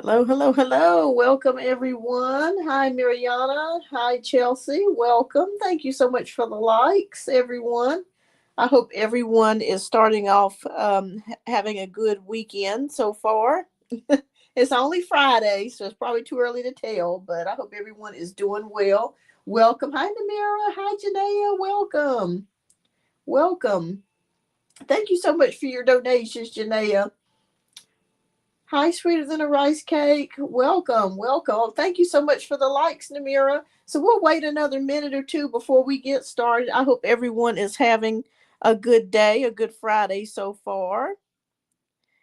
Hello, hello, hello. Welcome, everyone. Hi, Mariana. Hi, Chelsea. Welcome. Thank you so much for the likes, everyone. I hope everyone is starting off having a good weekend so far. It's only Friday, so it's probably too early to tell, but I hope everyone is doing well. Welcome. Hi, Namira. Hi, Janaea. Welcome. Welcome. Thank you so much for your donations, Janaea. Hi, sweeter than a rice cake. Welcome, welcome. Thank you so much for the likes, Namira. So we'll wait another minute or two before we get started. I hope everyone is having a good day, a good Friday so far.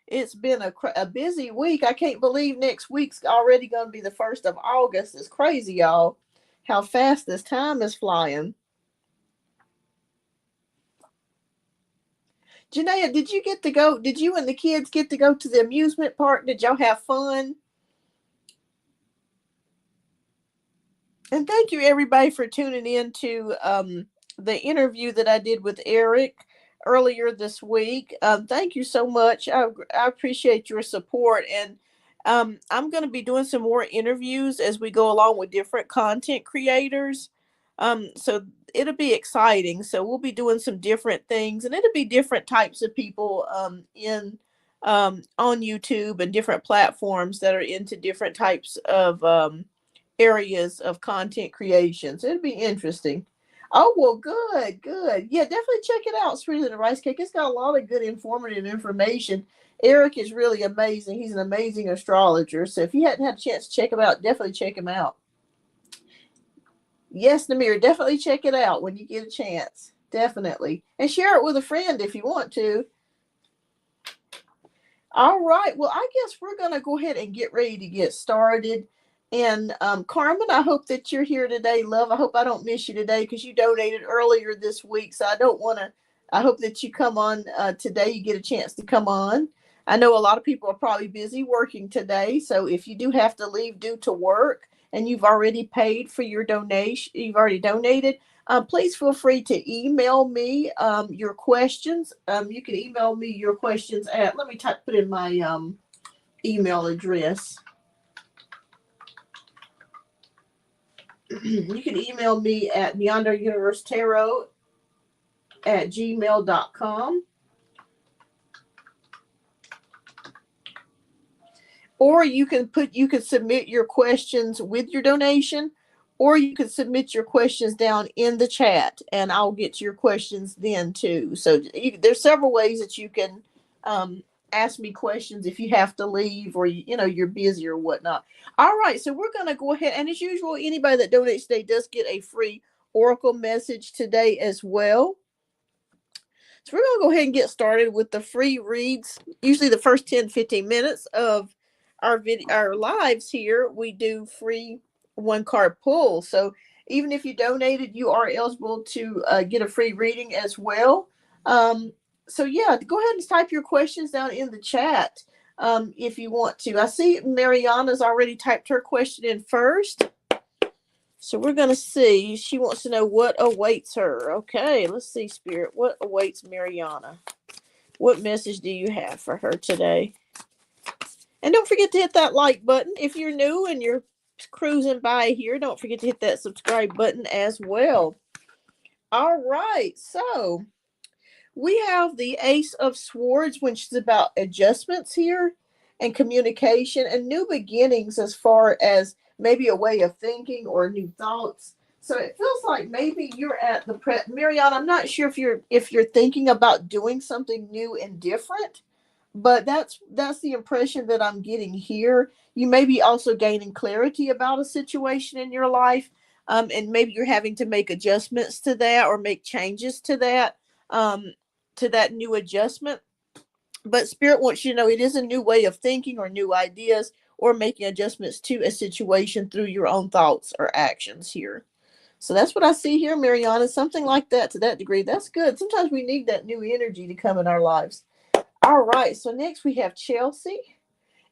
It's been a busy week. I can't believe next week's already going to be the 1st of August. It's crazy, y'all, how fast this time is flying. Janaea, did you get to go? Did you and the kids get to go to the amusement park? Did y'all have fun? And thank you everybody for tuning in to the interview that I did with Eric earlier this week. Thank you so much. I appreciate your support. And I'm going to be doing some more interviews as we go along with different content creators. So it'll be exciting. So we'll be doing some different things, and it'll be different types of people in on YouTube and different platforms that are into different types of areas of content creation. So it'll be interesting. Oh, well, good, good. Yeah, definitely check it out, Sweeter Than a Rice Cake. It's got a lot of good informative information. Eric is really amazing. He's an amazing astrologer. So if you hadn't had a chance to check him out, definitely check him out. Yes, Namir, definitely check it out when you get a chance. Definitely. And share it with a friend if you want to. All right. Well, I guess we're going to go ahead and get ready to get started. And Carmen, I hope that you're here today, love. I hope I don't miss you today because you donated earlier this week. So I don't want to, I hope that you come on today. You get a chance to come on. I know a lot of people are probably busy working today. So if you do have to leave due to work and you've already paid for your donation, you've already donated, please feel free to email me your questions. You can email me your questions at, let me put in my email address. You can email me at beyondOurUniverseTarot@gmail.com. Or you can submit your questions with your donation, or you can submit your questions down in the chat and I'll get to your questions then too. So there's several ways that you can um, ask me questions if you have to leave or you're busy or whatnot. All right, so we're going to go ahead, and as usual, anybody that donates today does get a free oracle message today as well. So we're going to go ahead and get started with the free reads. Usually the first 10-15 minutes of our lives here, we do free one card pull. So even if you donated, you are eligible to get a free reading as well. So yeah, go ahead and type your questions down in the chat if you want to. I see Mariana's already typed her question in first. So we're going to see. She wants to know what awaits her. Okay, let's see, Spirit. What awaits Mariana? What message do you have for her today? And don't forget to hit that like button. If you're new and you're cruising by here, don't forget to hit that subscribe button as well. All right, so we have the Ace of Swords, which is about adjustments here and communication and new beginnings as far as maybe a way of thinking or new thoughts. So it feels like maybe you're at the Mariana, I'm not sure if you're thinking about doing something new and different, but that's the impression that I'm getting here. You may be also gaining clarity about a situation in your life, and maybe you're having to make adjustments to that or make changes um, to that new adjustment. But Spirit wants you to know it is a new way of thinking or new ideas or making adjustments to a situation through your own thoughts or actions here. So that's what I see here, Mariana. Something like that to that degree. That's good. Sometimes we need that new energy to come in our lives. All right. So next we have Chelsea.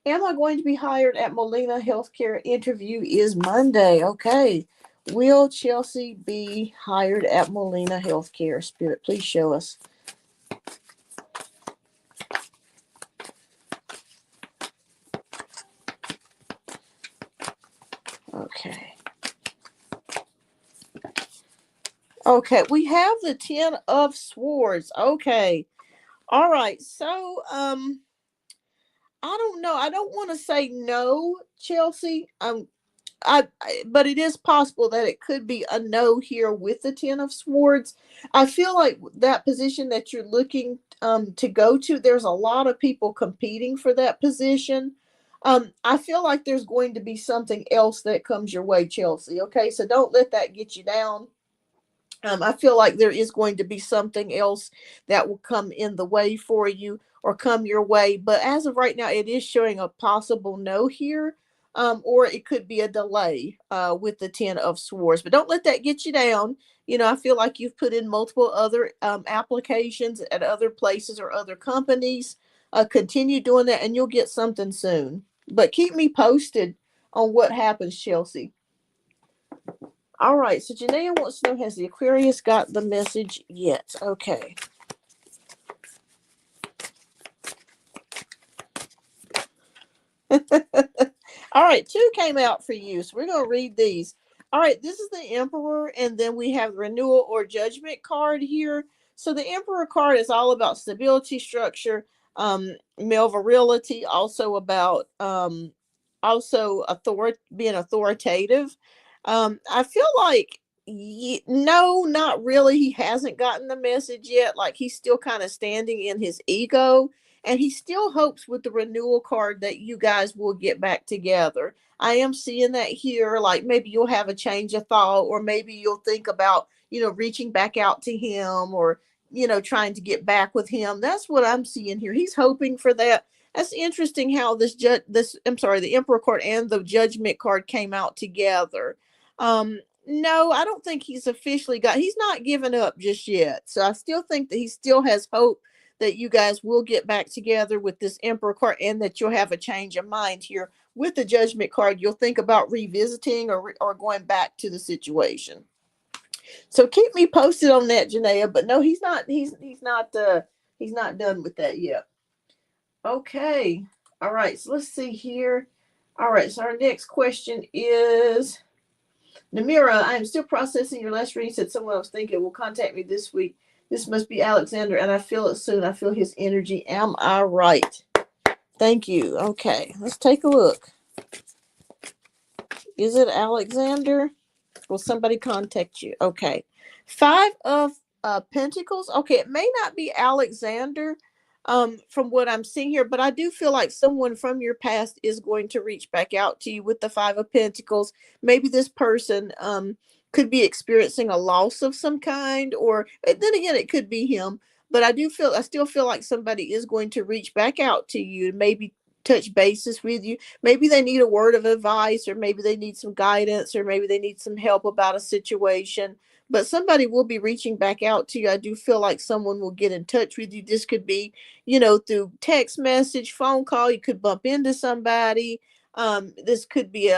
Am I going to be hired at Molina Healthcare? Interview is Monday. Okay. Will Chelsea be hired at Molina Healthcare? Spirit, please show us. Okay, we have the Ten of Swords. Okay. All right. So, I don't know. I don't want to say no, Chelsea. But it is possible that it could be a no here with the Ten of Swords. I feel like that position that you're looking to go to, there's a lot of people competing for that position. I feel like there's going to be something else that comes your way, Chelsea. Okay, so don't let that get you down. I feel like there is going to be something else that will come in the way for you or come your way. But as of right now, it is showing a possible no here, or it could be a delay with the Ten of Swords. But don't let that get you down. You know, I feel like you've put in multiple other applications at other places or other companies. Continue doing that, and you'll get something soon. But keep me posted on what happens, Chelsea. All right, so Janaea wants to know, has the Aquarius got the message yet? Okay. All right, two came out for you, so we're going to read these. All right, this is the Emperor, and then we have the Renewal or Judgment card here. So the Emperor card is all about stability, structure, male virility, also about being authoritative. I feel like no, not really. He hasn't gotten the message yet. Like he's still kind of standing in his ego, and he still hopes with the Renewal card that you guys will get back together. I am seeing that here. Like maybe you'll have a change of thought, or maybe you'll think about, reaching back out to him, or, trying to get back with him. That's what I'm seeing here. He's hoping for that. That's interesting how the Emperor card and the Judgment card came out together. No, I don't think he's not given up just yet. So I still think that he still has hope that you guys will get back together with this Emperor card, and that you'll have a change of mind here with the Judgment card. You'll think about revisiting or going back to the situation. So keep me posted on that, Janaea. But no, he's not. He's not done with that yet. Okay. All right. So let's see here. All right. So our next question is, Namira, I am still processing your last reading. Said someone else thinking will contact me this week. This must be Alexander, and I feel it soon. I feel his energy. Am I right? Thank you. Okay, let's take a look. Is it Alexander? Will somebody contact you? Okay. Five of Pentacles. Okay, it may not be Alexander from what I'm seeing here, but I do feel like someone from your past is going to reach back out to you with the Five of Pentacles. Maybe this person could be experiencing a loss of some kind, or then again, it could be him. But I still feel like somebody is going to reach back out to you, maybe touch bases with you. Maybe they need a word of advice, or maybe they need some guidance, or maybe they need some help about a situation. But somebody will be reaching back out to you. I do feel like someone will get in touch with you. This could be, through text message, phone call. You could bump into somebody. This could be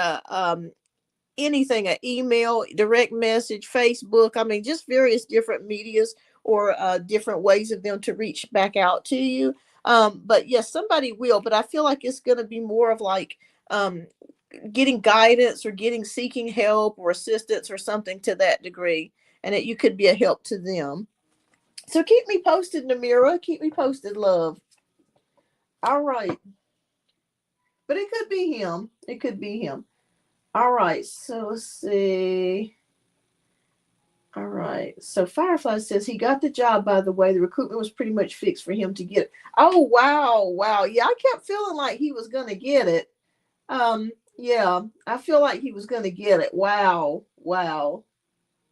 anything, an email, direct message, Facebook. I mean, just various different medias, or different ways of them to reach back out to you. But yes, somebody will. But I feel like it's going to be more of like getting guidance, or seeking help or assistance or something to that degree, and that you could be a help to them. So keep me posted, Namira. Keep me posted, love. All right. But it could be him. It could be him. All right. So let's see. All right. So Firefly says he got the job, by the way. The recruitment was pretty much fixed for him to get it. Oh, wow. Wow. Yeah, I kept feeling like he was going to get it. Yeah, I feel like he was going to get it. Wow. Wow.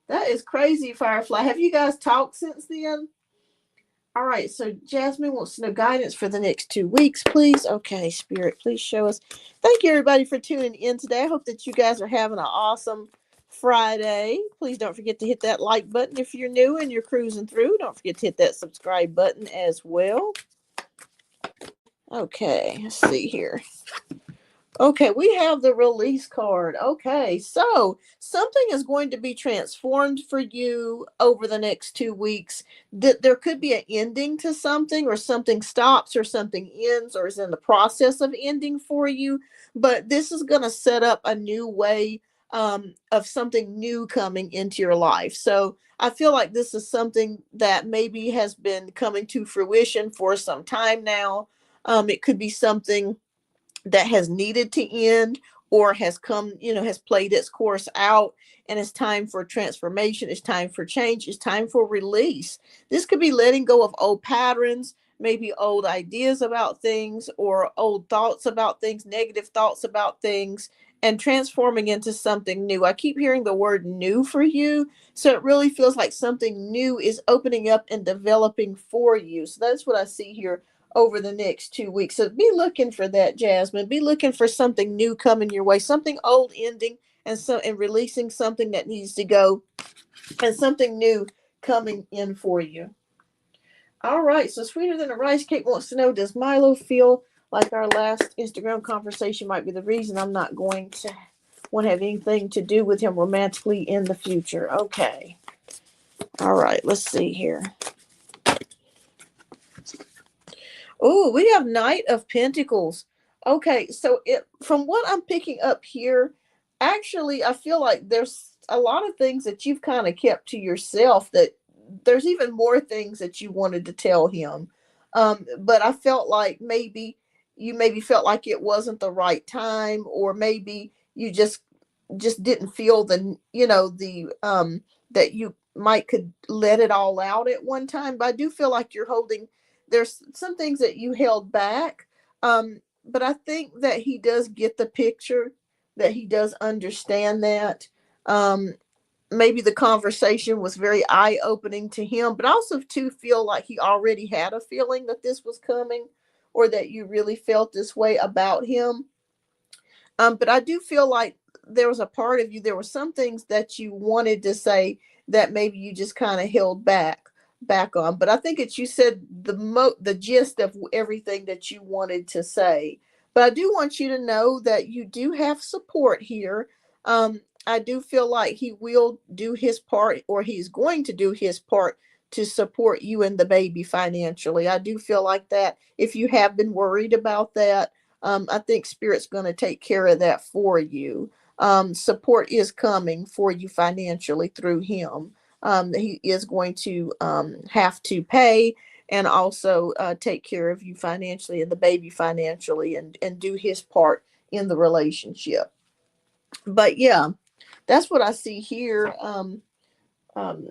That is crazy, Firefly. Have you guys talked since then? All right. So Jasmine wants to know guidance for the next 2 weeks, please. Okay, Spirit, please show us. Thank you, everybody, for tuning in today. I hope that you guys are having an awesome Friday. Please don't forget to hit that like button if you're new and you're cruising through. Don't forget to hit that subscribe button as well. Okay, let's see here. Okay, we have the Release card. Okay, so something is going to be transformed for you over the next 2 weeks. That there could be an ending to something, or something stops, or something ends, or is in the process of ending for you. But this is going to set up a new way of something new coming into your life. So I feel like this is something that maybe has been coming to fruition for some time now. It could be something that has needed to end or has come, has played its course out, and it's time for transformation, it's time for change, it's time for release. This could be letting go of old patterns, maybe old ideas about things or old thoughts about things, negative thoughts about things, and transforming into something new. I keep hearing the word new for you, so it really feels like something new is opening up and developing for you. So that's what I see here over the next 2 weeks. So be looking for that, Jasmine. Be looking for something new coming your way, something old ending, and releasing something that needs to go, and something new coming in for you. All right. So Sweeter Than a Rice Cake wants to know, does Milo feel like our last Instagram conversation might be the reason I'm not going to want to have anything to do with him romantically in the future? Okay. All right. Let's see here. Oh, we have Knight of Pentacles. Okay, so from what I'm picking up here, actually, I feel like there's a lot of things that you've kind of kept to yourself, that there's even more things that you wanted to tell him. But I felt like maybe felt like it wasn't the right time, or maybe you just didn't feel the that you might could let it all out at one time. But I do feel like there's some things that you held back. But I think that he does get the picture, that he does understand that. um Maybe the conversation was very eye-opening to him, but also to feel like he already had a feeling that this was coming, or that you really felt this way about him. But I do feel like there was a part of you, there were some things that you wanted to say that maybe you just kind of held back on. But I think that you said the gist of everything that you wanted to say. But I do want you to know that you do have support here. I do feel like he will do his part, or he's going to do his part to support you and the baby financially. I do feel like that. If you have been worried about that, I think Spirit's going to take care of that for you. Support is coming for you financially through him. He is going to have to pay, and also take care of you financially and the baby financially, and do his part in the relationship. But yeah, that's what I see here.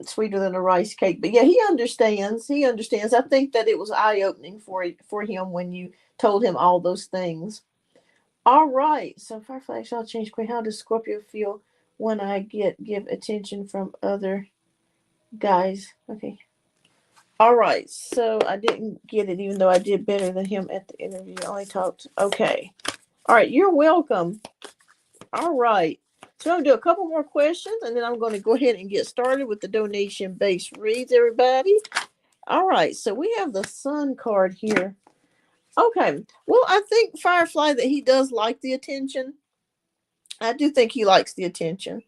Sweeter than a rice cake. But yeah, he understands. He understands. I think that it was eye opening for him when you told him all those things. All right. So Firefly shall change queen. How does Scorpio feel when I give attention from other guys? Okay. All right. So I didn't get it, even though I did better than him at the interview. I only talked. Okay. All right. You're welcome. All right. So I'm gonna do a couple more questions, and then I'm going to go ahead and get started with the donation based reads, everybody. All right. So we have the Sun card here. Okay. Well, I think Firefly that he does like the attention. I do think he likes the attention.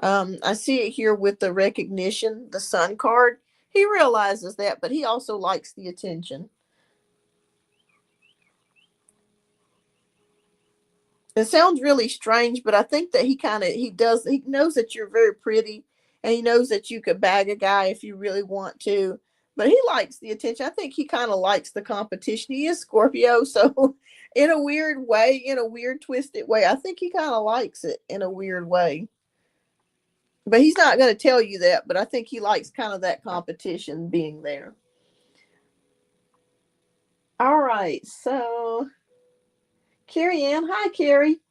I see it here with the recognition, the Sun card. He realizes that, but he also likes the attention. It sounds really strange, but I think that he knows that you're very pretty, and he knows that you could bag a guy if you really want to. But he likes the attention. I think he kind of likes the competition. He is Scorpio, so in a weird way, in a weird twisted way, I think he kind of likes it in a weird way. But he's not going to tell you that, but I think he likes kind of that competition being there. All right, so Carrie Ann, hi Carrie.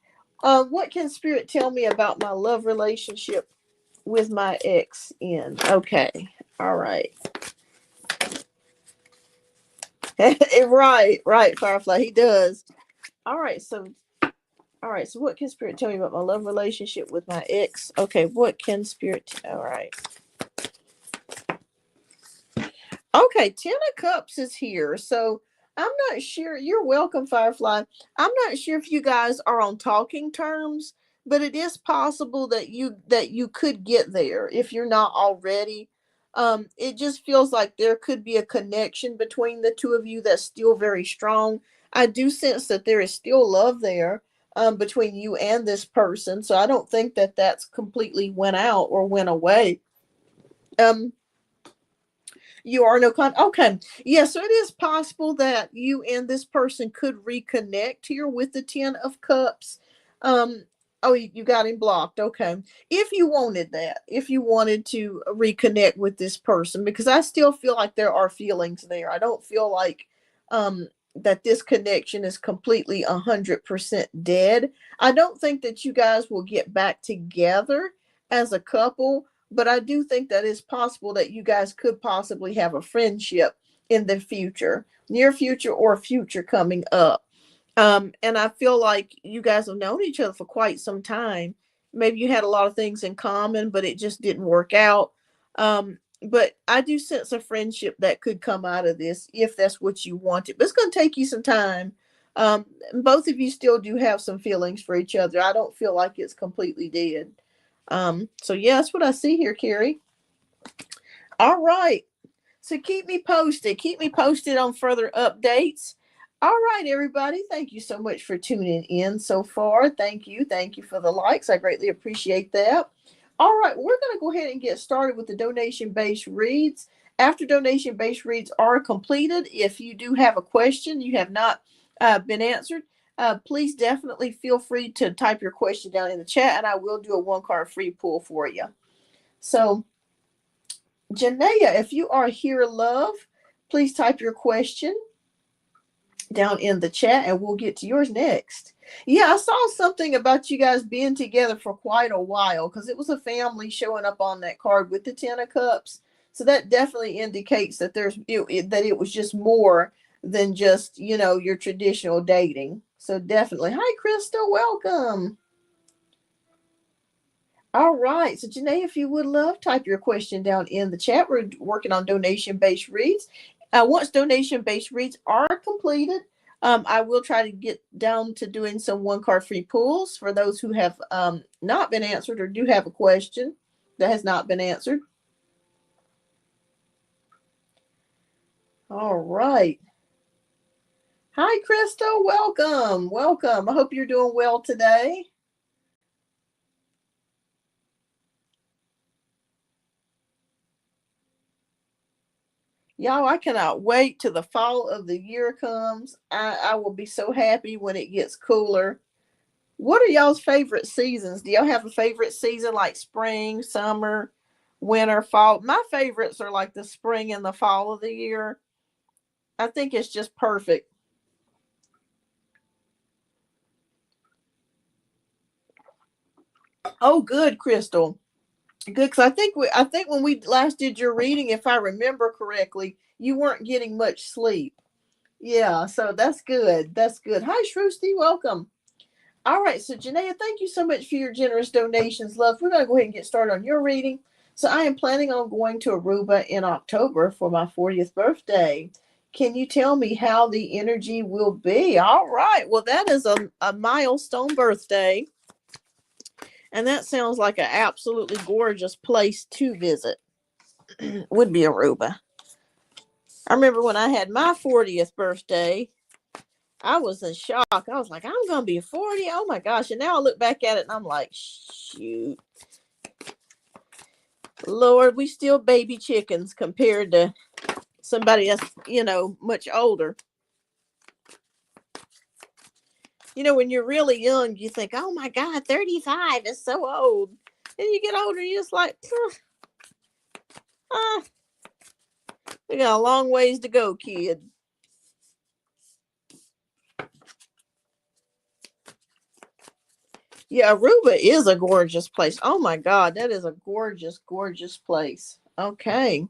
What can Spirit tell me about my love relationship with my ex in? Okay, all right. Right, Firefly, he does. All right, so what can Spirit tell me about my love relationship with my ex? Okay, what can Spirit all right. Okay, Ten of Cups is here. So I'm not sure. You're welcome, Firefly. I'm not sure if you guys are on talking terms, but it is possible that you could get there if you're not already. It just feels like there could be a connection between the two of you that's still very strong. I do sense that there is still love there. between you and this person. So I don't think that that's completely went out or went away. Um, you are no con. Okay. Yeah. So it is possible that you and this person could reconnect here with the Ten of Cups. Um, oh, you got him blocked. Okay. If you wanted that, if you wanted to reconnect with this person, because I still feel like there are feelings there. I don't feel like, that this connection is completely 100% dead. I don't think that you guys will get back together as a couple, but I do think that it's possible that you guys could possibly have a friendship in the future, near future or future coming up. And I feel like you guys have known each other for quite some time. Maybe you had a lot of things in common, but it just didn't work out. But I do sense a friendship that could come out of this if that's what you wanted. But it's going to take you some time. Both of you still do have some feelings for each other. I don't feel like it's completely dead. So yeah, that's what I see here, Carrie. All right. So keep me posted. Keep me posted on further updates. All right, everybody. Thank you so much for tuning in so far. Thank you. Thank you for the likes. I greatly appreciate that. All right, we're going to go ahead and get started with the donation-based reads. After donation-based reads are completed, if you do have a question you have not been answered, please definitely feel free to type your question down in the chat, and I will do a one-card free pull for you. So, Janaea, if you are here, love, please type your question down in the chat and we'll get to yours next. Yeah, I saw something about you guys being together for quite a while because it was a family showing up on that card with the Ten of Cups. So that definitely indicates that that it was just more than just, your traditional dating. So definitely. Hi, Crystal. Welcome. All right. So, Janae, if you would love, type your question down in the chat. We're working on donation-based reads. Once donation-based reads are completed, I will try to get down to doing some one-card free pulls for those who have not been answered or do have a question that has not been answered. All right. Hi, Crystal. Welcome. Welcome. I hope you're doing well today. Y'all, I cannot wait till the fall of the year comes. I will be so happy when it gets cooler. What are y'all's favorite seasons? Do y'all have a favorite season like spring, summer, winter, fall? My favorites are like the spring and the fall of the year. I think it's just perfect. Oh, good, Crystal. Good, because I think when we last did your reading, if I remember correctly, you weren't getting much sleep. Yeah, so that's good. That's good. Hi, Shrusti. Welcome. All right, so Janaea, thank you so much for your generous donations, love. We're going to go ahead and get started on your reading. So I am planning on going to Aruba in October for my 40th birthday. Can you tell me how the energy will be? All right, well, that is a milestone birthday. And that sounds like an absolutely gorgeous place to visit. Would be Aruba. I remember when I had my 40th birthday, I was in shock. I was like, I'm going to be 40. Oh my gosh. And now I look back at it and I'm like, shoot. Lord, we still baby chickens compared to somebody that's, much older. When you're really young, you think, oh my God, 35 is so old. And you get older, you're just like, we got a long ways to go, kid. Yeah, Aruba is a gorgeous place. Oh my God, that is a gorgeous, gorgeous place. Okay.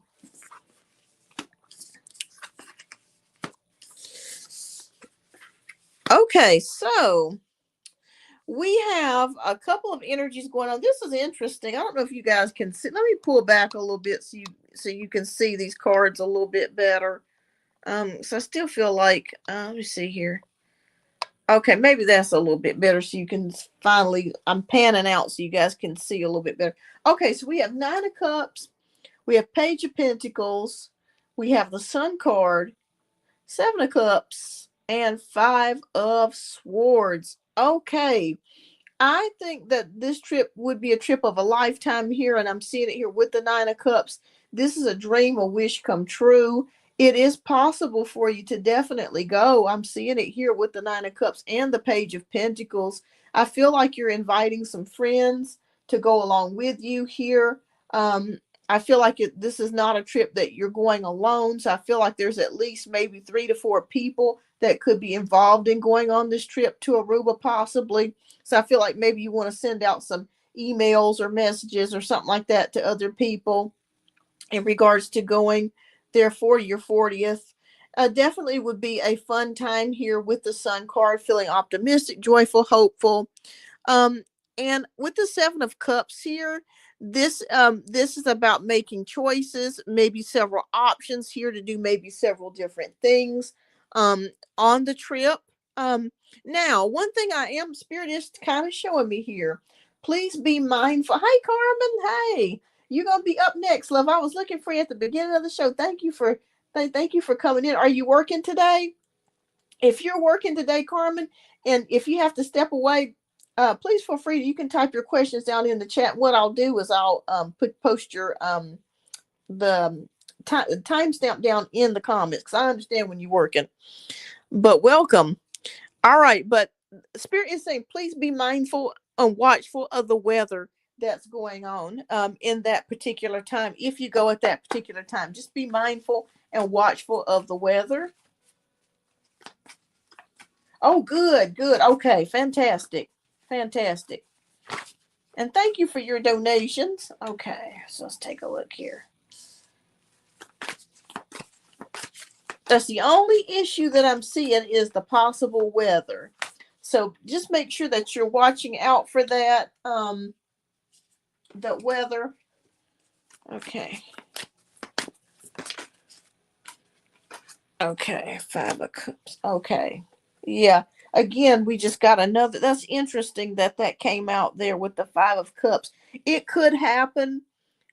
Okay, so we have a couple of energies going on. This is interesting. I don't know if you guys can see. Let me pull back a little bit so you can see these cards a little bit better. So I still feel like let me see here. Okay, maybe that's a little bit better so you can finally, I'm panning out so you guys can see a little bit better. Okay, so we have Nine of Cups, we have Page of Pentacles, we have the Sun card, Seven of Cups, and Five of Swords. Okay. I think that this trip would be a trip of a lifetime here, and I'm seeing it here with the Nine of Cups. This is a dream, a wish come true. It is possible for you to definitely go. I'm seeing it here with the Nine of Cups and the Page of Pentacles. I feel like you're inviting some friends to go along with you here. Um, I feel like this is not a trip that you're going alone. So I feel like there's at least maybe 3 to 4 people that could be involved in going on this trip to Aruba, possibly. So I feel like maybe you want to send out some emails or messages or something like that to other people in regards to going there for your 40th. Definitely would be a fun time here with the Sun card, feeling optimistic, joyful, hopeful. Um, and with the Seven of Cups here, this is about making choices, maybe several options here to do maybe several different things um on the trip. Um Now, one thing I am Spirit is kind of showing me here. Please be mindful. Hey Carmen, hey. You're gonna be up next, love. I was looking for you at the beginning of the show. Thank you for coming in. Are you working today? If you're working today, Carmen, and if you have to step away, please feel free. You can type your questions down in the chat. What I'll do is I'll post your the timestamp down in the comments because I understand when you're working. But welcome. All right, but Spirit is saying please be mindful and watchful of the weather that's going on in that particular time. If you go at that particular time, just be mindful and watchful of the weather. Oh, good, good. Okay, fantastic, fantastic. And thank you for your donations. Okay, so let's take a look here. That's the only issue that I'm seeing is the possible weather. So just make sure that you're watching out for that. The weather. Okay. Okay, Five of Cups. Okay. Yeah. Again, we just got another. That's interesting that that came out there with the Five of Cups. It could happen.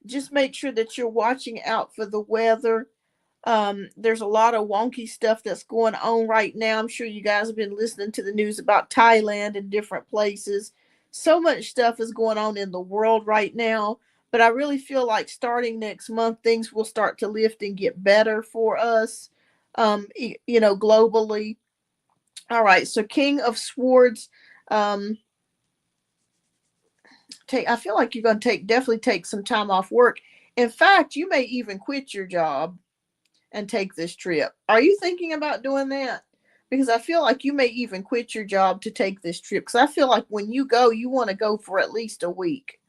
Just make sure that you're watching out for the weather. There's a lot of wonky stuff that's going on right now. I'm sure you guys have been listening to the news about Thailand and different places. So much stuff is going on in the world right now. But I really feel like starting next month, things will start to lift and get better for us, globally. All right. So King of Swords. Um, I feel like you're going to definitely take some time off work. In fact, you may even quit your job and take this trip. Are you thinking about doing that? Because I feel like you may even quit your job to take this trip. Because I feel like when you go, you want to go for at least a week.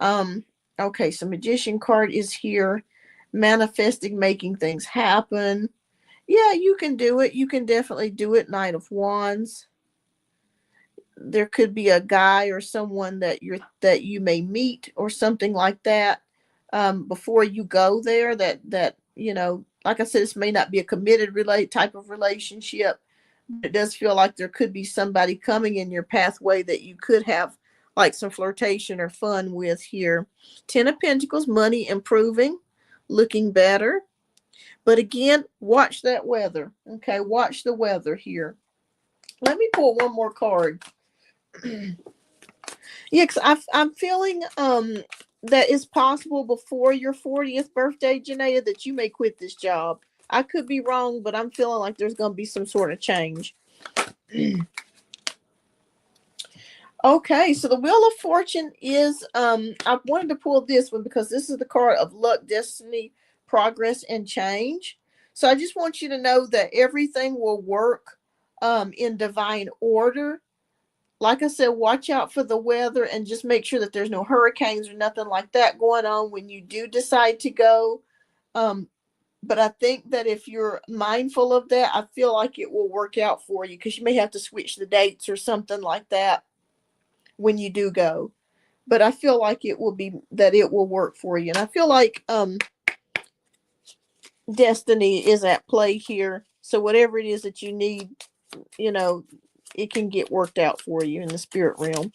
Okay, so Magician card is here. Manifesting, making things happen. Yeah, you can do it. You can definitely do it. Knight of Wands. There could be a guy or someone that you may meet or something like that before you go there. That like I said, this may not be a committed type of relationship. But it does feel like there could be somebody coming in your pathway that you could have like some flirtation or fun with here. Ten of Pentacles, money improving, looking better. But again, watch that weather. Okay, watch the weather here. Let me pull one more card. Yeah, because I'm feeling that it's possible before your 40th birthday, Janaea, that you may quit this job. I could be wrong, but I'm feeling like there's going to be some sort of change. Okay, so the Wheel of Fortune is I wanted to pull this one because this is the card of luck, destiny, progress, and change. So I just want you to know that everything will work in divine order. Like I said, watch out for the weather and just make sure that there's no hurricanes or nothing like that going on when you do decide to go. But I think that if you're mindful of that, I feel like it will work out for you because you may have to switch the dates or something like that when you do go. But I feel like it will work for you. And I feel like destiny is at play here. So whatever it is that you need, it can get worked out for you in the spirit realm.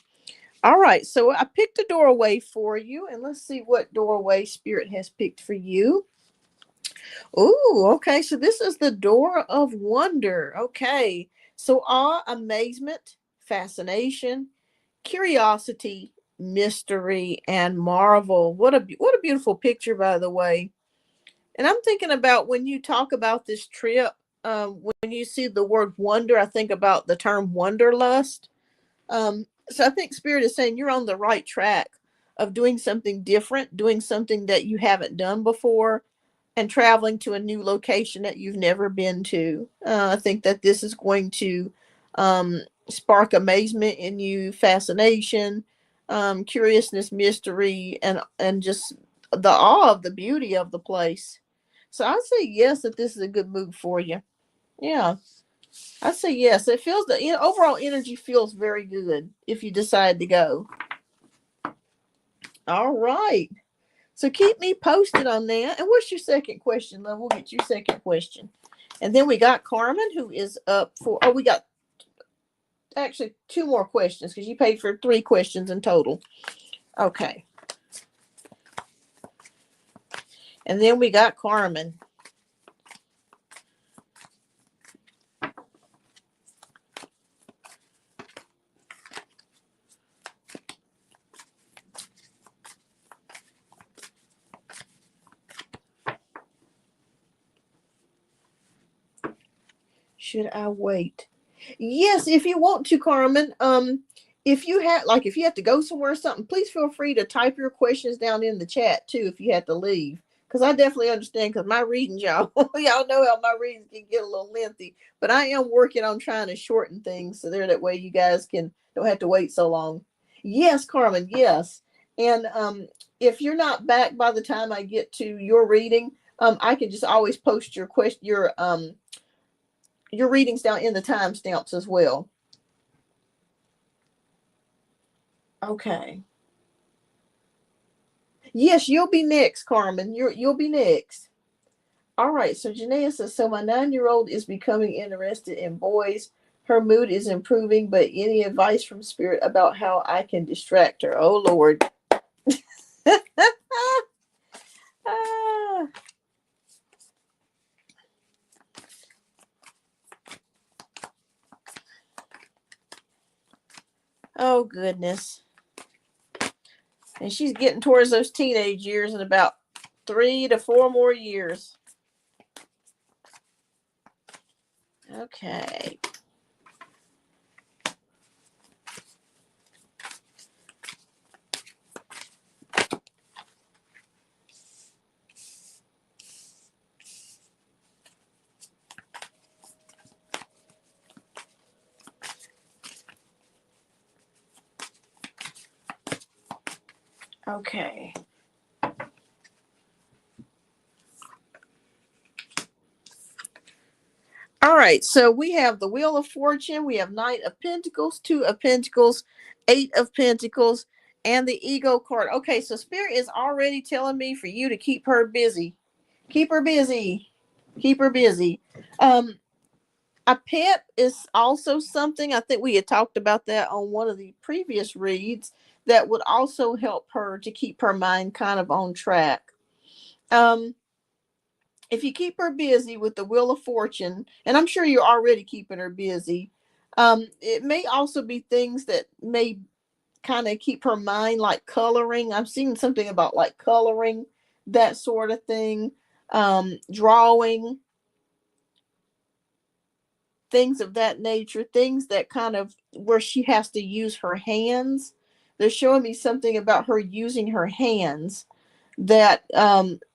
All right, so I picked a doorway for you, and let's see what doorway Spirit has picked for you. Oh, okay, so this is the Door of Wonder. Okay, so awe, amazement, fascination, curiosity, mystery, and marvel. What a beautiful picture, by the way. And I'm thinking about when you talk about this trip, when you see the word wonder, I think about the term wanderlust. So I think Spirit is saying you're on the right track of doing something different, doing something that you haven't done before, and traveling to a new location that you've never been to. I think that this is going to spark amazement in you, fascination, curiousness, mystery, and just the awe of the beauty of the place. So I say yes that this is a good move for you. Yeah, I say yes. It feels the overall energy feels very good if you decide to go. All right. So keep me posted on that. And what's your second question, love? We'll get your second question. And then we got Carmen, who is up for, we got actually two more questions because you paid for three questions in total. Okay. And then we got Carmen. Should I wait? Yes, if you want to, Carmen. If you have to go somewhere or something, please feel free to type your questions down in the chat too if you have to leave. Because I definitely understand because my readings, y'all know how my readings can get a little lengthy. But I am working on trying to shorten things so there that way you guys don't have to wait so long. Yes, Carmen, yes. And if you're not back by the time I get to your reading, I can just always post your readings down in the timestamps as well. Okay. Yes, you'll be next, Carmen. You'll be next. All right. So Janaea says, so my 9-year-old is becoming interested in boys. Her mood is improving, but any advice from Spirit about how I can distract her? Oh Lord. Ah. Oh goodness. And she's getting towards those teenage years in about 3 to 4 more years. Okay. Okay. All right, so we have the Wheel of Fortune, we have Knight of Pentacles, Two of Pentacles, Eight of Pentacles, and the Ego card. Okay, so Spirit is already telling me for you to keep her busy. Keep her busy. Keep her busy. A pet is also something, I think we had talked about that on one of the previous reads, that would also help her to keep her mind kind of on track. If you keep her busy with the Wheel of Fortune, and I'm sure you're already keeping her busy, it may also be things that may kind of keep her mind, like coloring. I'm seeing something about like coloring, that sort of thing, drawing, things of that nature, things that kind of where she has to use her hands. They're showing me something about her using her hands that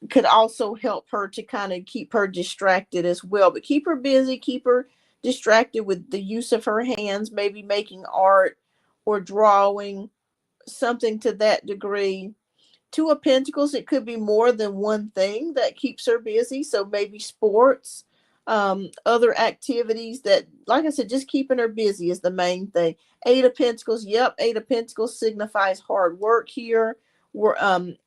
could also help her to kind of keep her distracted as well. But keep her busy, keep her distracted with the use of her hands, maybe making art or drawing, something to that degree. Two of Pentacles, it could be more than one thing that keeps her busy. So maybe sports, other activities that, like I said, just keeping her busy is the main thing. Eight of Pentacles, yep, Eight of Pentacles signifies hard work here. We're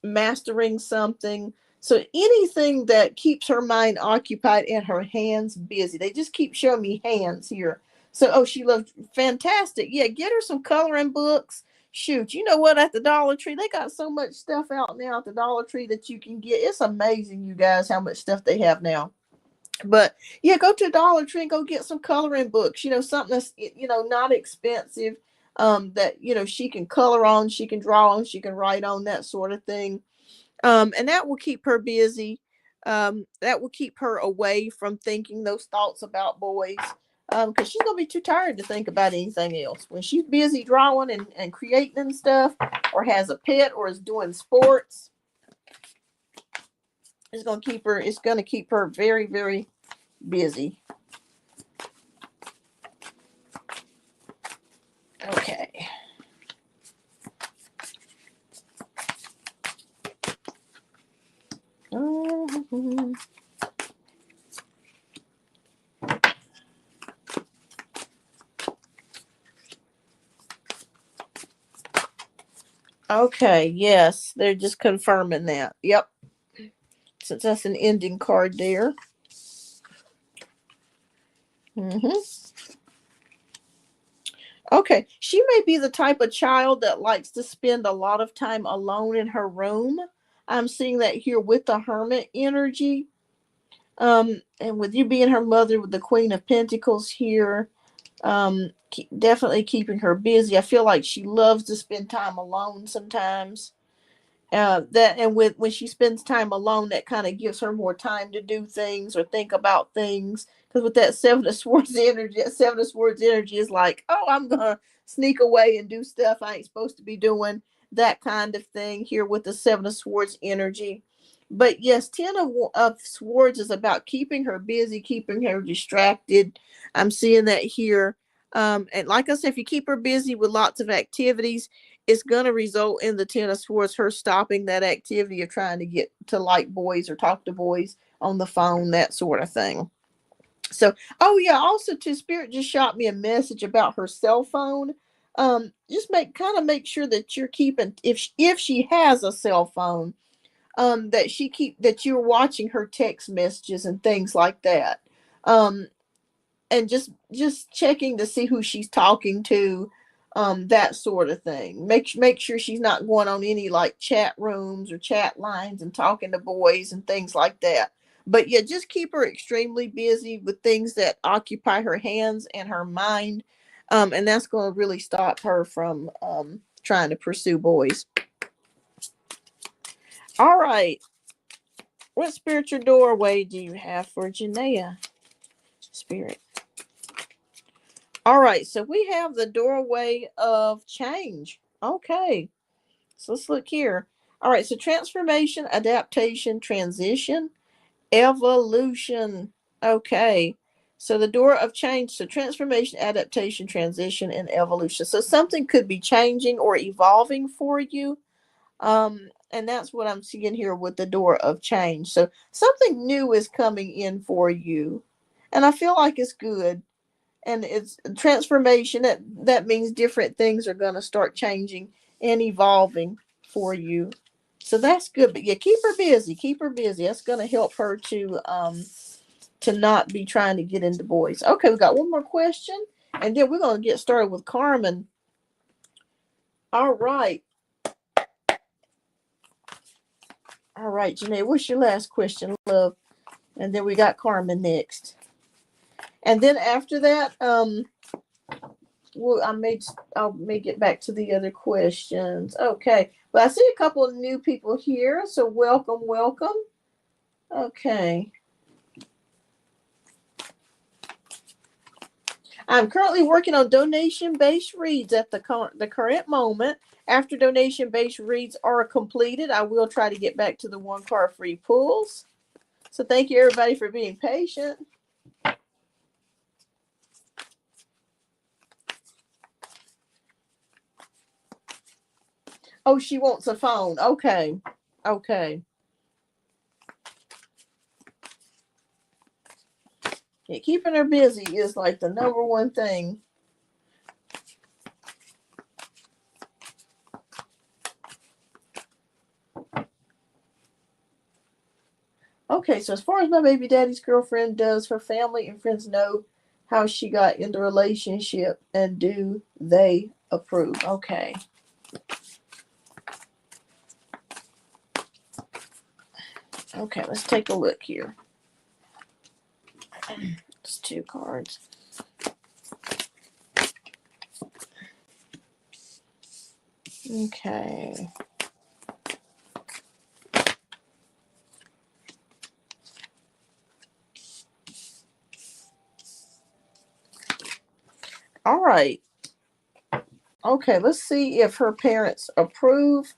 mastering something. So anything that keeps her mind occupied and her hands busy. They just keep showing me hands here. So, oh, she loves fantastic. Yeah, get her some coloring books. Shoot, you know what? At the Dollar Tree, they got so much stuff out now at the Dollar Tree that you can get. It's amazing, you guys, how much stuff they have now. But yeah, go to Dollar Tree and go get some coloring books. Something that's not expensive. That she can color on, she can draw on, she can write on, that sort of thing. And that will keep her busy. That will keep her away from thinking those thoughts about boys. Because she's gonna be too tired to think about anything else when she's busy drawing and creating and stuff, or has a pet, or is doing sports. It's gonna keep her very, very busy. Okay. Okay, yes, they're just confirming that. Yep. Since that's an ending card there. Okay, she may be the type of child that likes to spend a lot of time alone in her room. I'm seeing that here with the Hermit energy. And with you being her mother with the Queen of Pentacles here, definitely keeping her busy. I feel like she loves to spend time alone sometimes. That and with when she spends time alone, that kind of gives her more time to do things or think about things. Because with that Seven of Swords energy is like, oh, I'm gonna sneak away and do stuff I ain't supposed to be doing. That kind of thing here with the Seven of Swords energy. But yes, of Swords is about keeping her busy, keeping her distracted. I'm seeing that here. And like I said, if you keep her busy with lots of activities, it's going to result in the Ten of Swords, her stopping that activity of trying to get to like boys or talk to boys on the phone, that sort of thing. So, oh yeah, also too, Spirit just shot me a message about her cell phone. Just make sure that you're keeping, if she has a cell phone, that you're watching her text messages and things like that. And just checking to see who she's talking to, that sort of thing. Make sure she's not going on any like chat rooms or chat lines and talking to boys and things like that. But yeah, just keep her extremely busy with things that occupy her hands and her mind. And that's going to really stop her from trying to pursue boys. All right. What spiritual doorway do you have for Janaea, Spirit? All right, so we have the doorway of change. Okay, so let's look here. All right, so transformation, adaptation, transition, evolution. Okay, so the door of change, so transformation, adaptation, transition, and evolution. So something could be changing or evolving for you. And that's what I'm seeing here with the door of change. So something new is coming in for you, and I feel like it's good. And it's transformation. That means different things are going to start changing and evolving for you. So that's good. But yeah, keep her busy. Keep her busy. That's going to help her to not be trying to get into boys. Okay, we got one more question, and then we're going to get started with Carmen. All right. All right, Janae, what's your last question, love? And then we got Carmen next. And then after that, well, I may get back to the other questions. Okay. Well, I see a couple of new people here, so welcome. Okay. I'm currently working on donation-based reads at the current moment. After donation-based reads are completed, I will try to get back to the one card free pulls. So thank you everybody for being patient. Oh, she wants a phone. Okay. Yeah, keeping her busy is like the number one thing. Okay, so as far as my baby daddy's girlfriend, does her family and friends know how she got in the relationship, and do they approve? Okay. Okay, let's take a look here. It's 2 cards. Okay. All right. Okay, let's see if her parents approve.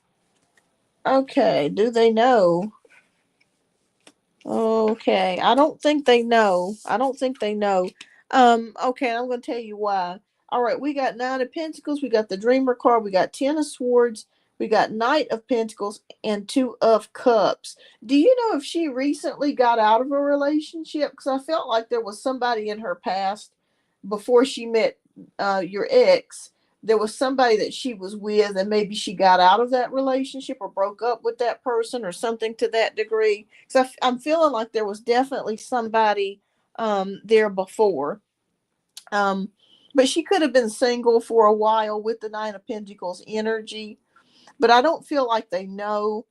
Okay, do they know? Okay, I don't think they know. I don't think they know. Okay, I'm going to tell you why. All right, we got 9 of Pentacles, we got the Dreamer card, we got 10 of Swords, we got Knight of Pentacles, and 2 of Cups. Do you know if she recently got out of a relationship? Because I felt like there was somebody in her past before she met your ex. There was somebody that she was with, and maybe she got out of that relationship or broke up with that person or something to that degree. So I'm feeling like there was definitely somebody there before. Um, but she could have been single for a while with the 9 of Pentacles energy, but I don't feel like they know.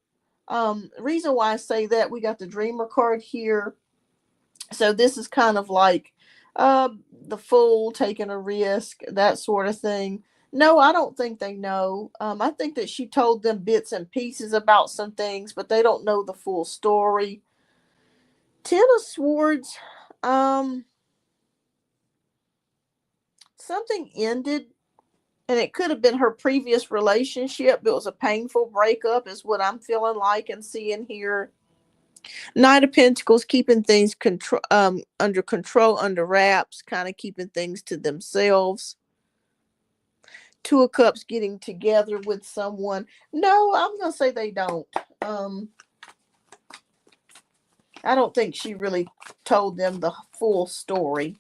Reason why I say that, we got the Dreamer card here. So this is kind of like the fool taking a risk, that sort of thing. No, I don't think they know. I think that she told them bits and pieces about some things, but they don't know the full story. 10 of Swords, um, something ended, and it could have been her previous relationship. It was a painful breakup, is what I'm feeling like and seeing here. Knight of Pentacles, keeping things under control, under wraps, kind of keeping things to themselves. 2 of Cups, getting together with someone. No, I'm gonna say they don't. I don't think she really told them the full story.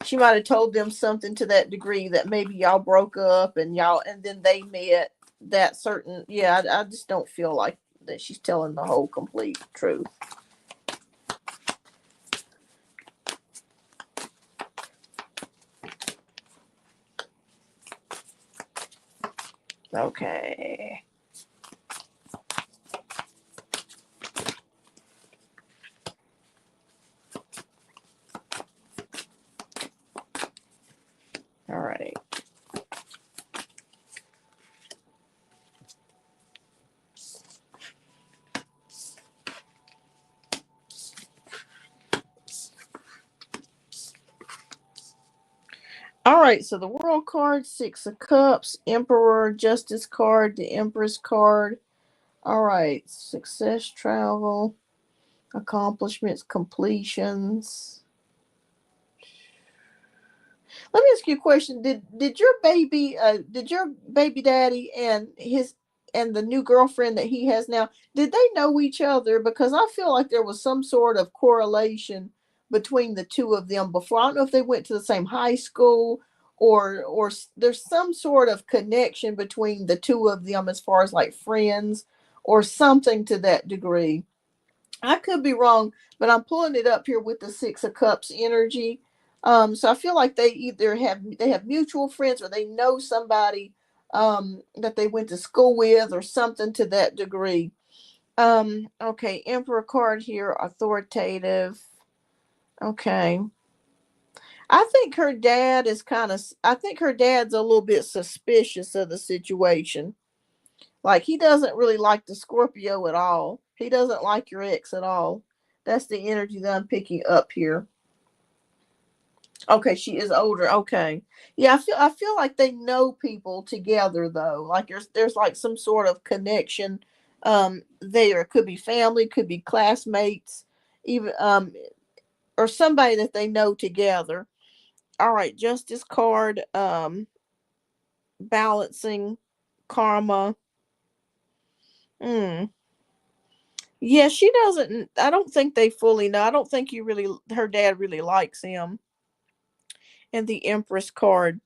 She might have told them something to that degree that maybe y'all broke up and then they met, that certain. Yeah, I just don't feel like that she's telling the whole complete truth. Okay. All right. All right, so the World card, 6 of Cups, Emperor, Justice card, the Empress card. All right, success, travel, accomplishments, completions. Let me ask you a question. Did your baby daddy and the new girlfriend that he has now, did they know each other? Because I feel like there was some sort of correlation between the two of them before. I don't know if they went to the same high school, or there's some sort of connection between the two of them as far as like friends or something to that degree. I could be wrong, but I'm pulling it up here with the 6 of Cups energy. So I feel like they have mutual friends, or they know somebody that they went to school with or something to that degree. Okay, Emperor card here, authoritative. Okay. I think her dad's a little bit suspicious of the situation. Like, he doesn't really like the Scorpio at all. He doesn't like your ex at all. That's the energy that I'm picking up here. Okay, she is older. Okay. Yeah, I feel like they know people together though. Like there's like some sort of connection there. It could be family, could be classmates, even or somebody that they know together. All right, Justice card, balancing, karma. Hmm. Yeah, she doesn't. I don't think they fully know. I don't think her dad really likes him. And the Empress card.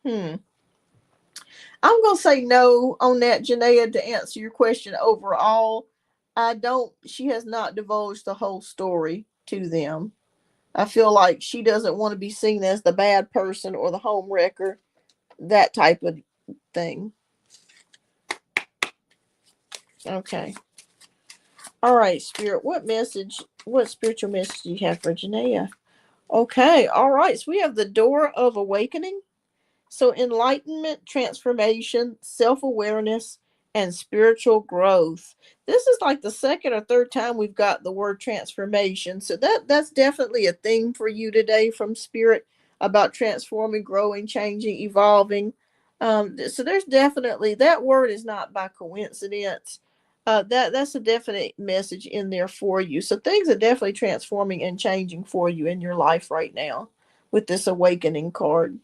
Hmm. I'm going to say no on that, Janaea, to answer your question overall. She has not divulged the whole story to them. I feel like she doesn't want to be seen as the bad person or the home wrecker, that type of thing. Okay. All right, Spirit, what message What spiritual message do you have for Janaea? Okay, all right. So we have the door of awakening. So enlightenment, transformation, self-awareness, and spiritual growth. This is like the second or third time we've got the word transformation. So that's definitely a theme for you today from Spirit about transforming, growing, changing, evolving. So there's definitely that word is not by coincidence. That's a definite message in there for you. So things are definitely transforming and changing for you in your life right now with this awakening card.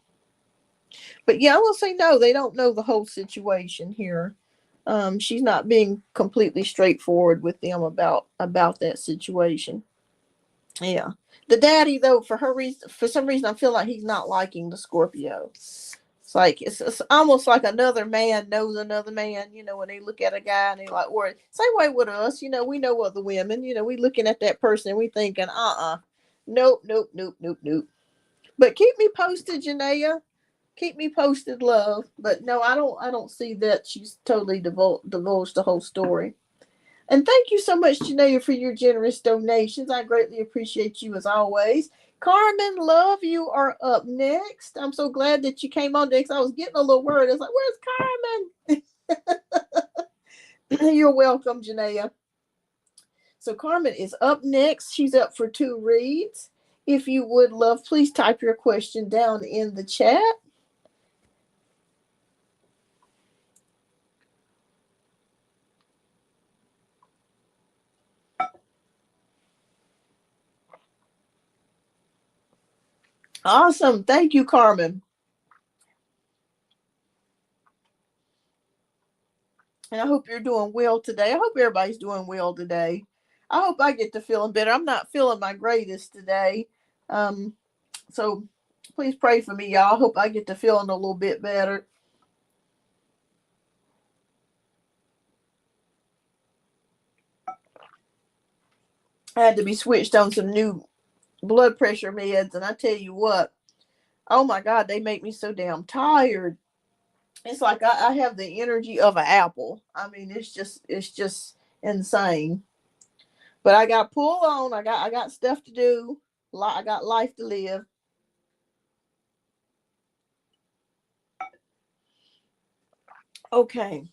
But yeah, I will say no, they don't know the whole situation here. She's not being completely straightforward with them about that situation. Yeah, the daddy though, for some reason, I feel like he's not liking the Scorpio. It's almost like another man knows another man. When they look at a guy and they like, or same way with us. We know other women. We looking at that person and we thinking, nope, nope, nope, nope, nope. But keep me posted, Janaea. Keep me posted, love. But no, I don't see that she's totally divulged the whole story. And thank you so much, Janaea, for your generous donations. I greatly appreciate you as always. Carmen, love, you are up next. I'm so glad that you came on next. I was getting a little worried. I was like, where's Carmen? You're welcome, Janaea. So Carmen is up next. She's up for 2 reads. If you would, love, please type your question down in the chat. Awesome. Thank you, Carmen. And I hope you're doing well today. I hope everybody's doing well today. I hope I get to feeling better. I'm not feeling my greatest today. Um, so please pray for me, y'all. I hope I get to feeling a little bit better. I had to be switched on some new blood pressure meds, and I tell you what, oh my God, they make me so damn tired. It's like I have the energy of an apple. I mean, it's just insane. But I got to pull on. I got stuff to do. I got life to live. Okay.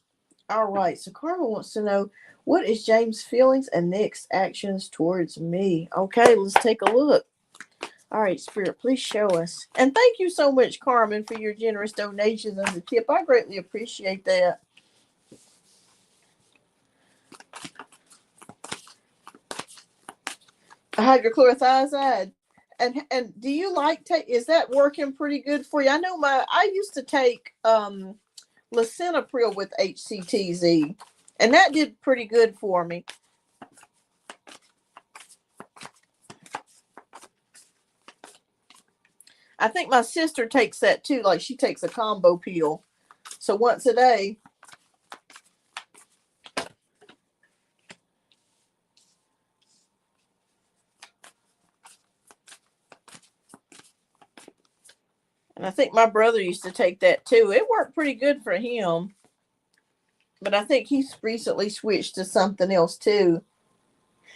All right. So Karma wants to know, what is James' feelings and next actions towards me? Okay, let's take a look. All right, Spirit, please show us. And thank you so much, Carmen, for your generous donations and the tip. I greatly appreciate that. Hydrochlorothiazide. And do you like take? Is that working pretty good for you? I know I used to take lisinopril with HCTZ, and that did pretty good for me. I think my sister takes that too. Like she takes a combo pill, so once a day. And I think my brother used to take that too. It worked pretty good for him. But I think he's recently switched to something else too.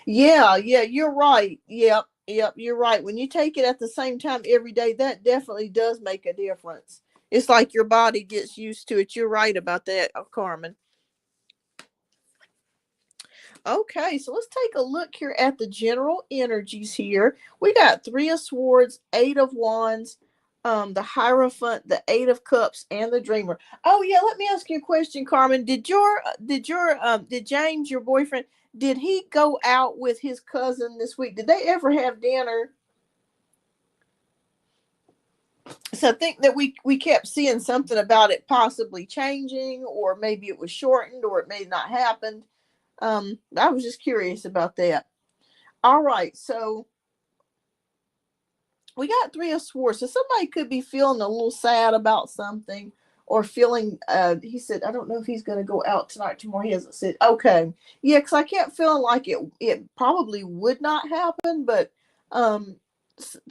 Yeah, yeah, you're right. Yep, yep, you're right. When you take it at the same time every day, that definitely does make a difference. It's like your body gets used to it. You're right about that, Carmen. Okay, so let's take a look here at the general energies here. We got 3 of Swords, 8 of Wands, the Hierophant, the 8 of Cups, and the Dreamer. Oh yeah, let me ask you a question, Carmen. Did James, your boyfriend, did he go out with his cousin this week? Did they ever have dinner? So I think that we kept seeing something about it possibly changing, or maybe it was shortened, or it may not happen. I was just curious about that. All right, so we got 3 of Swords. So somebody could be feeling a little sad about something, or feeling. He said, I don't know if he's going to go out tonight, tomorrow. He hasn't said. Okay, yeah, because I kept feeling like it probably would not happen, but um,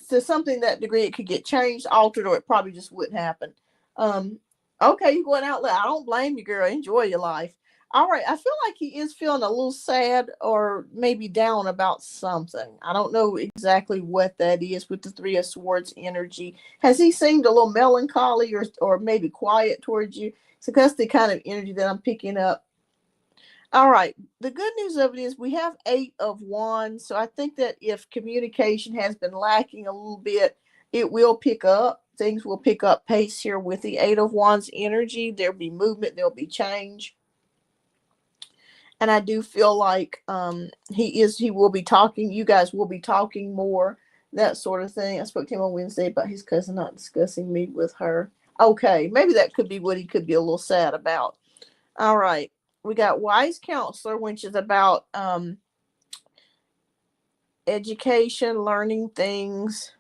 to something that degree, it could get changed, altered, or it probably just wouldn't happen. Um, okay, you going out. I don't blame you, girl. Enjoy your life. All right. I feel like he is feeling a little sad or maybe down about something. I don't know exactly what that is with the Three of Swords energy. Has he seemed a little melancholy or maybe quiet towards you? So that's the kind of energy that I'm picking up. All right. The good news of it is we have 8 of Wands. So I think that if communication has been lacking a little bit, it will pick up. Things will pick up pace here with the 8 of Wands energy. There'll be movement, there'll be change. And I do feel like he will be talking, you guys will be talking more, that sort of thing. I spoke to him on Wednesday about his cousin not discussing me with her. Okay, maybe that could be what he could be a little sad about. All right. We got Wise Counselor, which is about education, learning things.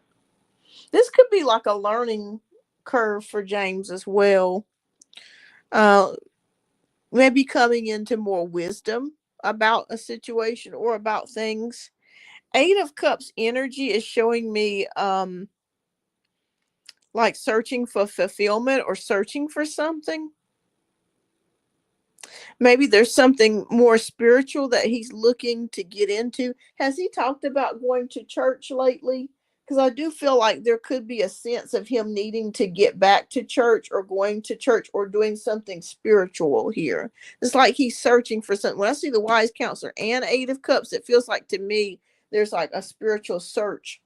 This could be like a learning curve for James as well. Uh, Maybe coming into more wisdom about a situation or about things. 8 of Cups energy is showing me like searching for fulfillment or searching for something. Maybe there's something more spiritual that he's looking to get into. Has he talked about going to church lately? Because I do feel like there could be a sense of him needing to get back to church or going to church or doing something spiritual here. It's like he's searching for something. When I see the Wise Counselor and 8 of Cups, it feels like to me there's like a spiritual search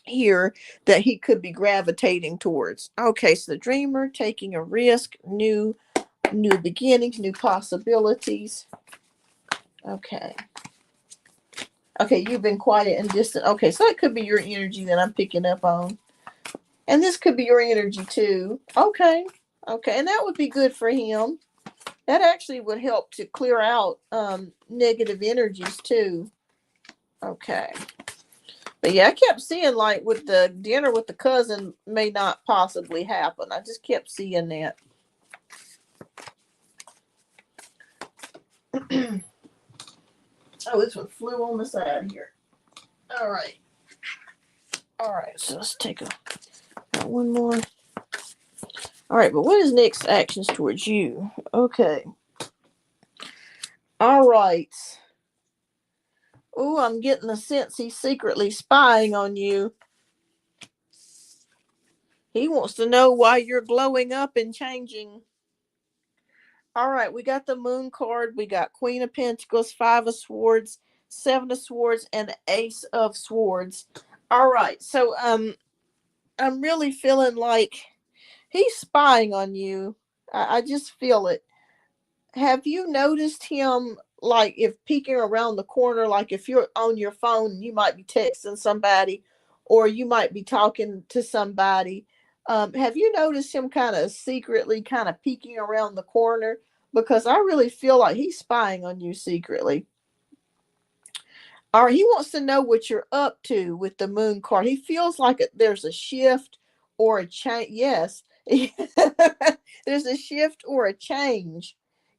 here that he could be gravitating towards. Okay, so the dreamer taking a risk, new beginnings, new possibilities. Okay. Okay, you've been quiet and distant. Okay, so that could be your energy that I'm picking up on. And this could be your energy too. Okay. Okay, and that would be good for him. That actually would help to clear out negative energies too. Okay. But yeah, I kept seeing like with the dinner with the cousin may not possibly happen. I just kept seeing that. Oh, this one flew on the side here. All right. All right, so let's take one more. All right, but what is next actions towards you? Okay. All right. Oh, I'm getting a sense he's secretly spying on you. He wants to know why you're glowing up and changing. All right, we got the Moon card. We got Queen of Pentacles, 5 of Swords, 7 of Swords, and Ace of Swords. All right, so I'm really feeling like he's spying on you. I just feel it. Have you noticed him like if peeking around the corner, like if you're on your phone, you might be texting somebody or you might be talking to somebody. Have you noticed him kind of secretly kind of peeking around the corner? Because I really feel like he's spying on you secretly. Or he wants to know what you're up to with the Moon card. He feels like there's a shift or a change. Yes, there's a shift or a change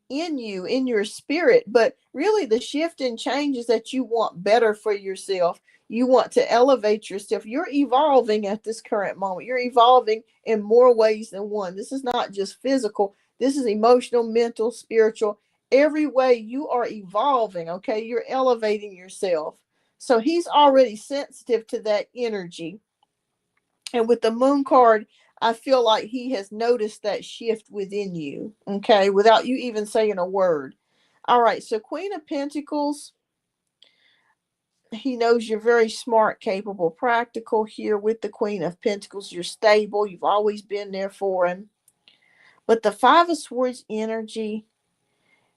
in you, in your spirit. But really, the shift and change is that you want better for yourself. You want to elevate yourself. You're evolving at this current moment. You're evolving in more ways than one. This is not just physical, this is emotional, mental, spiritual. Every way you are evolving, okay? You're elevating yourself. So he's already sensitive to that energy. And with the Moon card, I feel like he has noticed that shift within you, okay, without you even saying a word. All right, so Queen of Pentacles, he knows you're very smart, capable, practical here with the Queen of Pentacles. You're stable, you've always been there for him. But the 5 of Swords energy,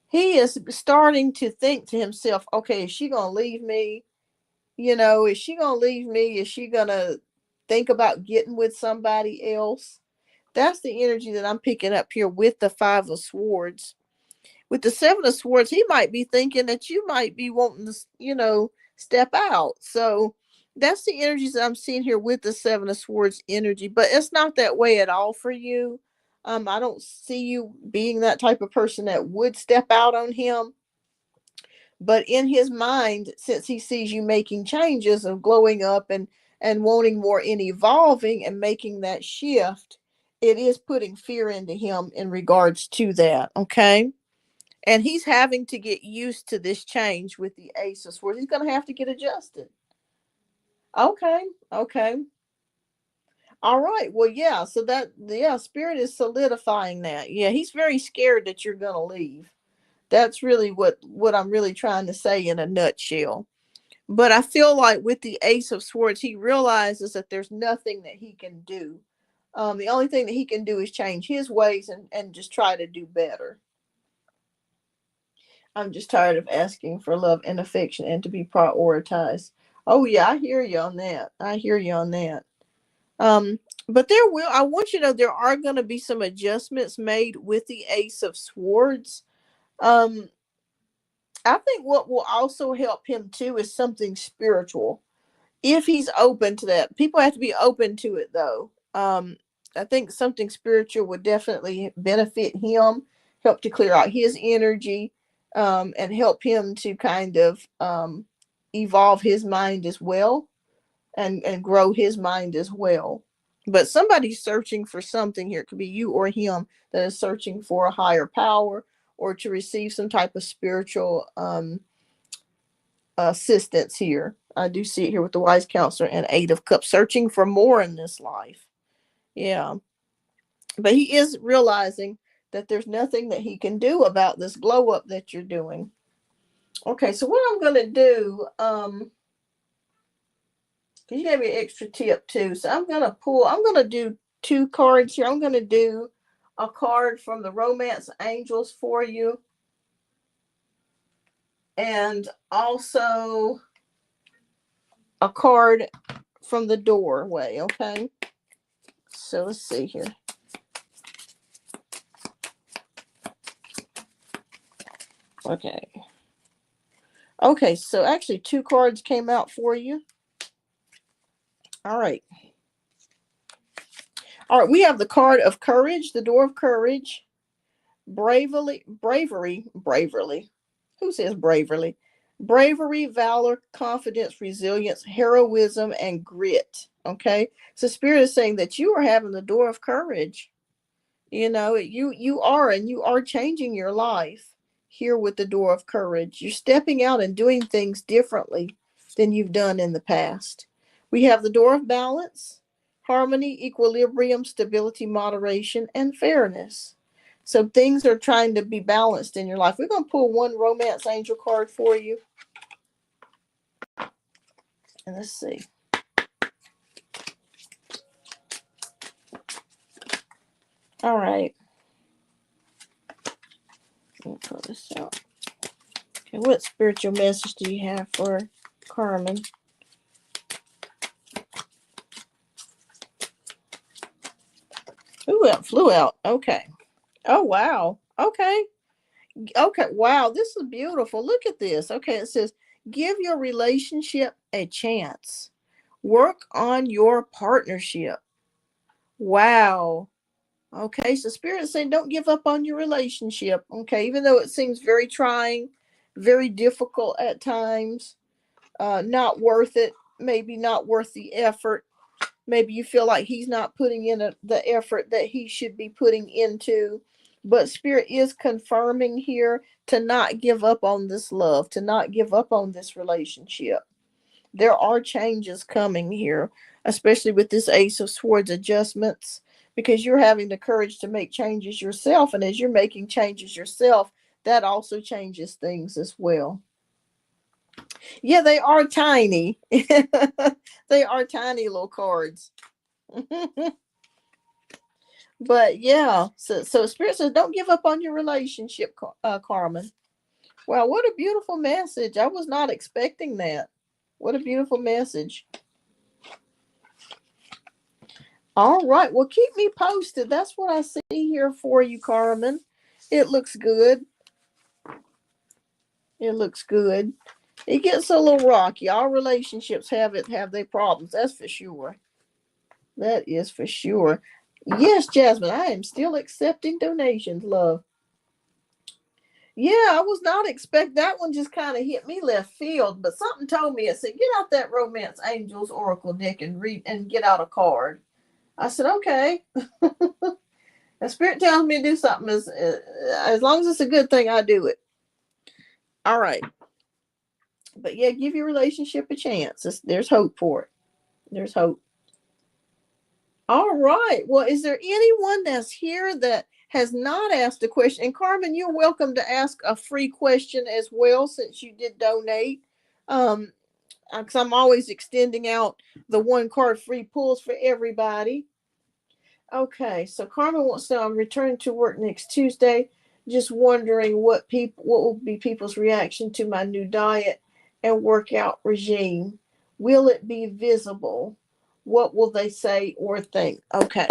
he is starting to think to himself, okay, is she going to leave me? Is she going to leave me? Is she going to think about getting with somebody else? That's the energy that I'm picking up here with the 5 of Swords. With the 7 of Swords, he might be thinking that you might be wanting to, step out. So that's the energies that I'm seeing here with the 7 of Swords energy. But it's not that way at all for you. I don't see you being that type of person that would step out on him. But in his mind, since he sees you making changes and glowing up and wanting more and evolving and making that shift, it is putting fear into him in regards to that. Okay. And he's having to get used to this change with the Ace of Swords. He's going to have to get adjusted. Okay. Okay. All right. Well, yeah. So that, yeah, Spirit is solidifying that. Yeah, he's very scared that you're going to leave. That's really what I'm really trying to say in a nutshell. But I feel like with the Ace of Swords, he realizes that there's nothing that he can do. The only thing that he can do is change his ways and just try to do better. I'm just tired of asking for love and affection and to be prioritized. Oh yeah, I hear you on that. I hear you on that. Um, but I want you to know there are going to be some adjustments made with the Ace of Swords. Um, I think what will also help him too is something spiritual. If he's open to that, people have to be open to it though. I think something spiritual would definitely benefit him, help to clear out his energy, and help him to kind of evolve his mind as well, and grow his mind as well. But somebody's searching for something here. It could be you or him that is searching for a higher power or to receive some type of spiritual assistance here. I do see it here with the wise counselor and 8 of Cups, searching for more in this life. Yeah. But he is realizing that there's nothing that he can do about this glow up that you're doing. Okay, so what I'm going to do, because you gave me an extra tip too. So I'm going to do 2 cards here. I'm going to do a card from the Romance Angels for you. And also a card from the doorway. Okay. So let's see here. Okay. Okay, so actually 2 cards came out for you. All right. All right, we have the card of courage, the door of courage, bravery. Who says bravery? Bravery, valor, confidence, resilience, heroism, and grit. Okay. So Spirit is saying that you are having the door of courage. You are, and you are changing your life here with the door of courage. You're stepping out and doing things differently than you've done in the past. We have the door of balance, harmony, equilibrium, stability, moderation, and fairness. So things are trying to be balanced in your life. We're going to pull one romance angel card for you. And let's see. All right. Let me pull this out. Okay, what spiritual message do you have for Carmen? Ooh, it flew out. Okay. Oh, wow. Okay. Okay. Wow. This is beautiful. Look at this. Okay. It says, give your relationship a chance. Work on your partnership. Wow. Okay. So Spirit is saying, don't give up on your relationship. Okay. Even though it seems very trying, very difficult at times, not worth it, maybe not worth the effort. Maybe you feel like he's not putting in the effort that he should be putting into. But Spirit is confirming here to not give up on this love, to not give up on this relationship. There are changes coming here, especially with this Ace of Swords adjustments, because you're having the courage to make changes yourself. And as you're making changes yourself, that also changes things as well. Yeah, they are tiny. They are tiny little cards. But yeah, so Spirit says, don't give up on your relationship, Carmen. Wow, what a beautiful message. I was not expecting that. What a beautiful message. All right, well, keep me posted. That's what I see here for you, Carmen. It looks good. It looks good. It gets a little rocky. All relationships have their problems. That's for sure. That is for sure. Yes, Jasmine, I am still accepting donations, love. Yeah, I was not expect that one. Just kind of hit me left field, but something told me, it said, get out that Romance Angels Oracle deck and read and get out a card. I said, okay. The spirit tells me to do something. As long as it's a good thing, I do it. All right. But yeah, give your relationship a chance. There's hope for it. There's hope. All right. Well, is there anyone that's here that has not asked a question? And Carmen, you're welcome to ask a free question as well, since you did donate. Because I'm always extending out the one card free pulls for everybody. Okay, so Carmen wants to know, I'm returning to work next Tuesday. Just wondering what will be people's reaction to my new diet and workout regime. Will it be visible? What will they say or think? Okay.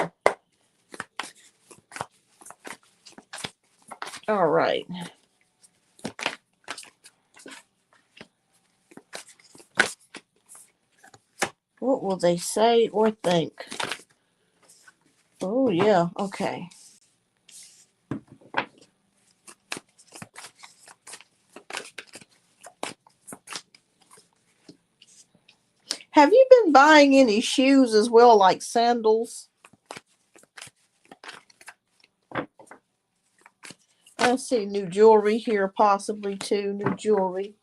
All right. What will they say or think? Oh yeah. Okay. Have you been buying any shoes as well, like sandals? I see new jewelry here, possibly too. New jewelry.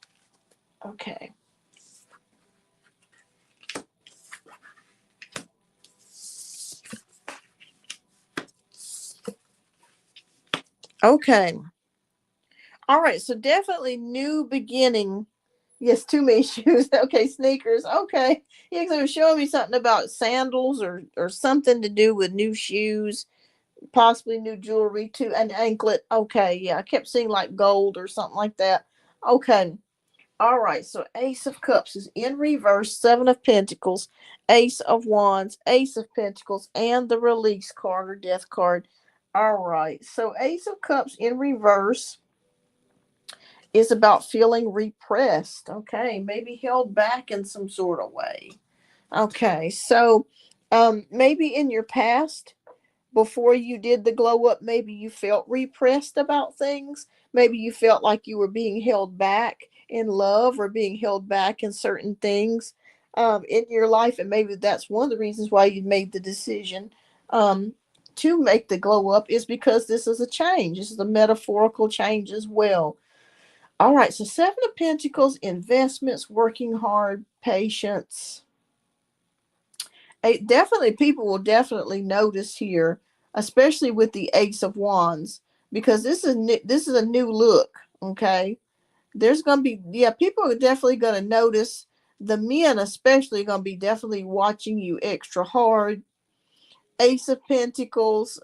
Okay. Okay. All right. So definitely new beginning. Yes, too many shoes. Okay, sneakers. Okay. Yeah, because it was showing me something about sandals or something to do with new shoes, possibly new jewelry too, an anklet. Okay, yeah. I kept seeing like gold or something like that. Okay. All right, so Ace of Cups is in reverse, Seven of Pentacles, Ace of Wands, Ace of Pentacles, and the Release card or Death card. All right, so Ace of Cups in reverse is about feeling repressed. Okay, maybe held back in some sort of way. Okay, so maybe in your past, before you did the glow up, maybe you felt repressed about things. Maybe you felt like you were being held back in love or being held back in certain things in your life. And maybe that's one of the reasons why you made the decision um, to make the glow up, is because this is a change. This is a metaphorical change as well. All right. So, Seven of Pentacles, investments, working hard, patience. Definitely, people will definitely notice here, especially with the Ace of Wands, because this is new, this is a new look. Okay, there's gonna be, yeah, people are definitely gonna notice. The men especially gonna be definitely watching you extra hard. Ace of Pentacles,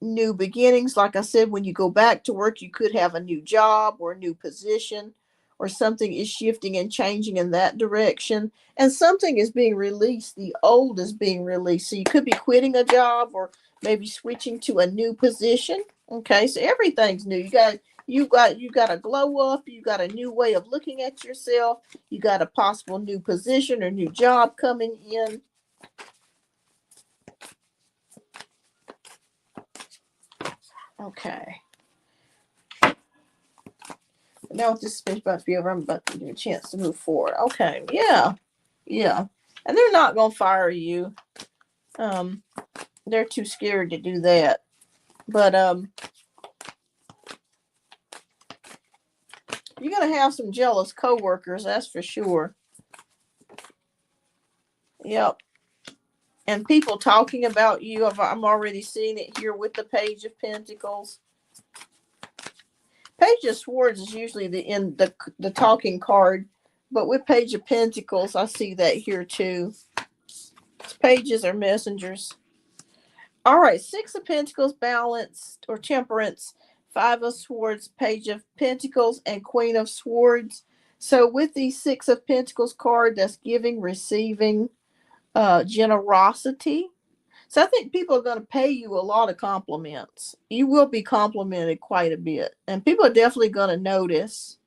new beginnings. Like I said, when you go back to work, you could have a new job or a new position, or something is shifting and changing in that direction. And something is being released. The old is being released. So you could be quitting a job or maybe switching to a new position. Okay, so everything's new. You got a glow up, you got a new way of looking at yourself, you got a possible new position or new job coming in. Okay. Now with this space about to be over, I'm about to give you a chance to move forward. Okay, yeah, yeah. And they're not gonna fire you. Um, they're too scared to do that. But you're gonna have some jealous coworkers, that's for sure. Yep. And people talking about you. I'm already seeing it here with the Page of Pentacles. Page of Swords is usually the talking card, but with Page of Pentacles, I see that here too. Pages are messengers. All right, Six of Pentacles, balanced or temperance, Five of Swords, Page of Pentacles, and Queen of Swords. So with the Six of Pentacles card, that's giving, receiving, generosity. So I think people are going to pay you a lot of compliments. You will be complimented quite a bit, and people are definitely going to notice.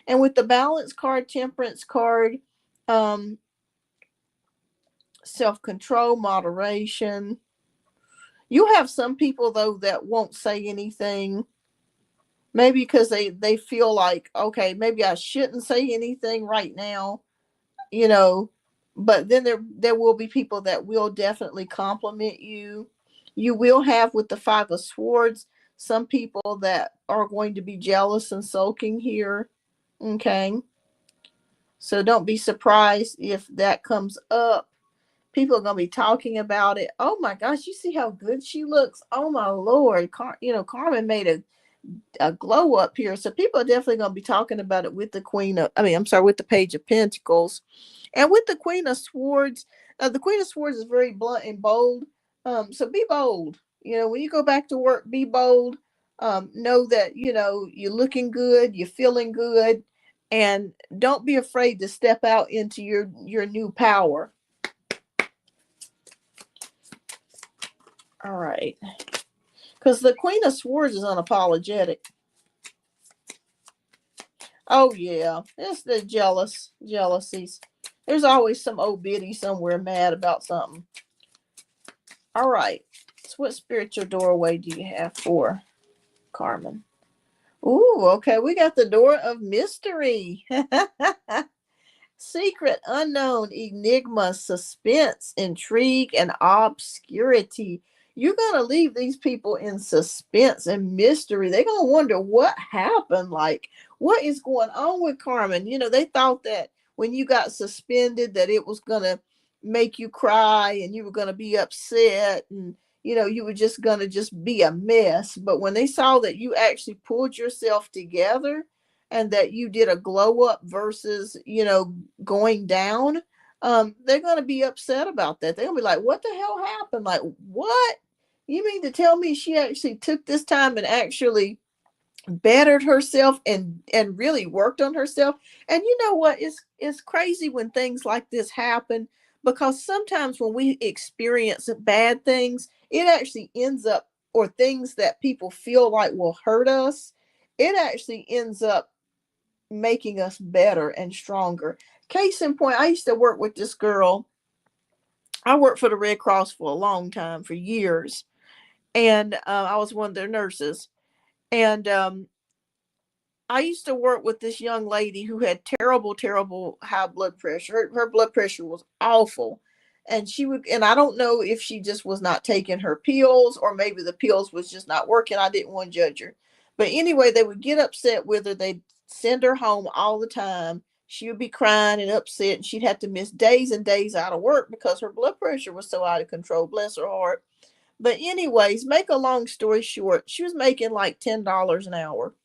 And with the balance card, temperance card, um, self-control, moderation. You have some people though that won't say anything, maybe because they feel like, okay, maybe I shouldn't say anything right now, you know. But then there will be people that will definitely compliment you. You will have with the Five of Swords some people that are going to be jealous and sulking here. Okay. So don't be surprised if that comes up. People are going to be talking about it. Oh my gosh, you see how good she looks? Oh my Lord. Carmen made a glow up here. So people are definitely going to be talking about it with the with the Page of Pentacles. And with the Queen of Swords, the Queen of Swords is very blunt and bold. So be bold. When you go back to work, be bold. Know that, you're looking good, you're feeling good, and don't be afraid to step out into your new power. All right. Because the Queen of Swords is unapologetic. Oh, yeah. It's the jealousies. There's always some old biddy somewhere mad about something. All right. So what spiritual doorway do you have for Carmen? Ooh, okay. We got the door of mystery. Secret, unknown, enigma, suspense, intrigue, and obscurity. You're going to leave these people in suspense and mystery. They're going to wonder what happened. Like, what is going on with Carmen? They thought that when you got suspended that it was going to make you cry and you were going to be upset and, you were just going to just be a mess. But when they saw that you actually pulled yourself together and that you did a glow up versus, going down, they're going to be upset about that. They're going to be like, what the hell happened? Like, what? You mean to tell me she actually took this time and actually bettered herself and really worked on herself? And you know what? It's crazy when things like this happen, because sometimes when we experience bad things, it actually ends up, or things that people feel like will hurt us, it actually ends up making us better and stronger. Case in point, I used to work with this girl. I worked for the Red Cross for a long time, for years, and I was one of their nurses. And I used to work with this young lady who had terrible, terrible high blood pressure. Her blood pressure was awful. And I don't know if she just was not taking her pills, or maybe the pills was just not working. I didn't want to judge her. But anyway, they would get upset with her. They'd send her home all the time. She would be crying and upset, and she'd have to miss days and days out of work because her blood pressure was so out of control. Bless her heart. But anyways, make a long story short, she was making like $10 an hour.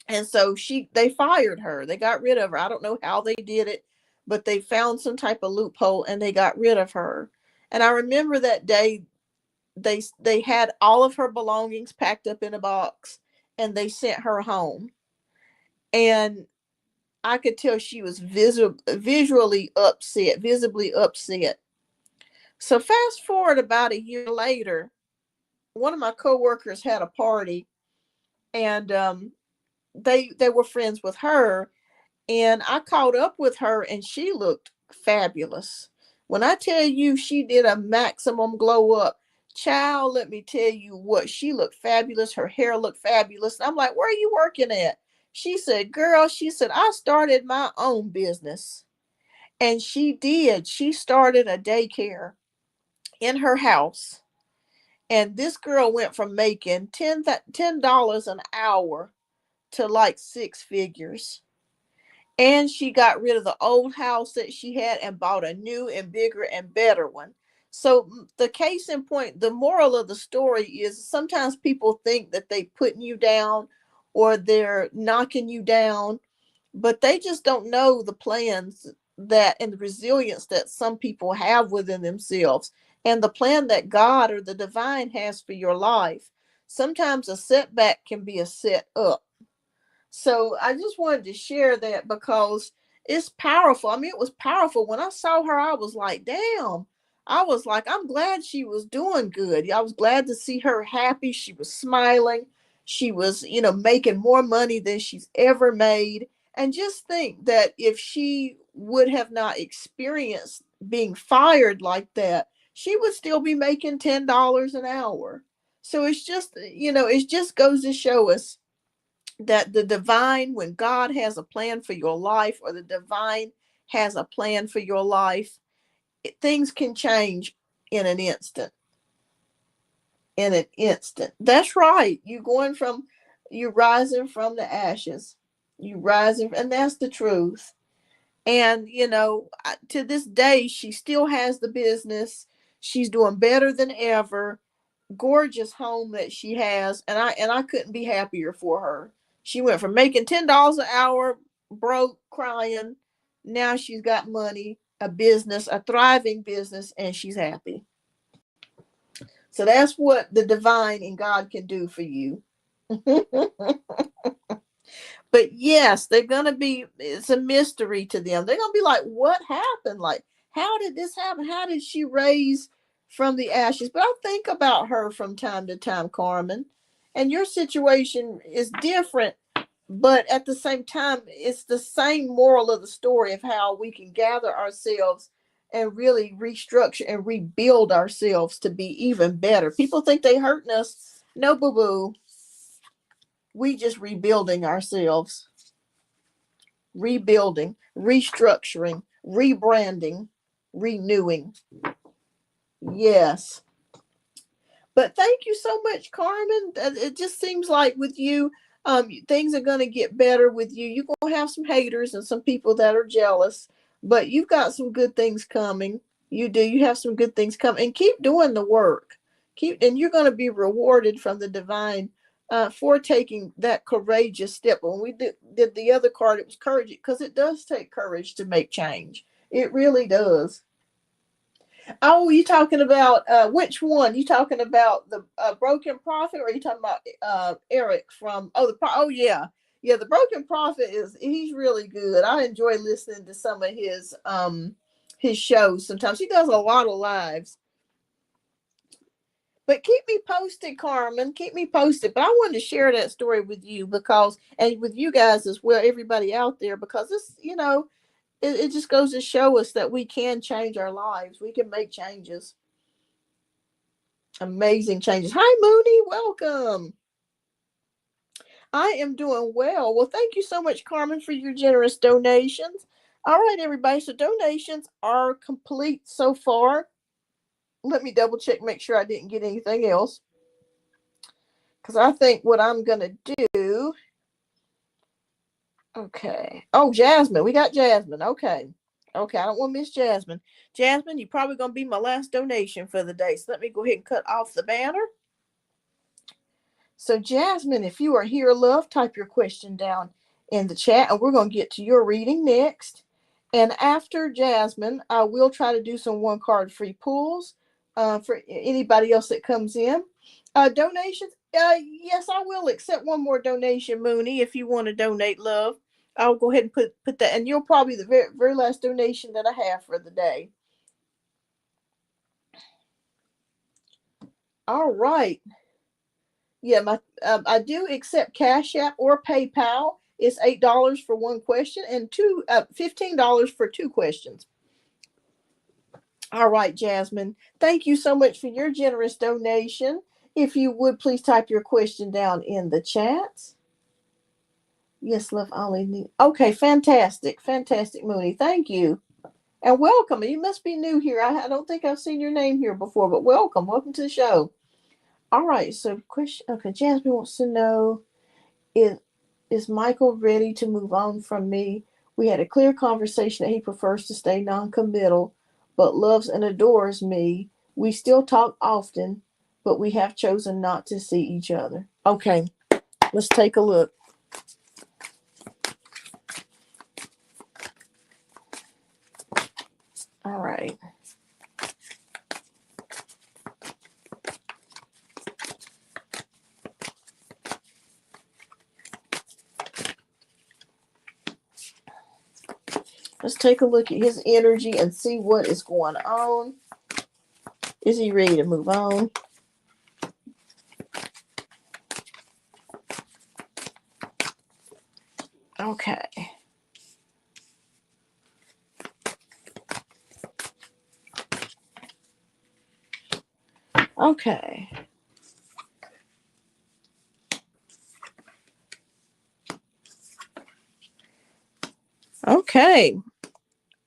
And so they fired her. They got rid of her. I don't know how they did it, but they found some type of loophole and they got rid of her. And I remember that day they had all of her belongings packed up in a box and they sent her home. And I could tell she was visually upset, visibly upset. So fast forward about a year later, one of my coworkers had a party, and they were friends with her. And I caught up with her and she looked fabulous. When I tell you she did a maximum glow up, child, let me tell you what, she looked fabulous. Her hair looked fabulous. And I'm like, where are you working at? She said, girl, she said, I started my own business. And she did. She started a daycare in her house. And this girl went from making $10 an hour to like six figures. And she got rid of the old house that she had and bought a new and bigger and better one. So the case in point, the moral of the story is sometimes people think that they putting you down or they're knocking you down, but they just don't know the plans that and the resilience that some people have within themselves and the plan that God or the divine has for your life. Sometimes a setback can be a set up. So I just wanted to share that because it's powerful. I mean, it was powerful. When I saw her, I was like, damn. I was like, I'm glad she was doing good. I was glad to see her happy. She was smiling. She was, making more money than she's ever made. And just think that if she would have not experienced being fired like that, she would still be making $10 an hour. So it's just, it just goes to show us that the divine, when God has a plan for your life, or the divine has a plan for your life, things can change in an instant. in an instant. That's right. You're rising from the ashes. You rising, and that's the truth. And to this day, she still has the business. She's doing better than ever. Gorgeous home that she has, and I couldn't be happier for her. She went from making $10 an hour, broke, crying. Now she's got money, a business, a thriving business, and she's happy. So that's what the divine and God can do for you. But yes, they're going to be, it's a mystery to them. They're going to be like, what happened? Like, how did this happen? How did she raise from the ashes? But I think about her from time to time, Carmen, and your situation is different. But at the same time, it's the same moral of the story of how we can gather ourselves and really restructure and rebuild ourselves to be even better. People think they hurting us. No, boo boo. We just rebuilding ourselves, rebuilding, restructuring, rebranding, renewing. Yes. But thank you so much, Carmen. It just seems like with you, things are going to get better with you. You're going to have some haters and some people that are jealous, but you've got some good things coming. You do. You have some good things coming, and keep doing the work. And you're going to be rewarded from the divine for taking that courageous step. When we did the other card, it was courage, because it does take courage to make change. It really does. Oh, you talking about which one? You talking about the Broken Prophet, or are you talking about Eric from? Oh yeah, yeah. The Broken Prophet he's really good. I enjoy listening to some of his shows. Sometimes he does a lot of lives. But keep me posted, Carmen. Keep me posted. But I wanted to share that story with you, because, and with you guys as well, everybody out there, because it just goes to show us that we can change our lives. We can make changes. Amazing changes. Hi, Mooney. Welcome. I am doing well. Well, thank you so much, Carmen, for your generous donations. All right, everybody. So donations are complete so far. Let me double check, make sure I didn't get anything else. Because I think what I'm going to do. Okay. Oh, Jasmine. We got Jasmine. Okay. Okay. I don't want to miss Jasmine. Jasmine, you're probably going to be my last donation for the day. So let me go ahead and cut off the banner. So, Jasmine, if you are here, love, type your question down in the chat, and we're going to get to your reading next. And after Jasmine, I will try to do some one card free pulls for anybody else that comes in. Donations, yes, I will accept one more donation, Mooney, if you want to donate, love. I'll go ahead and put that, and you'll probably be the very, very last donation that I have for the day. All right. Yeah, I do accept Cash App or PayPal. It's $8 for one question, and $15 for two questions. All right, Jasmine. Thank you so much for your generous donation. If you would please type your question down in the chat. Yes, love Ollie. Okay, fantastic. Fantastic, Mooney. Thank you. And welcome. You must be new here. I don't think I've seen your name here before, but welcome. Welcome to the show. All right, so question. Okay, Jasmine wants to know, is Michael ready to move on from me? We had a clear conversation that he prefers to stay non-committal, but loves and adores me. We still talk often, but we have chosen not to see each other. Okay, let's take a look. All right. Let's take a look at his energy and see what is going on. Is he ready to move on? Okay. Okay. Okay.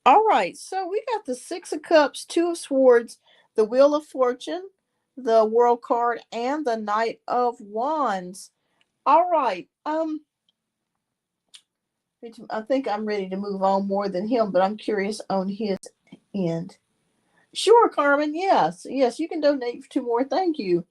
All right. So we got the Six of Cups, Two of Swords, the Wheel of Fortune, the World card, and the Knight of Wands. All right. I think I'm ready to move on more than him, but I'm curious on his end. Sure, Carmen. Yes, yes, you can donate 2 more. Thank you.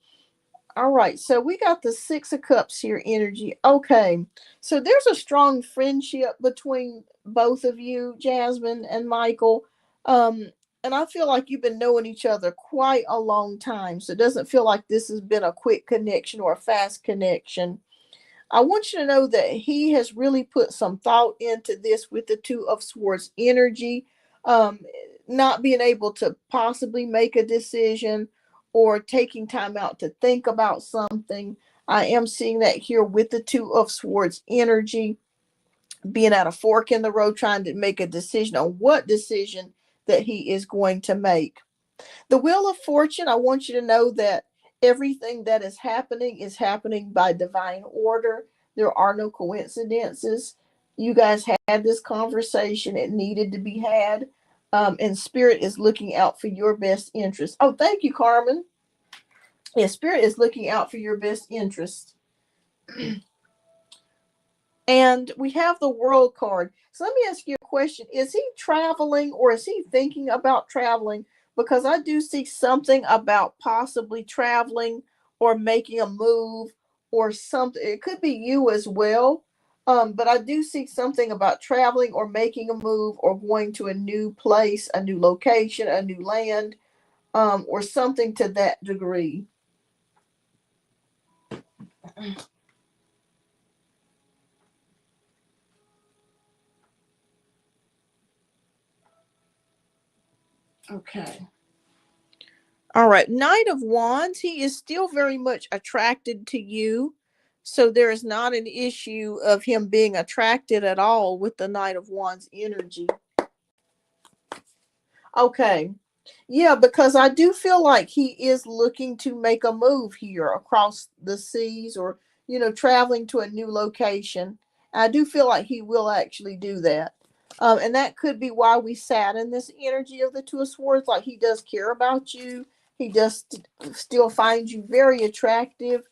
All right, so we got the Six of Cups here energy. Okay, so there's a strong friendship between both of you, Jasmine and Michael. Um, and I feel like you've been knowing each other quite a long time. So it doesn't feel like this has been a quick connection or a fast connection. I want you to know that he has really put some thought into this with the Two of Swords energy. Um, Not being able to possibly make a decision or taking time out to think about something. I am seeing that here with the Two of Swords energy, being at a fork in the road, trying to make a decision on what decision that he is going to make. The Wheel of Fortune, I want you to know that everything that is happening by divine order. There are no coincidences. You guys had this conversation, it needed to be had. And Spirit is looking out for your best interest. Oh, thank you, Carmen. Yeah, Spirit is looking out for your best interest. And we have the World card. So let me ask you a question. Is he traveling or is he thinking about traveling? Because I do see something about possibly traveling or making a move or something. It could be you as well. But I do see something about traveling or making a move or going to a new place, a new location, a new land, or something to that degree. Okay. All right, Knight of Wands, he is still very much attracted to you. So there is not an issue of him being attracted at all with the Knight of Wands energy. Okay. Yeah, because I do feel like he is looking to make a move here across the seas or, traveling to a new location. I do feel like he will actually do that. And that could be why we sat in this energy of the Two of Swords. Like he does care about you. He does still find you very attractive.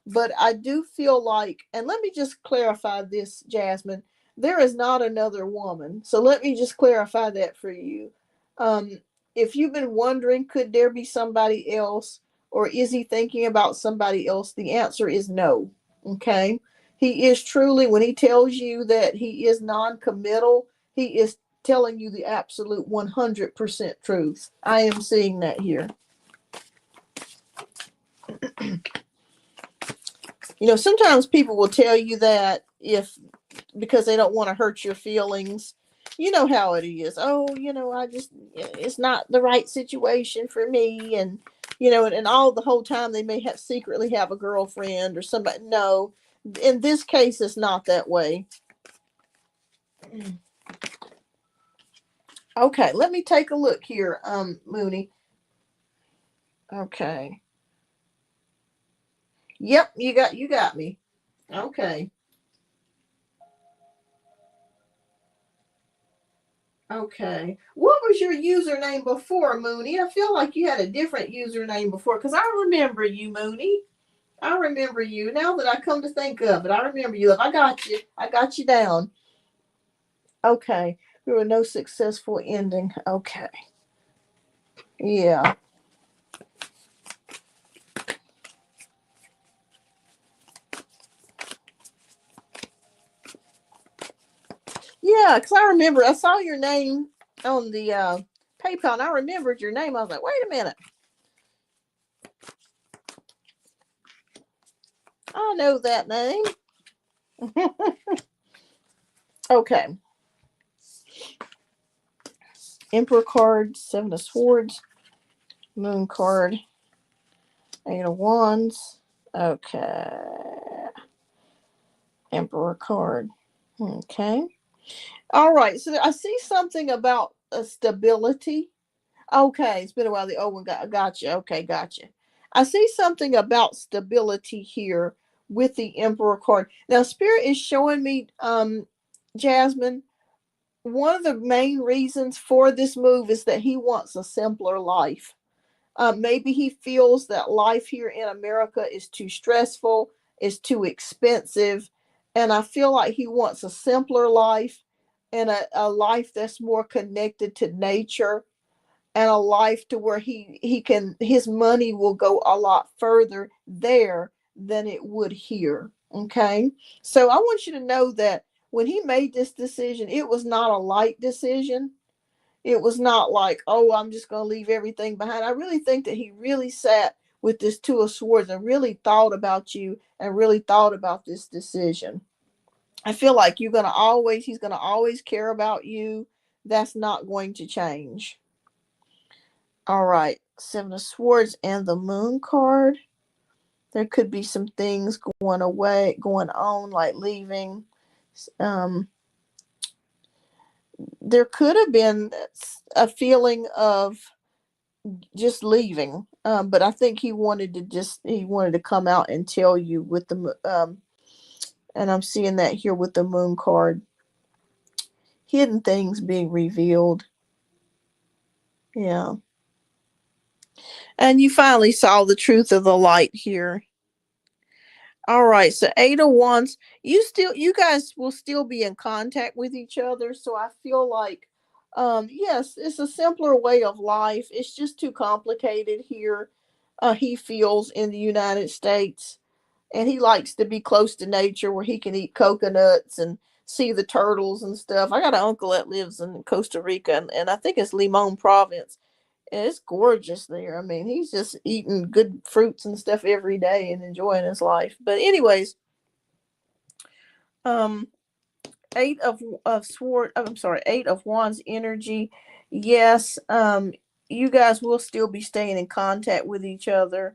But I do feel like, and let me just clarify this, Jasmine, there is not another woman. So let me just clarify that for you. Um, if you've been wondering, could there be somebody else or is he thinking about somebody else? The answer is no. Okay. He is truly, when he tells you that he is non committal, he is telling you the absolute 100% truth. I am seeing that here. Sometimes people will tell you that because they don't want to hurt your feelings. You know how it is. Oh, it's not the right situation for me. And all the whole time they may secretly have a girlfriend or somebody. No, in this case, it's not that way. Okay, let me take a look here, Mooney. Okay. Yep, you got me. Okay. Okay. What was your username before, Mooney? I feel like you had a different username before because I remember you, Mooney. I remember you. Now that I come to think of it, I remember you. I got you. I got you down. Okay. There were no successful ending. Okay. Yeah. Yeah, because I remember I saw your name on the PayPal and I remembered your name. I was like, wait a minute. I know that name. Okay. Emperor card, Seven of Swords, Moon card, Eight of Wands. Okay. Emperor card. Okay. All right. So I see something about a stability. Okay. It's been a while. The old one got you. Okay. Gotcha. I see something about stability here with the Emperor card. Now, Spirit is showing me, Jasmine, one of the main reasons for this move is that he wants a simpler life. Maybe he feels that life here in America is too stressful, is too expensive, and I feel like he wants a simpler life and a life that's more connected to nature, and a life to where he can, his money will go a lot further there than it would here. Okay, so I want you to know that when he made this decision, it was not a light decision. It was not like, oh, I'm just going to leave everything behind. I really think that he really sat with this Two of Swords and really thought about you and really thought about this decision. I feel like he's going to always care about you. That's not going to change. All right, Seven of Swords and the Moon card. There could be some things going on, like leaving. Um, there could have been a feeling of just leaving, but I think he wanted to come out and tell you with and I'm seeing that here with the Moon card, hidden things being revealed. Yeah. And you finally saw the truth of the light here. All right, so Eight of Wands, you guys will still be in contact with each other, so I feel like yes, it's a simpler way of life. It's just too complicated here. He feels in the United States, and he likes to be close to nature where he can eat coconuts and see the turtles and stuff. I got an uncle that lives in Costa Rica, and I think it's Limon province. And it's gorgeous there. I mean, he's just eating good fruits and stuff every day and enjoying his life. But anyways, um, Eight of Wands energy. Yes, you guys will still be staying in contact with each other.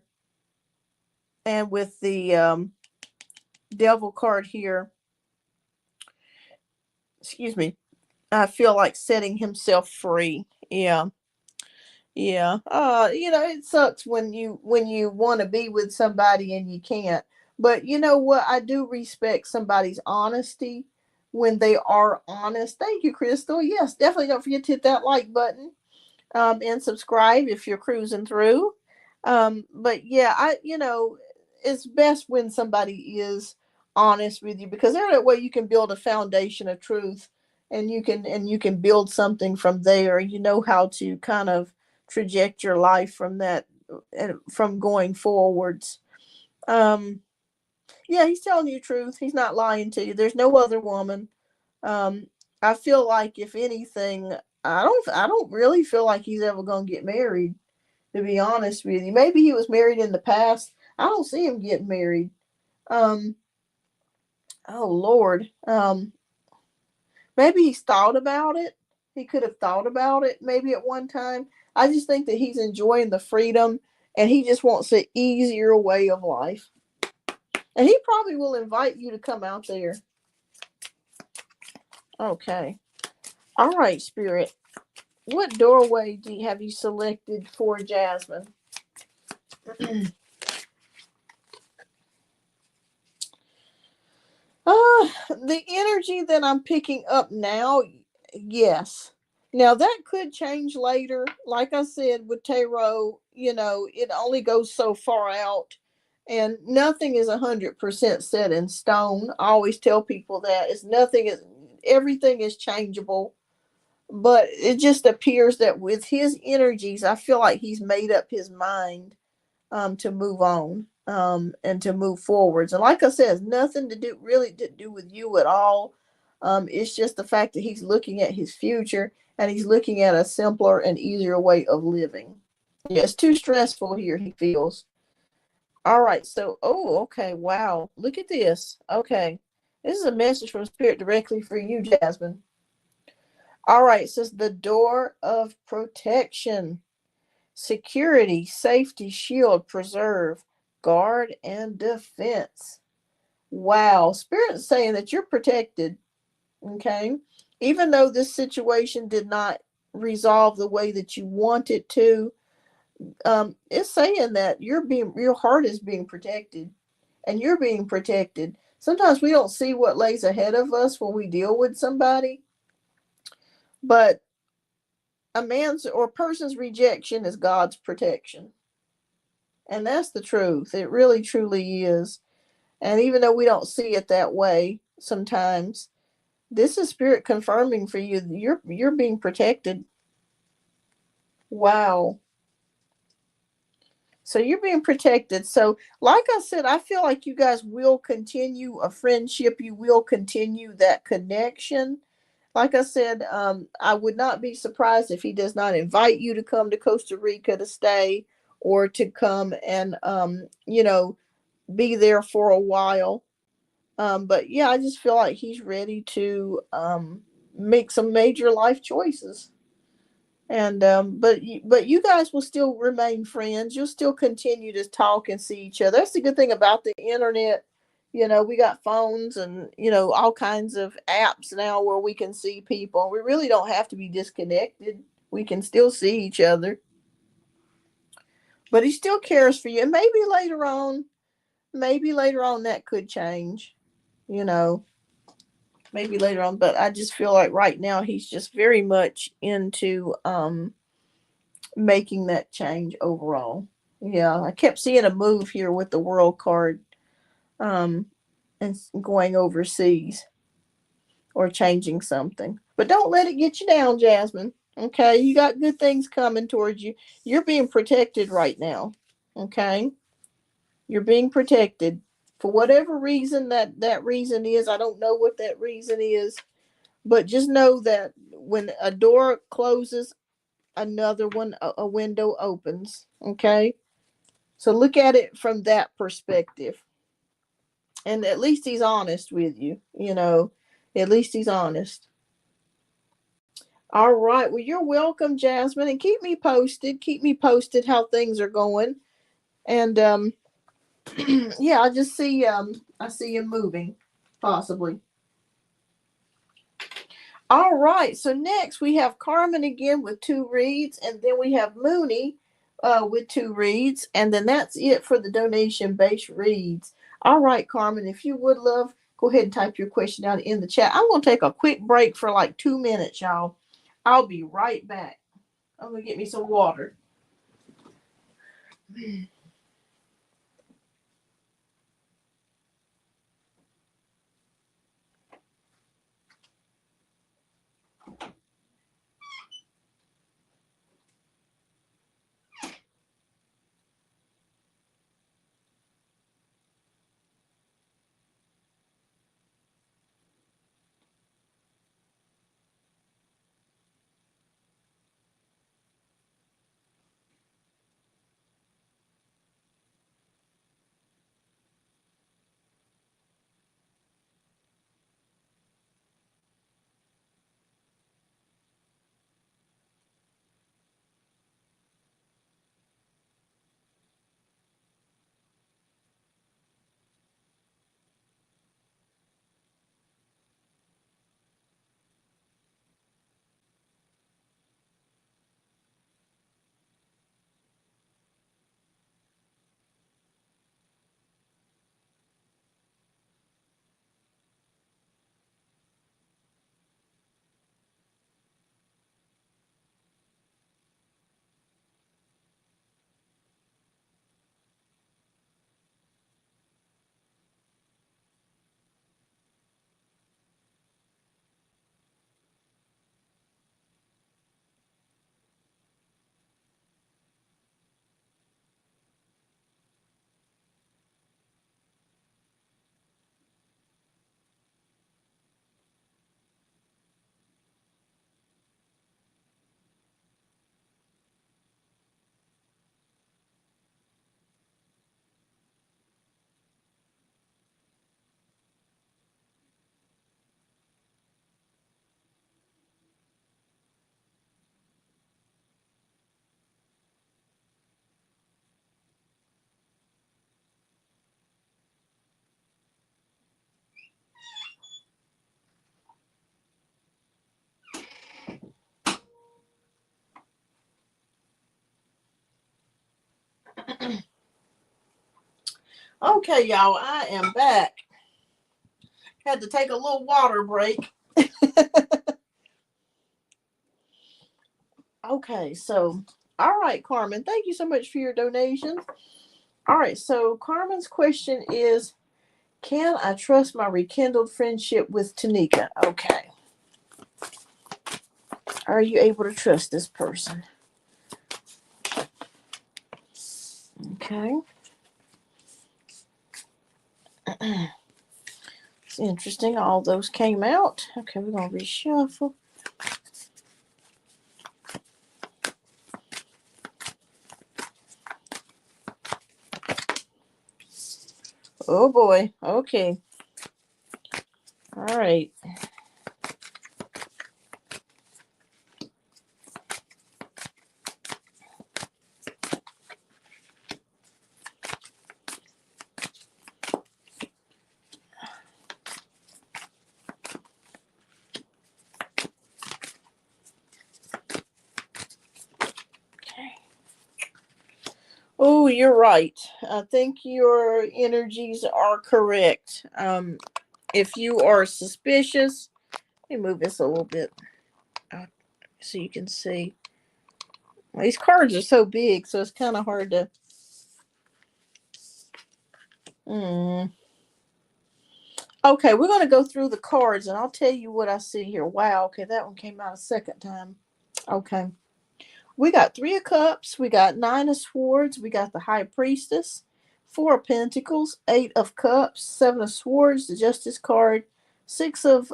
And with the Devil card here, excuse me, I feel like setting himself free. Yeah. Yeah. It sucks when you want to be with somebody and you can't. But you know what? I do respect somebody's honesty when they are honest. Thank you, Crystal. Yes, definitely don't forget to hit that like button, and subscribe if you're cruising through. But yeah, it's best when somebody is honest with you, because that way you can build a foundation of truth, and you can build something from there. You know how to kind of traject your life from that, and from going forwards. Um, yeah, he's telling you truth. He's not lying to you. There's no other woman. Um, I feel like if anything, I don't really feel like he's ever gonna get married, to be honest with you. Maybe he was married in the past. I don't see him getting married. Um, oh Lord. Maybe he's thought about it. He could have thought about it maybe at one time. I just think that he's enjoying the freedom, and he just wants an easier way of life. And he probably will invite you to come out there. Okay. All right, Spirit. What doorway have you selected for Jasmine? The energy that I'm picking up now, yes. Now that could change later. Like I said with tarot, it only goes so far out, and nothing is 100% set in stone. I always tell people that everything is changeable. But it just appears that with his energies, I feel like he's made up his mind, to move on, and to move forwards. And like I said, it's nothing to do with you at all. It's just the fact that he's looking at his future, and he's looking at a simpler and easier way of living. Yeah, it's too stressful here, he feels. All right, so, oh, okay, wow, look at this. Okay, this is a message from Spirit directly for you, Jasmine. All right, it says the door of protection. Security, safety, shield, preserve, guard, and defense. Wow. Spirit's saying that you're protected. Okay. Even though this situation did not resolve the way that you want it to, it's saying that your heart is being protected, and you're being protected. Sometimes we don't see what lays ahead of us when we deal with somebody, but a man's or a person's rejection is God's protection. And that's the truth. It really truly is. And even though we don't see it that way sometimes, this is spirit confirming for you. You're being protected. Wow. So you're being protected. So, like I said, I feel like you guys will continue a friendship. You will continue that connection. Like I said, I would not be surprised if he does not invite you to come to Costa Rica to stay or to come and, be there for a while. But yeah, I just feel like he's ready to make some major life choices. And but you guys will still remain friends. You'll still continue to talk and see each other. That's the good thing about the internet. We got phones and all kinds of apps now where we can see people. We really don't have to be disconnected. We can still see each other. But he still cares for you. And maybe later on that could change. You know, maybe later on. But I just feel like right now he's just very much into making that change overall. Yeah, I kept seeing a move here with the world card, um, and going overseas or changing something. But don't let it get you down, Jasmine. Okay, you got good things coming towards you. You're being protected right now. Okay, you're being protected for whatever reason that reason is. I don't know what that reason is, but just know that when a door closes, another one, a window opens. Okay, so look at it from that perspective. And at least he's honest with you. At least he's honest. All right. Well, you're welcome, Jasmine, and keep me posted. Keep me posted how things are going. And yeah, I see him moving, possibly. All right. So next we have Carmen again with 2 reads, and then we have Mooney with 2 reads, and then that's it for the donation-based reads. All right, Carmen, if you would love, go ahead and type your question down in the chat. I'm going to take a quick break for like 2 minutes, y'all. I'll be right back. I'm going to get me some water. Okay, y'all, I am back. Had to take a little water break. Okay, so all right, Carmen, thank you so much for your donation. All right, so Carmen's question is, can I trust my rekindled friendship with Tanika? Okay. Are you able to trust this person? Okay. It's interesting. All those came out. Okay, we're going to reshuffle. Oh boy. Okay. All right. Okay. Oh, you're right. I think your energies are correct. If you are suspicious, let me move this a little bit so you can see. These cards are so big, so it's kind of hard to. Mm. Okay, we're going to go through the cards, and I'll tell you what I see here. Wow. Okay, that one came out a second time. Okay. We got Three of Cups, we got Nine of Swords, we got the High Priestess, Four of Pentacles, Eight of Cups, Seven of Swords, the Justice card, Six of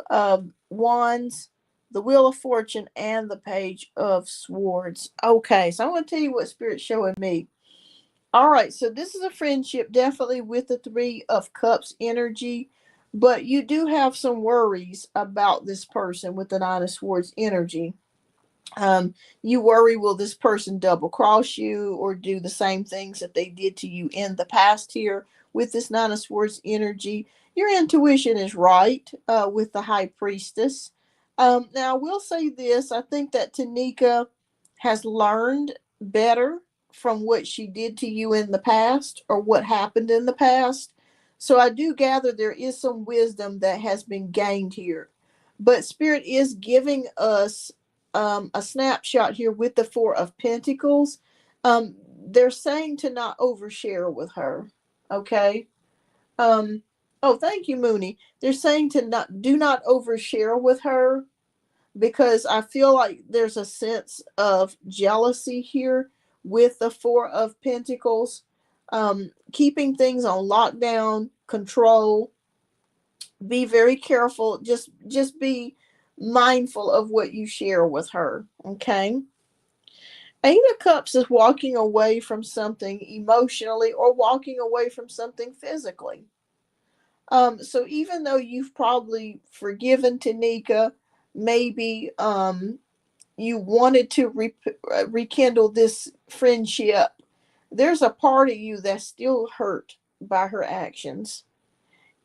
Wands, the Wheel of Fortune, and the Page of Swords. Okay, so I'm going to tell you what Spirit's showing me. All right, so this is a friendship definitely with the Three of Cups energy, but you do have some worries about this person with the Nine of Swords energy. You worry, will this person double cross you or do the same things that they did to you in the past here with this Nine of Swords energy? Your intuition is right with the High Priestess. Now, I will say this. I think that Tanika has learned better from what she did to you in the past or what happened in the past. So I do gather there is some wisdom that has been gained here. But Spirit is giving us a snapshot here with the Four of Pentacles. They're saying to not overshare with her. Okay. Um, oh, thank you, Mooney. They're saying to not overshare with her because I feel like there's a sense of jealousy here with the Four of Pentacles. Keeping things on lockdown, control. Be very careful. Just be mindful of what you share with her. Okay. Eight of Cups is walking away from something emotionally or walking away from something physically. So even though you've probably forgiven Tanika, maybe you wanted to rekindle this friendship, there's a part of you that's still hurt by her actions.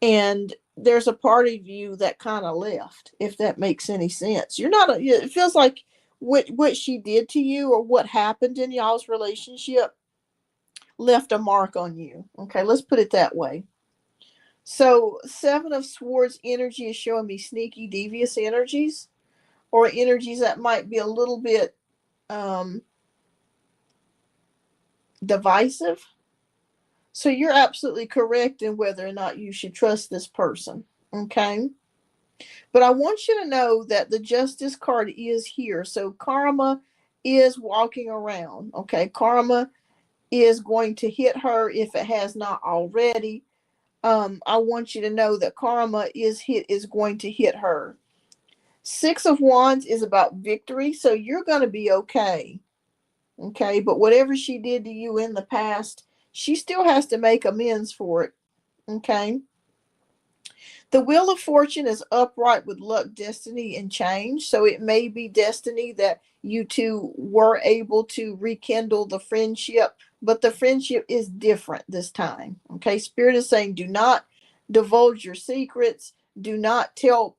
And there's a part of you that kind of left, if that makes any sense. You're not, it feels like what she did to you or what happened in y'all's relationship left a mark on you. Okay, let's put it that way. So, Seven of Swords energy is showing me sneaky, devious energies or energies that might be a little bit um, divisive. So, you're absolutely correct in whether or not you should trust this person. Okay. But I want you to know that the Justice card is here. So, karma is walking around. Okay. Karma is going to hit her if it has not already. I want you to know that karma is going to hit her. Six of Wands is about victory, so you're going to be okay. Okay, but whatever she did to you in the past, she still has to make amends for it. Okay. The Wheel of Fortune is upright with luck, destiny, and change. So it may be destiny that you two were able to rekindle the friendship, but the friendship is different this time. Okay. Spirit is saying do not divulge your secrets. Do not tell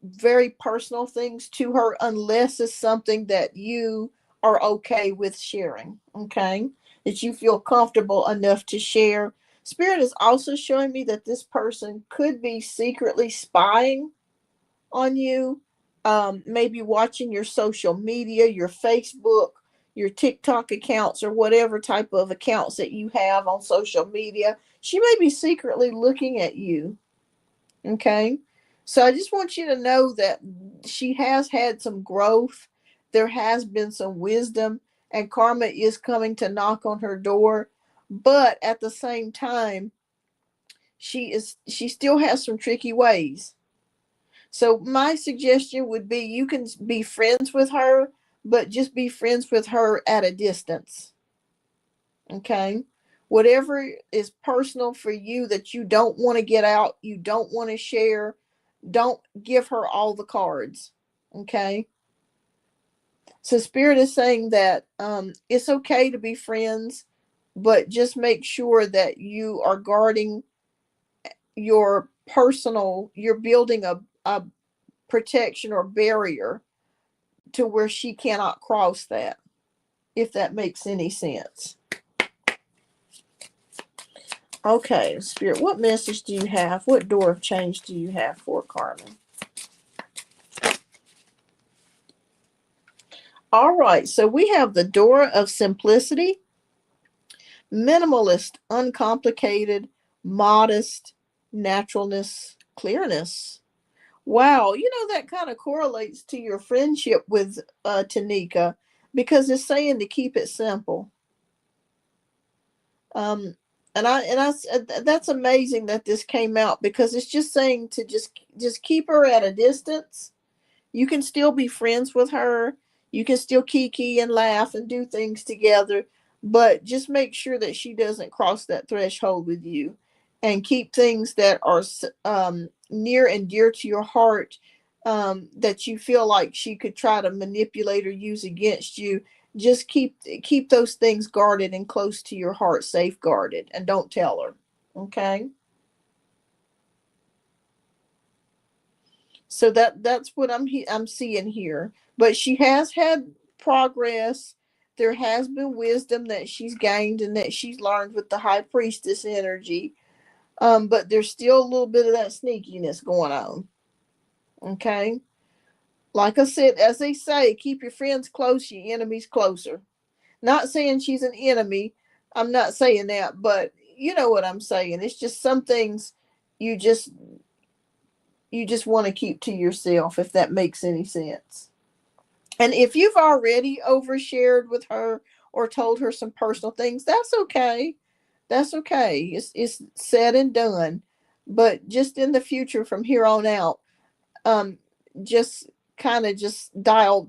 very personal things to her unless it's something that you are okay with sharing. Okay. That you feel comfortable enough to share. Spirit is also showing me that this person could be secretly spying on you. maybe watching your social media, your Facebook, your TikTok accounts, or whatever type of accounts that you have on social media. She may be secretly looking at you. Okay. So I just want you to know that she has had some growth. There has been some wisdom, and karma is coming to knock on her door. But at the same time, she still has some tricky ways. So my suggestion would be you can be friends with her, but just be friends with her at a distance. Okay? Whatever is personal for you that you don't want to get out, you don't want to share, don't give her all the cards. Okay? So Spirit is saying that it's okay to be friends, but just make sure that you are guarding your personal, you're building a protection or barrier to where she cannot cross that, if that makes any sense. Okay, Spirit, what message do you have? What door of change do you have for Carmen? All right, so we have the door of simplicity, minimalist, uncomplicated, modest, naturalness, clearness. Wow, that kind of correlates to your friendship with Tanika, because it's saying to keep it simple. Um, and I that's amazing that this came out, because it's just saying to just keep her at a distance. You can still be friends with her. You can still kiki and laugh and do things together, but just make sure that she doesn't cross that threshold with you, and keep things that are near and dear to your heart, that you feel like she could try to manipulate or use against you. Just keep those things guarded and close to your heart, safeguarded, and don't tell her. Okay. So that's what I'm seeing here. But she has had progress. There has been wisdom that she's gained and that she's learned with the high priestess energy. But there's still a little bit of that sneakiness going on. Okay. Like I said, as they say, keep your friends close, your enemies closer. Not saying she's an enemy. I'm not saying that, but you know what I'm saying. It's just some things you just you just want to keep to yourself, if that makes any sense. And if you've already overshared with her or told her some personal things, that's okay. That's okay. It's said and done. But just in the future, from here on out, um, just kind of just dial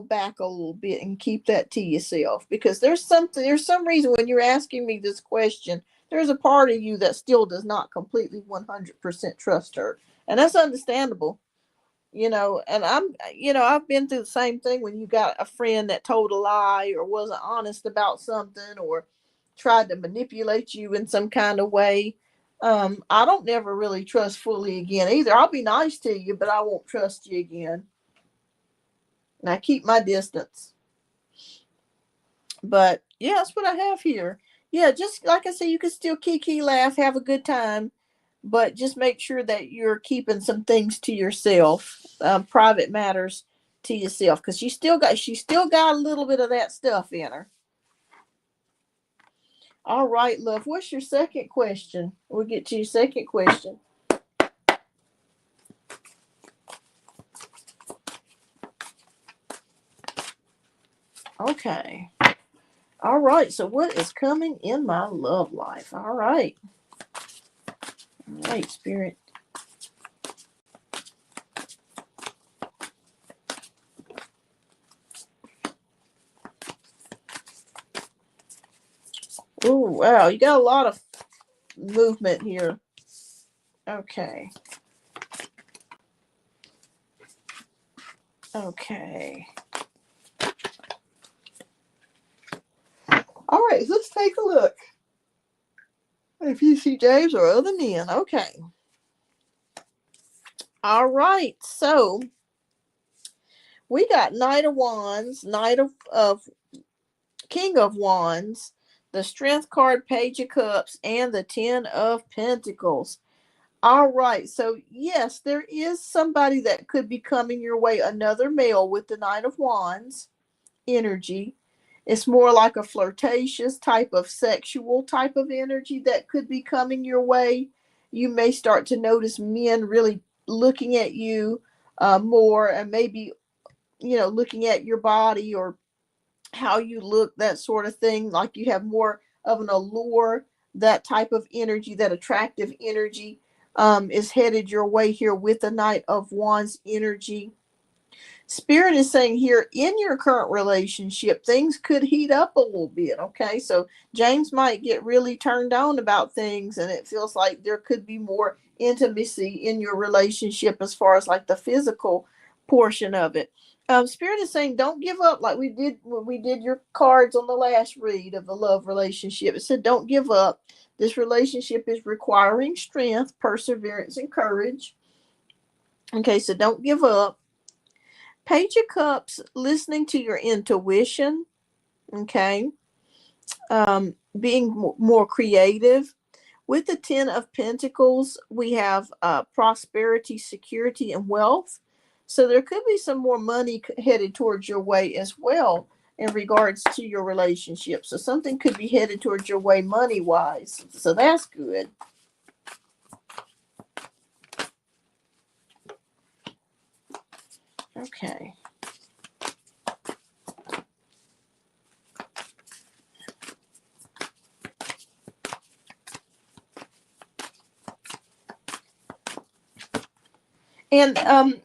back a little bit and keep that to yourself, because there's some reason when you're asking me this question, there's a part of you that still does not completely 100% trust her, and that's understandable. And I've been through the same thing when you got a friend that told a lie or wasn't honest about something or tried to manipulate you in some kind of way. I don't never really trust fully again either. I'll be nice to you, but I won't trust you again. And I keep my distance. But yeah, that's what I have here. Yeah, just like I say, you can still kiki, laugh, have a good time, but just make sure that you're keeping some things to yourself, private matters to yourself, because she still got a little bit of that stuff in her. All right, love. What's your second question? We'll get to your second question. Okay. All right. So what is coming in my love life? All right. All right, Spirit. Oh, wow. You got a lot of movement here. Okay. Okay. All right. Let's take a look. If you see James or other men. Okay. All right. So we got Knight of Wands, Knight of King of Wands, the Strength card, Page of Cups, and the Ten of Pentacles. All right. So, yes, there is somebody that could be coming your way, another male with the Knight of Wands energy. It's more like a flirtatious type of sexual type of energy that could be coming your way. You may start to notice men really looking at you more, and maybe, looking at your body or how you look, that sort of thing. Like you have more of an allure, that type of energy, that attractive energy is headed your way here with the Knight of Wands energy. Spirit is saying here, in your current relationship, things could heat up a little bit. Okay. So James might get really turned on about things, and it feels like there could be more intimacy in your relationship as far as like the physical portion of it. Spirit is saying, don't give up like we did when we did your cards on the last read of the love relationship. It said, don't give up. This relationship is requiring strength, perseverance, and courage. Okay. So don't give up. Page of Cups, listening to your intuition, okay, being more creative. With the Ten of Pentacles, we have prosperity, security, and wealth. So there could be some more money headed towards your way as well in regards to your relationship. So something could be headed towards your way money-wise. So that's good. Okay. And Carmen,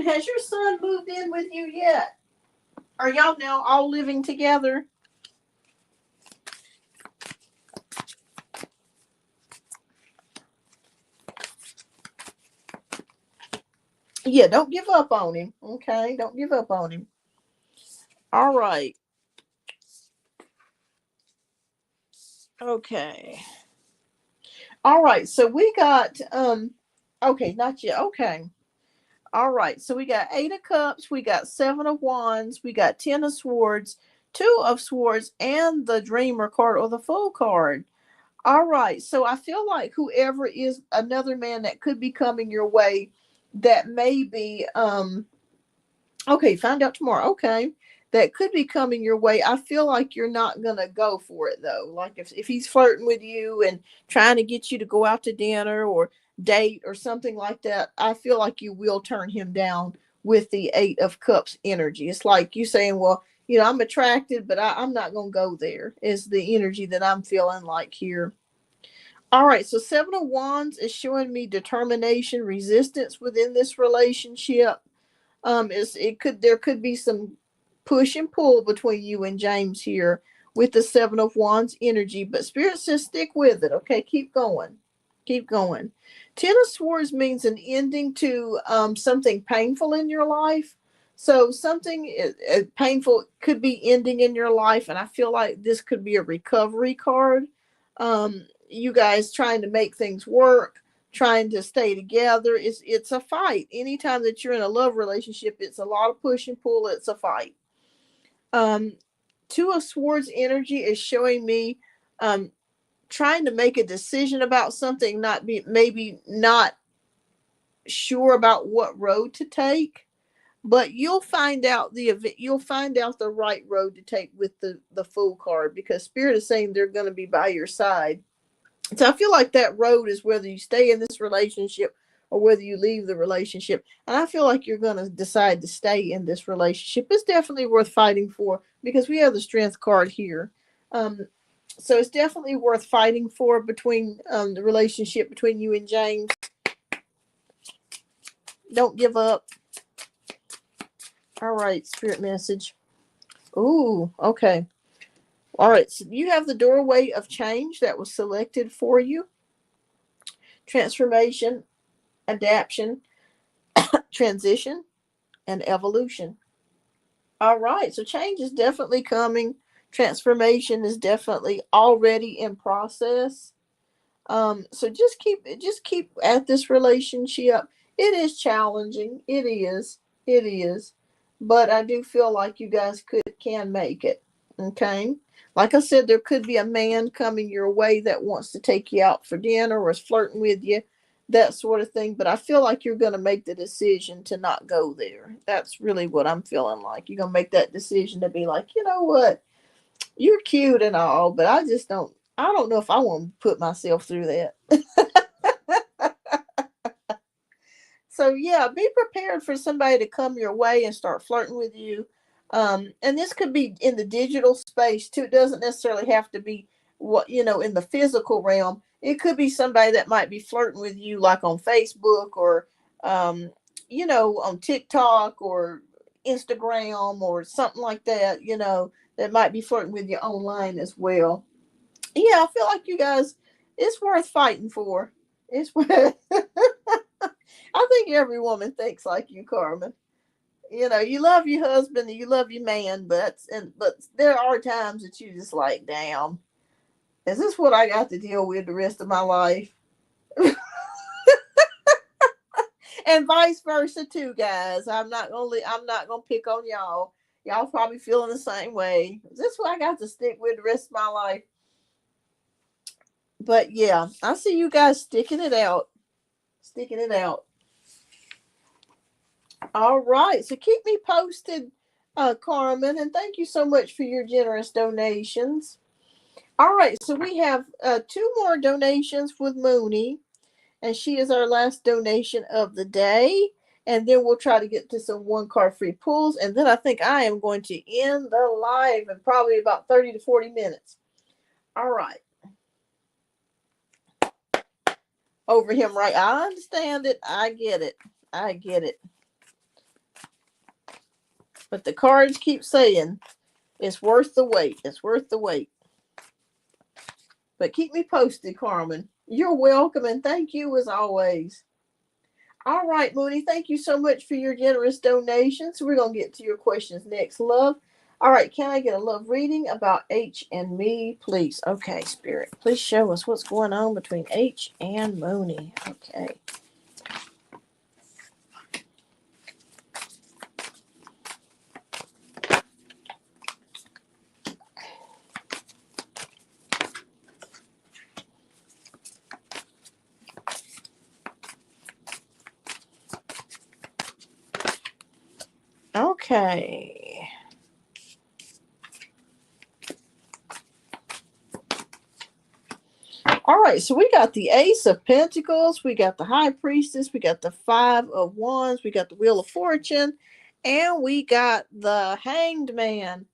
has your son moved in with you yet? Are y'all now all living together? Yeah, don't give up on him. Okay, don't give up on him. All right. Okay. All right. So we got okay, not yet. Okay. All right. So we got 8 of Cups, we got 7 of Wands, we got 10 of Swords, 2 of Swords, and the Dreamer card or the Fool card. All right. So I feel like whoever is another man that could be coming your way, that may be okay, find out tomorrow. Okay. That could be coming your way. I feel like you're not going to go for it though. Like if he's flirting with you and trying to get you to go out to dinner or date or something like that, I feel like you will turn him down with the 8 of Cups energy. It's like you saying, well, I'm attracted, but I'm not going to go there, is the energy that I'm feeling like here. All right. So 7 of Wands is showing me determination, resistance within this relationship. There could be some push and pull between you and James here with the 7 of Wands energy, but Spirit says stick with it. Okay, keep going. Keep going. 10 of Swords means an ending to something painful in your life. So something painful could be ending in your life, and I feel like this could be a recovery card. You guys trying to make things work, trying to stay together. It's a fight. Anytime that you're in a love relationship, it's a lot of push and pull. It's a fight. 2 of Swords energy is showing me trying to make a decision about something, maybe not sure about what road to take, but you'll find out the right road to take with the Fool card, because Spirit is saying they're going to be by your side. So I feel like that road is whether you stay in this relationship or whether you leave the relationship. And I feel like you're going to decide to stay in this relationship. It's definitely worth fighting for, because we have the Strength card here. So it's definitely worth fighting for between the relationship between you and James. Don't give up. All right, Spirit message. Ooh, okay. All right, so you have the doorway of change that was selected for you. Transformation, adaptation, transition, and evolution. All right, so change is definitely coming. Transformation is definitely already in process. So just keep at this relationship. It is challenging. It is. But I do feel like you guys can make it. Okay. Like I said, there could be a man coming your way that wants to take you out for dinner or is flirting with you. that sort of thing. But I feel like you're going to make the decision to not go there. That's really what I'm feeling like. You're going to make that decision to be like, you know what, you're cute and all, but I don't know if I want to put myself through that. So yeah, be prepared for somebody to come your way and start flirting with you. And this could be in the digital space too. It doesn't necessarily have to be what in the physical realm. It could be somebody that might be flirting with you, like on Facebook or um, on TikTok or Instagram or something like that. That might be flirting with you online as well. Yeah, I feel like you guys, it's worth fighting for. It's worth. I think every woman thinks like you, Carmen. You love your husband and you love your man, but there are times that you just like, damn, is this what I got to deal with the rest of my life? And vice versa too, guys. I'm not gonna pick on y'all. Y'all probably feeling the same way. Is this what I got to stick with the rest of my life? But yeah, I see you guys sticking it out. Sticking it out. All right. So keep me posted, Carmen, and thank you so much for your generous donations. All right. So we have two more donations with Mooney, and she is our last donation of the day. And then we'll try to get to some one card free pulls. And then I think I am going to end the live in probably about 30 to 40 minutes. All right. Over him, right? I understand it. I get it. I get it. But the cards keep saying it's worth the wait. It's worth the wait. But keep me posted, Carmen. You're welcome, and thank you as always. All right, Mooney, thank you so much for your generous donations. We're going to get to your questions next, love. All right, can I get a love reading about H and me, please? Okay, Spirit, please show us what's going on between H and Mooney. Okay. Okay. All right, so we got the Ace of Pentacles, we got the High Priestess, we got the Five of Wands, we got the Wheel of Fortune, and we got the Hanged Man.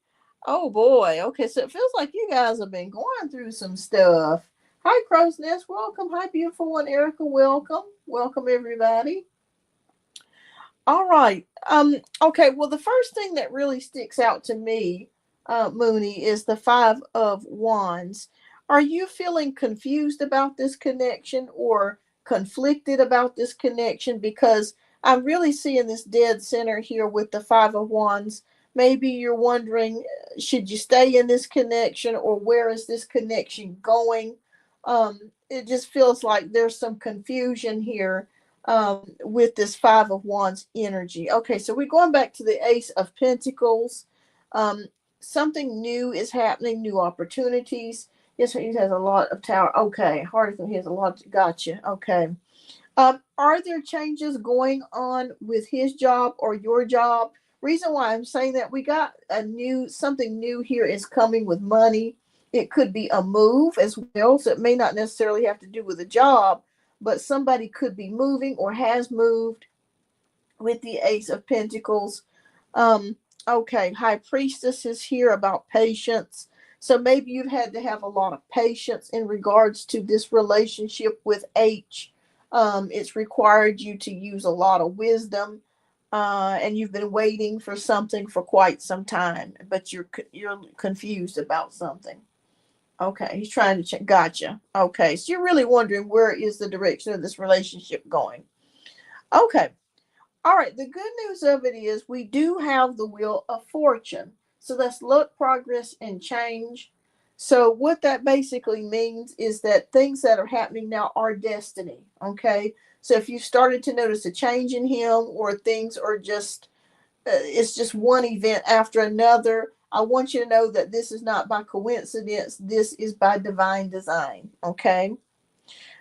Oh boy. Okay, so it feels like you guys have been going through some stuff. Hi, Crow's Nest. Welcome. Hi, beautiful one, Erica. Welcome. Welcome, everybody. All right. Okay. Well, the first thing that really sticks out to me, Mooney, is the Five of Wands. Are you feeling confused about this connection or conflicted about this connection? Because I'm really seeing this dead center here with the Five of Wands. Maybe you're wondering, should you stay in this connection or where is this connection going? It just feels like there's some confusion here with this Five of Wands energy. Okay, so we're going back to the Ace of Pentacles. Um, Something new is happening, new opportunities. Yes, he has a lot of tower. Okay, Hardison has a lot. Gotcha. Okay. Are there changes going on with his job or your job? Reason why I'm saying that, we got something new here is coming with money. It could be a move as well, so it may not necessarily have to do with a job, but somebody could be moving or has moved with the Ace of Pentacles. Okay, High Priestess is here about patience. So maybe you've had to have a lot of patience in regards to this relationship with H. It's required you to use a lot of wisdom, and you've been waiting for something for quite some time, but you're confused about something. Okay, he's trying to check. Gotcha. Okay, so you're really wondering where is the direction of this relationship going. Okay. All right. The good news of it is we do have the Wheel of Fortune. So that's luck, progress, and change. So what that basically means is that things that are happening now are destiny. Okay. So if you started to notice a change in him, or things are just it's just one event after another, I want you to know that this is not by coincidence. This is by divine design. Okay.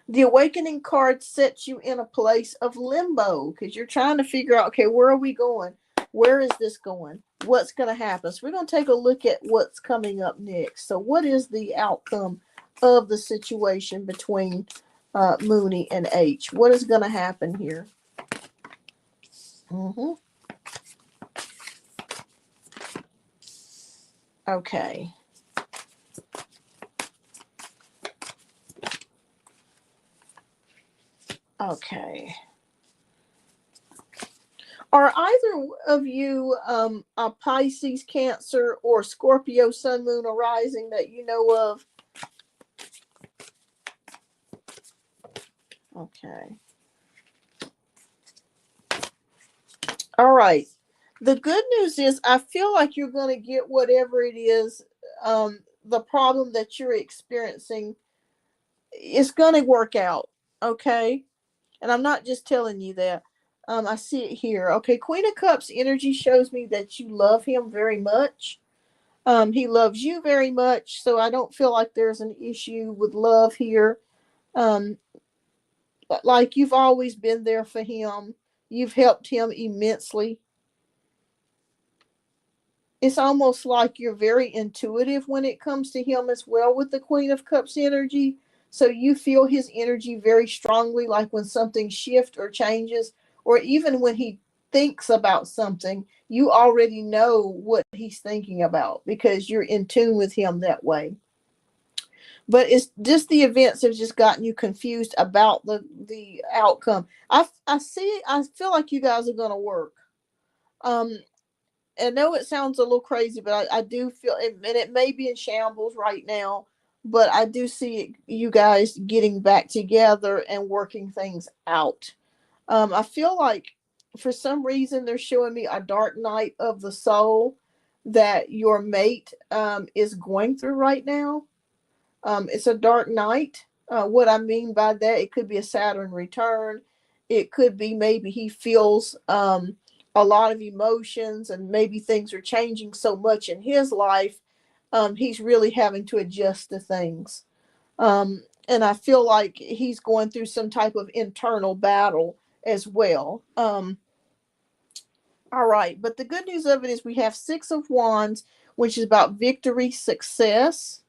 The awakening card sets you in a place of limbo because you're trying to figure out, okay, where are we going? Where is this going? What's going to happen? So we're going to take a look at what's coming up next. So what is the outcome of the situation between Mooney and H? What is going to happen here? Mm-hmm. Okay. Okay. Are either of you a Pisces, Cancer, or Scorpio Sun, Moon, or Rising that you know of? Okay. All right. The good news is I feel like you're going to get whatever it is, the problem that you're experiencing is going to work out. Okay. And I'm not just telling you that. I see it here. Okay. Queen of Cups energy shows me that you love him very much. He loves you very much. So I don't feel like there's an issue with love here. Um, like you've always been there for him. You've helped him immensely. It's almost like you're very intuitive when it comes to him as well with the Queen of Cups energy. So you feel his energy very strongly, like when something shifts or changes, or even when he thinks about something, you already know what he's thinking about because you're in tune with him that way. But it's just the events have just gotten you confused about the outcome. I see. I feel like you guys are going to work. Um, I know it sounds a little crazy, but I do feel, and it may be in shambles right now, but I do see it, you guys getting back together and working things out. I feel like for some reason they're showing me a dark night of the soul that your mate is going through right now. It's a dark night. What I mean by that, it could be a Saturn return. It could be maybe he feels a lot of emotions and maybe things are changing so much in his life. He's really having to adjust to things. And I feel like he's going through some type of internal battle as well. All right. But the good news of it is we have Six of Wands, which is about victory, success.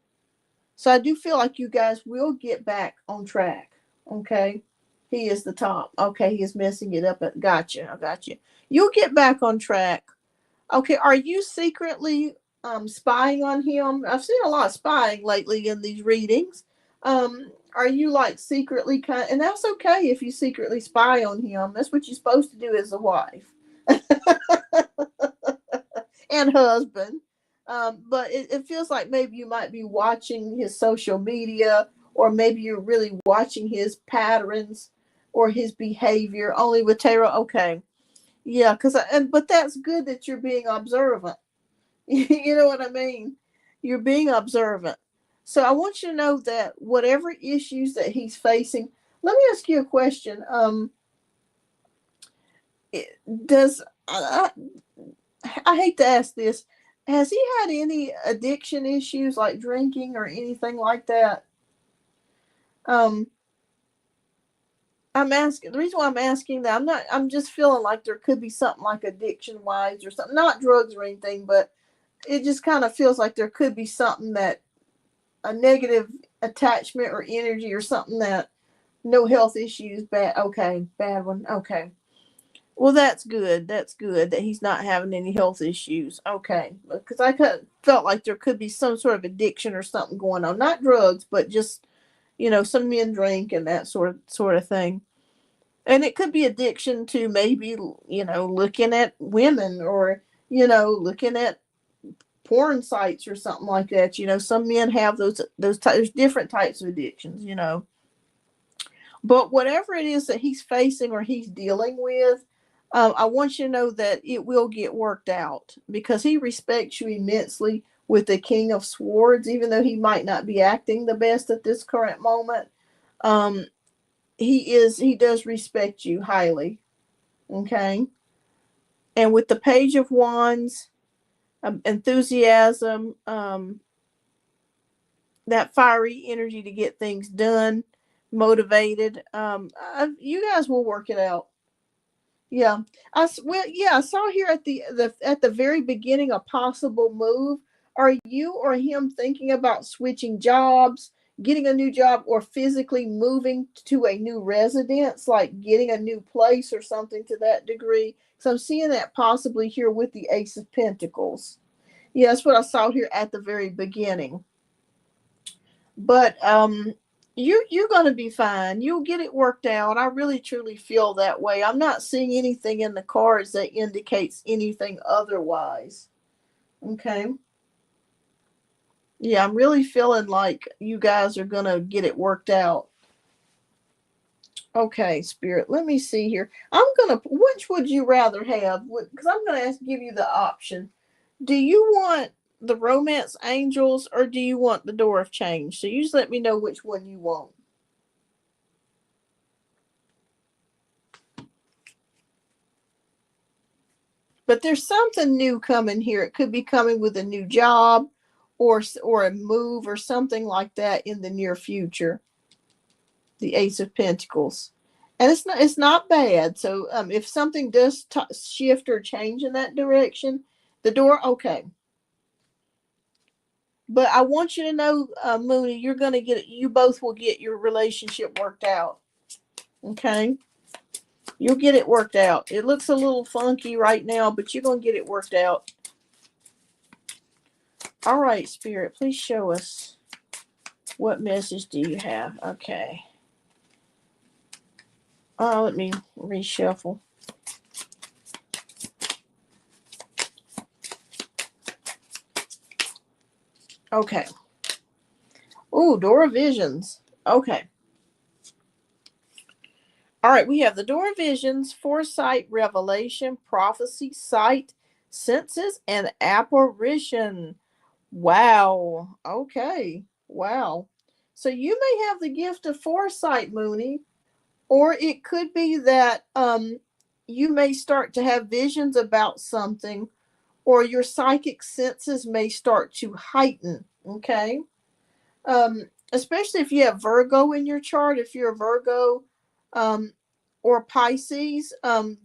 So I do feel like you guys will get back on track. Okay. He is the top. Okay. He is messing it up. Gotcha. I got you. You'll get back on track. Okay. Are you secretly spying on him? I've seen a lot of spying lately in these readings. Are you like secretly kind, and that's okay if you secretly spy on him. That's what you're supposed to do as a wife and husband. But it feels like maybe you might be watching his social media, or maybe you're really watching his patterns or his behavior. Only with tarot, okay, yeah, but that's good that you're being observant. You know what I mean? You're being observant. So I want you to know that whatever issues that he's facing, let me ask you a question. Does I hate to ask this. Has he had any addiction issues like drinking or anything like that? Um, I'm asking, the reason why I'm asking that, I'm just feeling like there could be something like addiction wise or something, not drugs or anything, but it just kind of feels like there could be something that a negative attachment or energy or something that no health issues, bad. Okay, bad one. Okay. Well, that's good. That's good that he's not having any health issues. Okay, because I felt like there could be some sort of addiction or something going on, not drugs, but just some men drink and that sort of thing. And it could be addiction to maybe looking at women or looking at porn sites or something like that. Some men have those there's different types of addictions. But whatever it is that he's facing or he's dealing with, I want you to know that it will get worked out because he respects you immensely with the King of Swords, even though he might not be acting the best at this current moment. Um, he does respect you highly. Okay. And with the Page of Wands, enthusiasm, that fiery energy to get things done, motivated. You guys will work it out. Yeah. I saw here at the very beginning a possible move. Are you or him thinking about switching jobs, getting a new job, or physically moving to a new residence, like getting a new place or something to that degree? So I'm seeing that possibly here with the Ace of Pentacles. Yeah, that's what I saw here at the very beginning. But you're going to be fine. You'll get it worked out. I really truly feel that way. I'm not seeing anything in the cards that indicates anything otherwise. Okay. Yeah, I'm really feeling like you guys are going to get it worked out. Okay, Spirit, let me see here. Which would you rather have? Because I'm going to give you the option. Do you want the Romance Angels or do you want the Door of Change? So you just let me know which one you want. But there's something new coming here. It could be coming with a new job or a move or something like that in the near future. The Ace of Pentacles. And it's not bad. So if something does shift or change in that direction, the door, okay. But I want you to know, Mooney, you're going to you both will get your relationship worked out. Okay? You'll get it worked out. It looks a little funky right now, but you're going to get it worked out. All right, Spirit, please show us. What message do you have? Okay. Let me reshuffle. Okay. Ooh, Door of Visions. Okay. All right, we have the Door of Visions, foresight, revelation, prophecy, sight, senses, and apparition. Wow. Okay. Wow. So you may have the gift of foresight, Mooney, or it could be that you may start to have visions about something, or your psychic senses may start to heighten. Okay. Especially if you have Virgo in your chart, if you're a Virgo, um, or Pisces,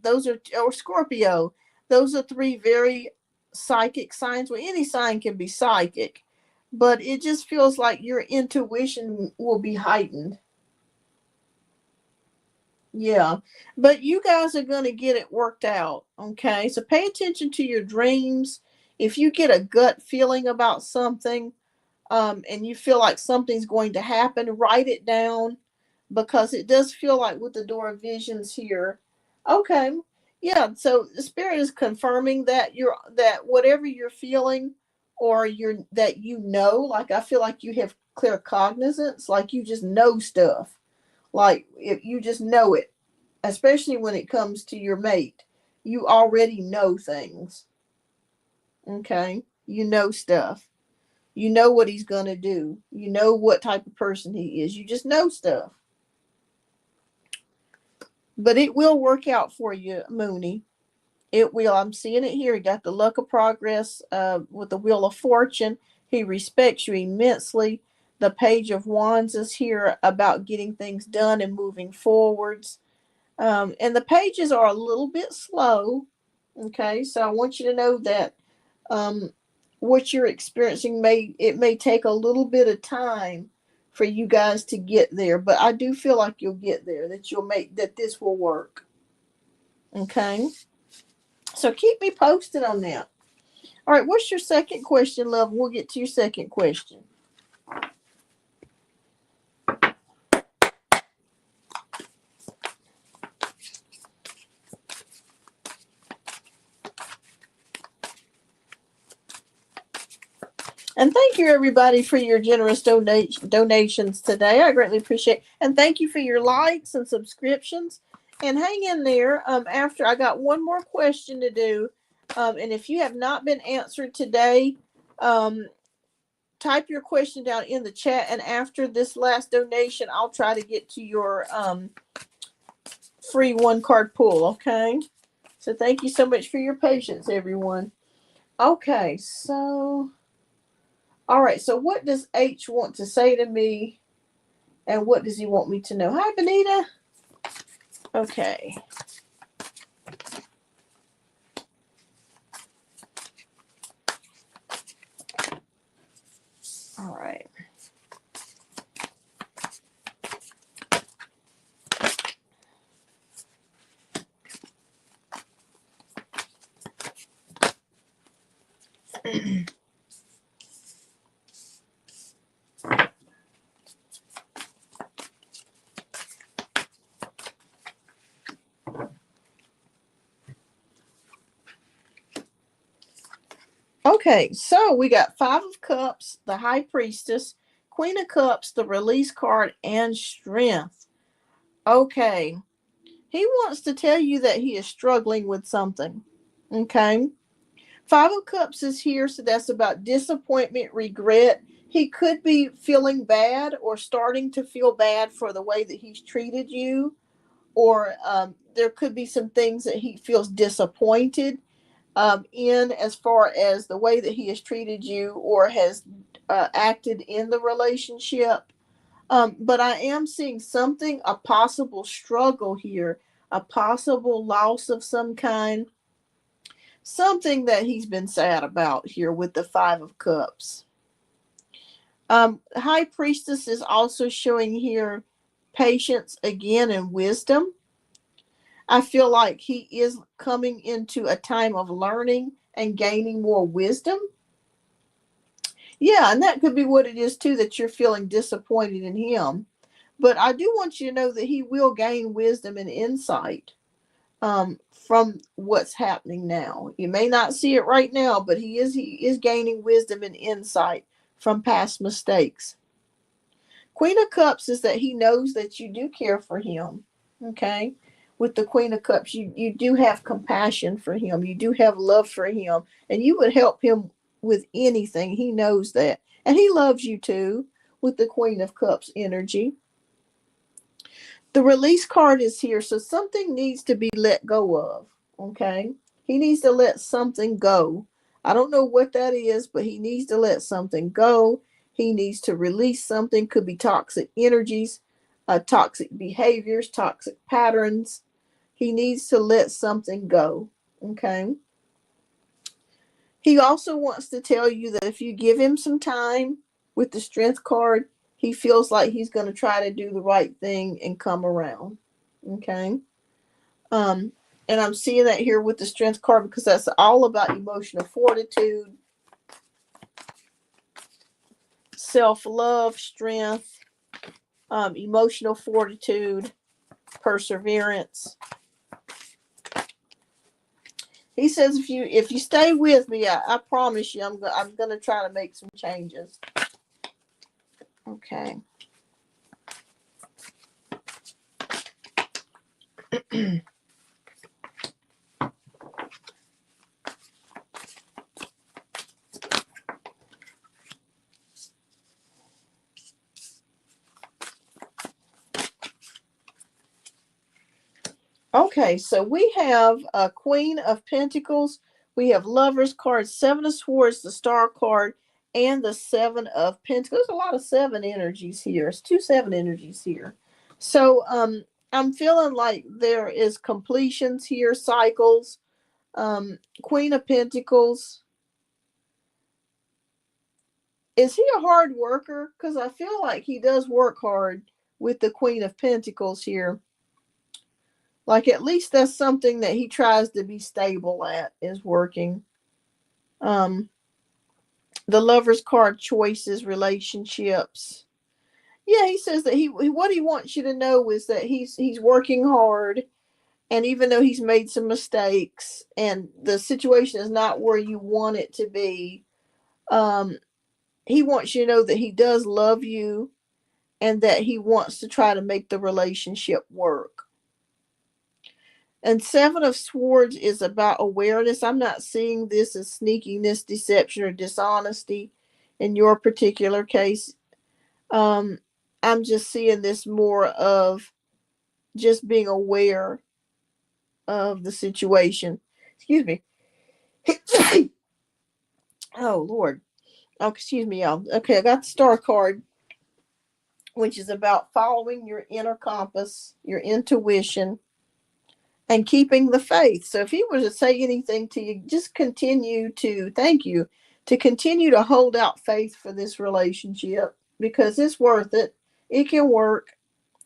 those are, or Scorpio, those are three very psychic signs. Well, any sign can be psychic, but it just feels like your intuition will be heightened. Yeah, but you guys are going to get it worked out. Okay, so pay attention to your dreams. If you get a gut feeling about something, and you feel like something's going to happen, write it down, because it does feel like with the Door of Visions here. Okay, yeah. So the Spirit is confirming that that whatever you're feeling, or that like I feel like you have clear cognizance, like you just know stuff, like if you just know it, especially when it comes to your mate, you already know things. Okay, you know stuff. You know what he's going to do. You know what type of person he is. You just know stuff. But it will work out for you, Mooney. It will. I'm seeing it here. He got the luck of progress with the Wheel of Fortune. He respects you immensely. The Page of Wands is here about getting things done and moving forwards. And the pages are a little bit slow. Okay, so I want you to know that what you're experiencing may take a little bit of time for you guys to get there, but I do feel like you'll get there, that this will work. Okay, so keep me posted on that. All right, what's your second question, love? We'll get to your second question. And thank you, everybody, for your generous donations today. I greatly appreciate it. And thank you for your likes and subscriptions. And hang in there. After I got one more question to do. And if you have not been answered today, type your question down in the chat. And after this last donation, I'll try to get to your free one card pull. Okay. So thank you so much for your patience, everyone. Okay. So. All right, so what does H want to say to me? And what does he want me to know? Hi, Benita. Okay. All right. Okay, so we got Five of Cups, the High Priestess, Queen of Cups, the Release card, and Strength. Okay, he wants to tell you that he is struggling with something. Okay, Five of Cups is here, so that's about disappointment, regret. He could be feeling bad or starting to feel bad for the way that he's treated you, or there could be some things that he feels disappointed in as far as the way that he has treated you or has acted in the relationship. But I am seeing something, a possible struggle here, a possible loss of some kind, something that he's been sad about here with the Five of Cups. High Priestess is also showing here patience again and wisdom. I feel like he is coming into a time of learning and gaining more wisdom. Yeah, and that could be what it is too, that you're feeling disappointed in him. But I do want you to know that he will gain wisdom and insight from what's happening now. You may not see it right now, but he is gaining wisdom and insight from past mistakes. Queen of Cups is that he knows that you do care for him. Okay. With the Queen of Cups, you do have compassion for him. You do have love for him. And you would help him with anything. He knows that. And he loves you too with the Queen of Cups energy. The Release card is here. So something needs to be let go of. Okay. He needs to let something go. I don't know what that is, but he needs to let something go. He needs to release something. Could be toxic energies, toxic behaviors, toxic patterns. He needs to let something go. Okay. He also wants to tell you that if you give him some time with the Strength card, he feels like he's going to try to do the right thing and come around. Okay. Um, and I'm seeing that here with the Strength card because that's all about emotional fortitude, self-love, strength, emotional fortitude, perseverance. He says if you stay with me, I promise you I'm gonna try to make some changes. Okay. Okay, so we have a Queen of Pentacles. We have Lovers card, Seven of Swords, the Star card, and the Seven of Pentacles. There's a lot of seven energies here. It's 2 7 energies here. So I'm feeling like there is completions here, cycles. Queen of Pentacles. Is he a hard worker? Because I feel like he does work hard with the Queen of Pentacles here. Like at least that's something that he tries to be stable at, is working. Um, the Lover's card, choices, relationships. Yeah, he says that he what he wants you to know is that he's working hard, and even though he's made some mistakes and the situation is not where you want it to be, um, he wants you to know that he does love you and that he wants to try to make the relationship work. And Seven of Swords is about awareness. I'm not seeing this as sneakiness, deception, or dishonesty in your particular case. Um, I'm just seeing this more of just being aware of the situation. Excuse me. Oh, Lord. Oh, excuse me, y'all. Okay, I got the Star card. which is about following your inner compass, your intuition, and keeping the faith. So if he were to say anything to you, just continue to thank you, to continue to hold out faith for this relationship because it's worth it. It can work.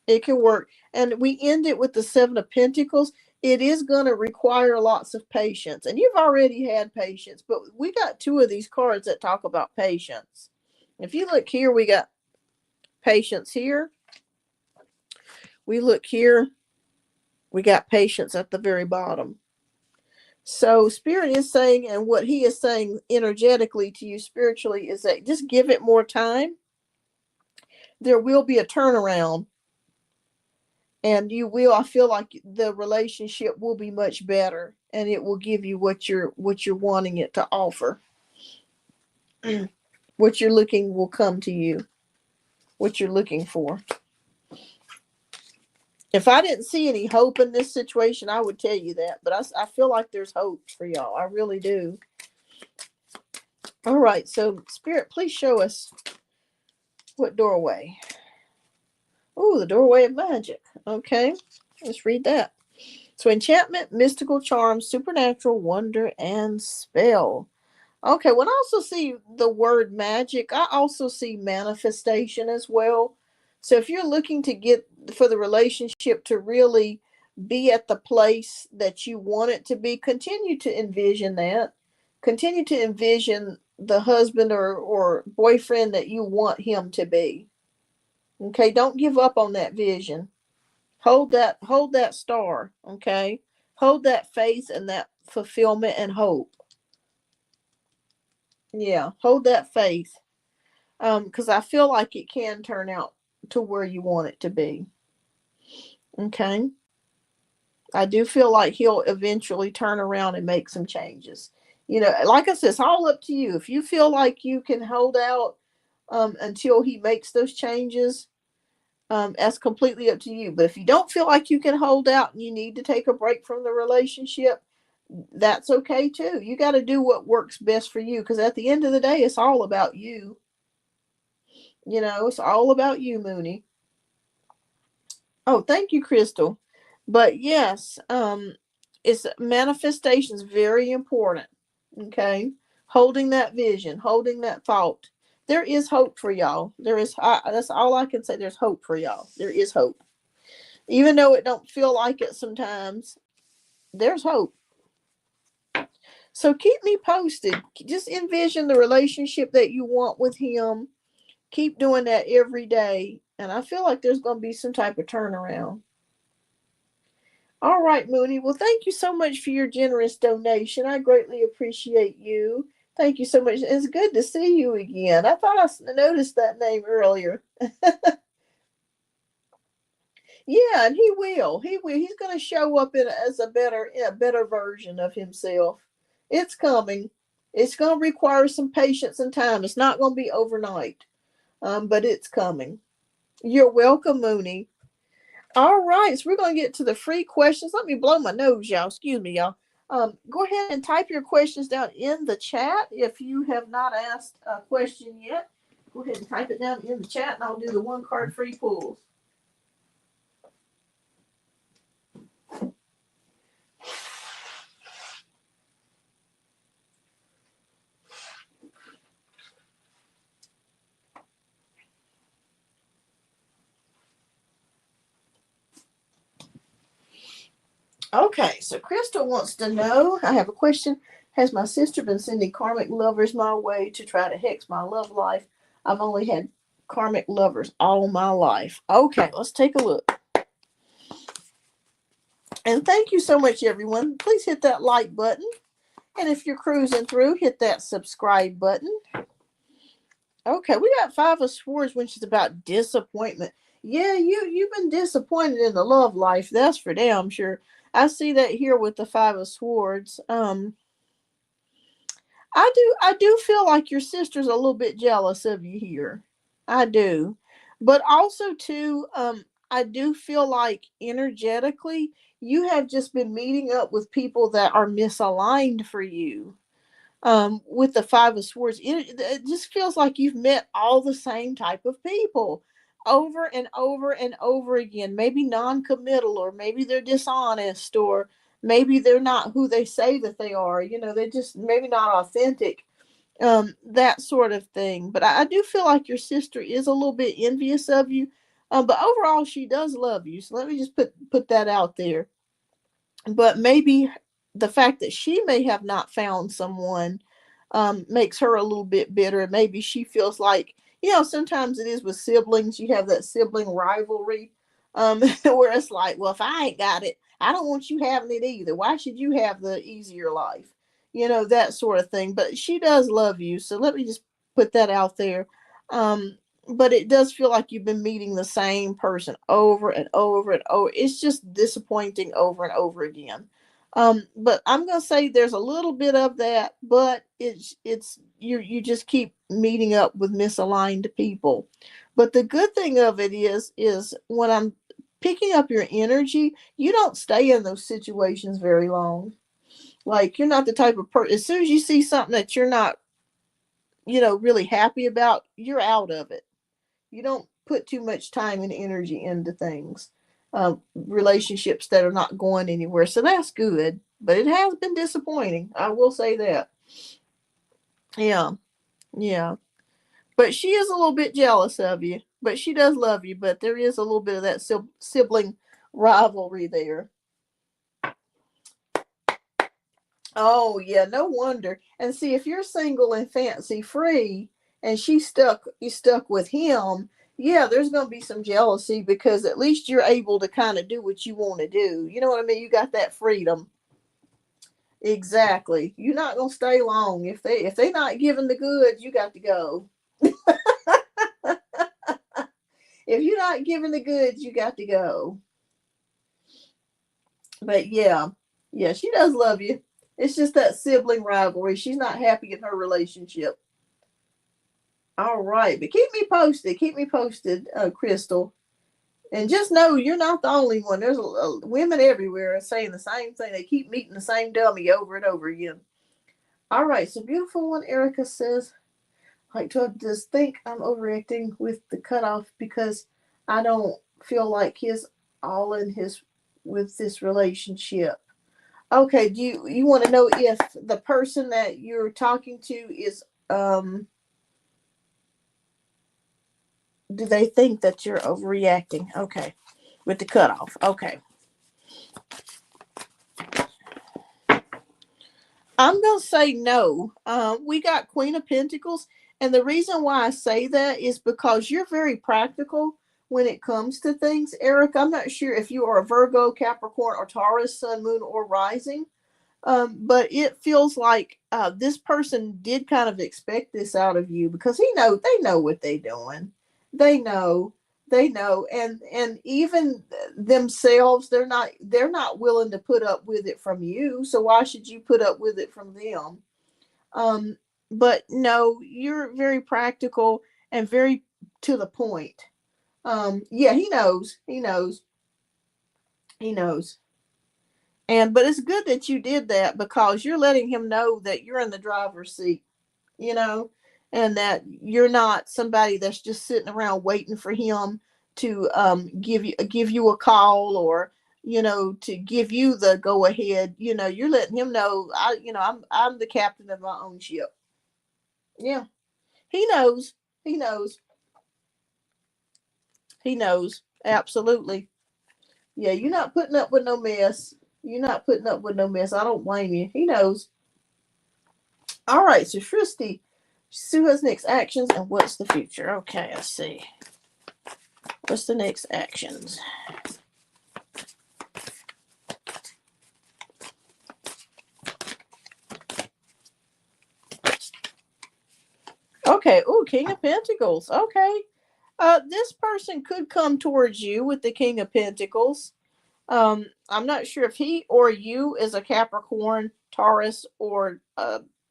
It can work. And we end it with the Seven of Pentacles. It is going to require lots of patience. And you've already had patience, but we got two of these cards that talk about patience. If you look here, we got patience here. We look here, we got patience at the very bottom. So Spirit is saying, and what he is saying energetically to you spiritually is that just give it more time. There will be a turnaround. And I feel like the relationship will be much better and it will give you what you're wanting it to offer. What you're looking will come to you. What you're looking for. If I didn't see any hope in this situation, I would tell you that. But I feel like there's hope for y'all. I really do. All right. So, Spirit, please show us what doorway. Oh, the doorway of magic. Okay. Let's read that. So, enchantment, mystical charm, supernatural wonder, and spell. Okay. When I also see the word magic, I also see manifestation as well. So if you're looking to get for the relationship to really be at the place that you want it to be, continue to envision that. Continue to envision the husband or boyfriend that you want him to be. Okay, don't give up on that vision. Hold that star, okay? Hold that faith and that fulfillment and hope. Yeah, hold that faith. Because I feel like it can turn out to where you want it to be. Okay. I do feel like he'll eventually turn around and make some changes. Like I said, it's all up to you. If you feel like you can hold out until he makes those changes, that's completely up to you. But if you don't feel like you can hold out and you need to take a break from the relationship, that's okay too. You got to do what works best for you because at the end of the day, it's all about you. It's all about you, Mooney. Oh, thank you, Crystal. But yes, it's manifestations very important. Okay, holding that vision, holding that thought. There is hope for y'all. That's all I can say. There's hope for y'all. There is hope, even though it don't feel like it sometimes. There's hope. So keep me posted. Just envision the relationship that you want with him. Keep doing that every day, and I feel like there's going to be some type of turnaround. All right, Mooney. Well, thank you so much for your generous donation. I greatly appreciate you. Thank you so much. It's good to see you again. I thought I noticed that name earlier. Yeah, and he will. He will. He's going to show up as a better version of himself. It's coming. It's going to require some patience and time. It's not going to be overnight, but it's coming. You're welcome, Mooney. All right, so we're going to get to the free questions. Let me blow my nose, y'all. Excuse me, y'all. Go ahead and type your questions down in the chat. If you have not asked a question yet, go ahead and type it down in the chat, and I'll do the one card free pulls. Okay, so Crystal wants to know, I have a question. Has my sister been sending karmic lovers my way to try to hex my love life? I've only had karmic lovers all my life. Okay, let's take a look. And thank you so much, everyone. Please hit that like button. And if you're cruising through, hit that subscribe button. Okay, we got Five of Swords, which is about disappointment. Yeah, you've been disappointed in the love life. That's for damn sure. I see that here with the Five of Swords. I do feel like your sister's a little bit jealous of you here. I do. But also too, I do feel like energetically you have just been meeting up with people that are misaligned for you. With the Five of Swords, it just feels like you've met all the same type of people. over and over and over again. Maybe non-committal, or maybe they're dishonest, or maybe they're not who they say that they are. They're just maybe not authentic. That sort of thing. But I do feel like your sister is a little bit envious of you. But overall, she does love you. So let me just put that out there. But maybe the fact that she may have not found someone makes her a little bit bitter. Maybe she feels like, sometimes it is with siblings, you have that sibling rivalry, where it's like, well, if I ain't got it, I don't want you having it either. Why should you have the easier life? That sort of thing. But she does love you. So let me just put that out there. But it does feel like you've been meeting the same person over and over and over. It's just disappointing over and over again. But I'm gonna say there's a little bit of that, but it's you just keep meeting up with misaligned people. But the good thing of it is when I'm picking up your energy, you don't stay in those situations very long. Like, you're not the type of person, as soon as you see something that you're not, really happy about, you're out of it. You don't put too much time and energy into things, relationships that are not going anywhere. So that's good, but it has been disappointing. I will say that. Yeah, yeah. But she is a little bit jealous of you. But she does love you. But there is a little bit of that sibling rivalry there. Oh yeah, no wonder. And see, if you're single and fancy free, and you stuck with him, yeah, there's gonna be some jealousy because at least you're able to kind of do what you want to do. You know what I mean? You got that freedom. Exactly. You're not gonna stay long. If they not giving the goods, you got to go. If you're not giving the goods, you got to go. But yeah, yeah, she does love you. It's just that sibling rivalry. She's not happy in her relationship. All right, but keep me posted. Keep me posted, Crystal. And just know you're not the only one. There's women everywhere saying the same thing. They keep meeting the same dummy over and over again. All right, so beautiful one. Erica says, like, to just think I'm overreacting with the cutoff because I don't feel like he's all in his with this relationship. Okay, do you want to know if the person that you're talking to is do they think that you're overreacting? Okay. With the cutoff. Okay. I'm going to say no. We got Queen of Pentacles. And the reason why I say that is because you're very practical when it comes to things. Eric, I'm not sure if you are a Virgo, Capricorn, or Taurus, Sun, Moon, or Rising. But it feels like this person did kind of expect this out of you because they know what they're doing. They know, and even themselves, they're not willing to put up with it from you. So why should you put up with it from them? Um, but no, you're very practical and very to the point. Yeah, he knows. He knows. He knows. But it's good that you did that because you're letting him know that you're in the driver's seat, you know, and that you're not somebody that's just sitting around waiting for him to give you a call, or to give you the go ahead. You're letting him know I'm the captain of my own ship. Yeah, he knows. He knows. He knows. Absolutely. Yeah, you're not putting up with no mess. You're not putting up with no mess. I don't blame you. He knows. All right, so Shristi, Sue has next actions and what's the future? Okay, let's see. What's the next actions? Okay, oh, King of Pentacles. Okay. This person could come towards you with the King of Pentacles. I'm not sure if he or you is a Capricorn, Taurus, or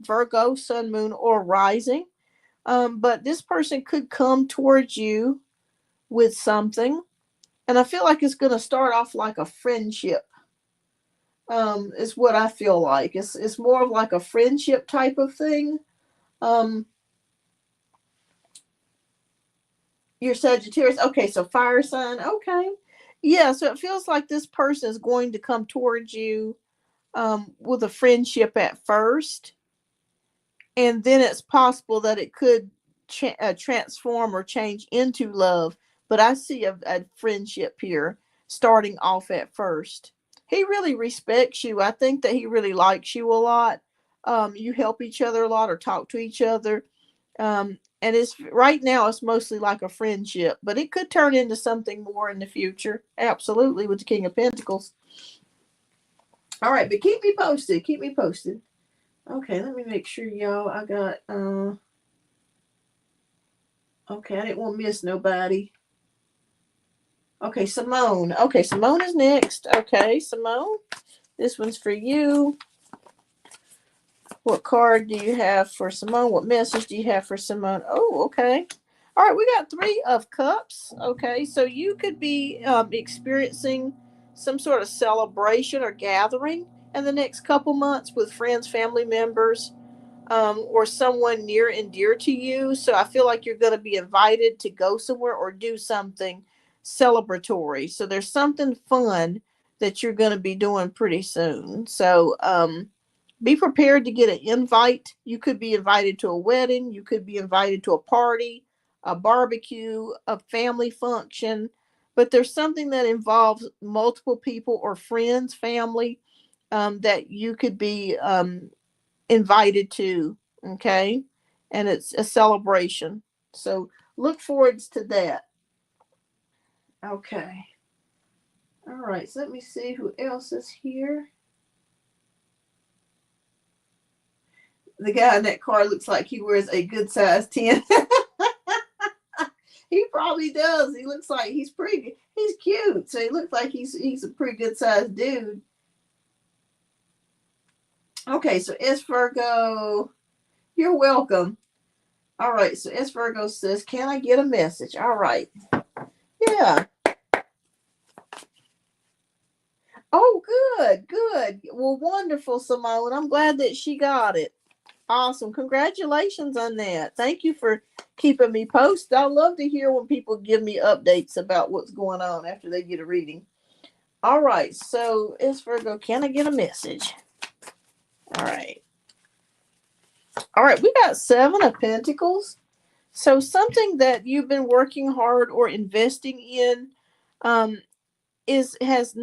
Virgo, Sun, Moon, or Rising. But this person could come towards you with something. And I feel like it's going to start off like a friendship. Is what I feel like. It's more of like a friendship type of thing. Um, You're Sagittarius. Okay, so fire sign. Okay. Yeah, so it feels like this person is going to come towards you with a friendship at first, and then it's possible that it could transform or change into love. But I see a friendship here starting off at first. He really respects you. I think that he really likes you a lot. You help each other a lot or talk to each other. And it's right now it's mostly like a friendship, but it could turn into something more in the future. Absolutely, with the King of Pentacles. All right, but keep me posted. Keep me posted. Okay, let me make sure, y'all. I got okay, I didn't want to miss nobody. Okay, Simone. Okay, Simone is next. Okay, Simone. This one's for you. What card do you have for Simone? What message do you have for Simone? Oh, okay. All right, we got 3 of Cups. Okay, so you could be experiencing some sort of celebration or gathering in the next couple months with friends, family members, or someone near and dear to you. So I feel like you're going to be invited to go somewhere or do something celebratory. So there's something fun that you're going to be doing pretty soon. So be prepared to get an invite. You could be invited to a wedding. You could be invited to a party, a barbecue, a family function. But there's something that involves multiple people or friends, family, that you could be invited to. Okay. And it's a celebration. So look forward to that. Okay. All right. So let me see who else is here. The guy in that car looks like he wears a good size 10. He probably does. He looks like he's cute. So he looks like he's a pretty good sized dude. Okay, so S Virgo, you're welcome. All right, so S Virgo says, "Can I get a message?" All right. Yeah. Oh, good, good. Well, wonderful, Simone. I'm glad that she got it. Awesome. Congratulations on that. Thank you for keeping me posted. I love to hear when people give me updates about what's going on after they get a reading. All right. So, S Virgo, can I get a message? All right. All right. We got 7 of Pentacles. So, something that you've been working hard or investing in um, has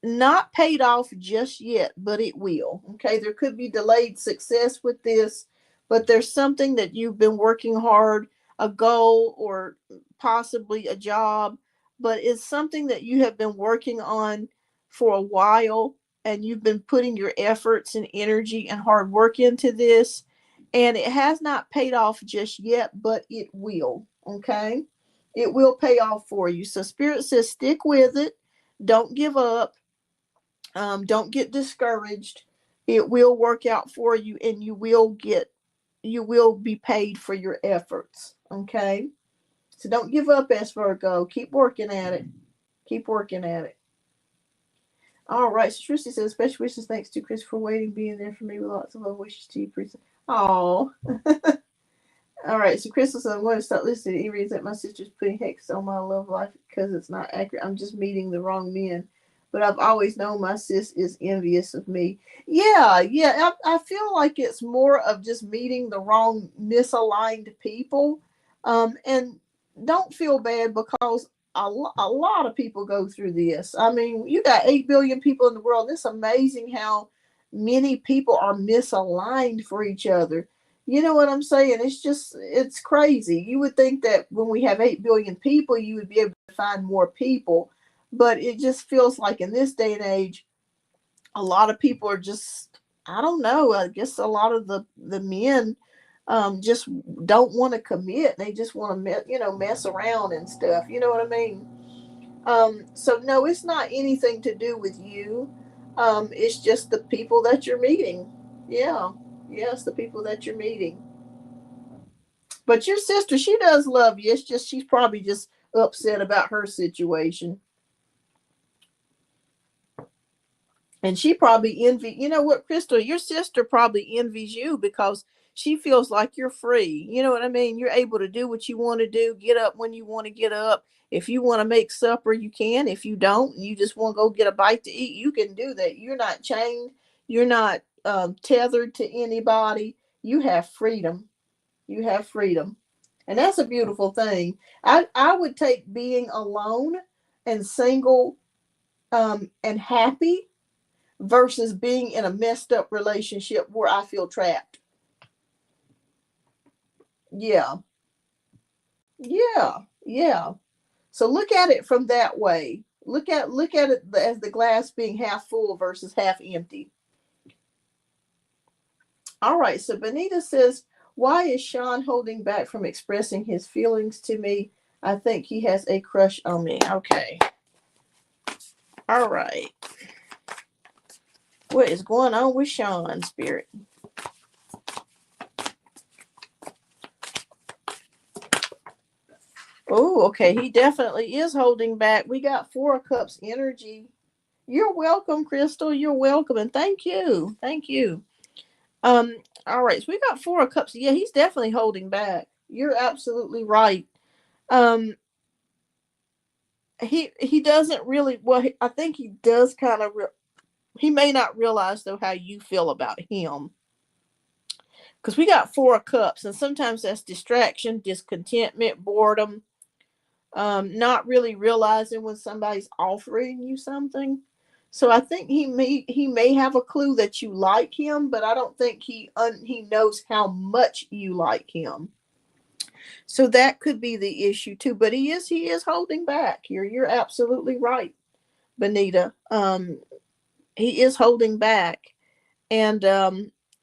not paid off just yet, but it will. Okay, there could be delayed success with this, but there's something that you've been working hard, a goal or possibly a job, but it's something that you have been working on for a while, and you've been putting your efforts and energy and hard work into this, and it has not paid off just yet, but it will. Okay, it will pay off for you. So Spirit says stick with it, don't give up. Don't get discouraged. It will work out for you, and you will be paid for your efforts. Okay. So don't give up, S Virgo. Keep working at it. Keep working at it. All right. So Tristy says, special wishes thanks to Chris for waiting, being there for me with lots of love wishes to you, Princess. Oh. All right. So Crystal says, I'm going to start listening to e-reads that my sister's putting hex on my love life because it's not accurate. I'm just meeting the wrong men. But I've always known my sis is envious of me. Yeah, yeah. I feel like it's more of just meeting the wrong, misaligned people. And don't feel bad because a lot of people go through this. I mean, you got 8 billion people in the world. It's amazing how many people are misaligned for each other. You know what I'm saying? It's crazy. You would think that when we have 8 billion people, you would be able to find more people, but it just feels like in this day and age, a lot of people are just, I don't know, I guess a lot of the men just don't want to commit. They just want to, mess around and stuff. You know what I mean? So no, it's not anything to do with you. It's just the people that you're meeting. Yeah. Yes, the people that you're meeting. But your sister, she does love you. It's just she's probably just upset about her situation. And she probably envy, you know what, Crystal, your sister probably envies you because she feels like you're free. You know what I mean? You're able to do what you want to do, get up when you want to get up. If you want to make supper, you can. If you don't, and you just want to go get a bite to eat, you can do that. You're not chained. You're not tethered to anybody. You have freedom. You have freedom. And that's a beautiful thing. I would take being alone and single and happy versus being in a messed up relationship where I feel trapped. Yeah. Yeah. Yeah. So look at it from that way. Look at it as the glass being half full versus half empty. All right. So Benita says, why is Sean holding back from expressing his feelings to me? I think he has a crush on me. Okay. All right. What is going on with Sean, Spirit? Oh, okay. He definitely is holding back. We got Four of Cups energy. You're welcome, Crystal. You're welcome. And thank you. Thank you. All right. So we got Four of Cups. Yeah, he's definitely holding back. You're absolutely right. Um, he doesn't really, well, I think he does kind of, he may not realize though how you feel about him. Because we got Four of Cups, and sometimes that's distraction, discontentment, boredom, not really realizing when somebody's offering you something. So I think he may have a clue that you like him, but I don't think he knows how much you like him. So that could be the issue too. But he is holding back. You're absolutely right, Benita. He is holding back, and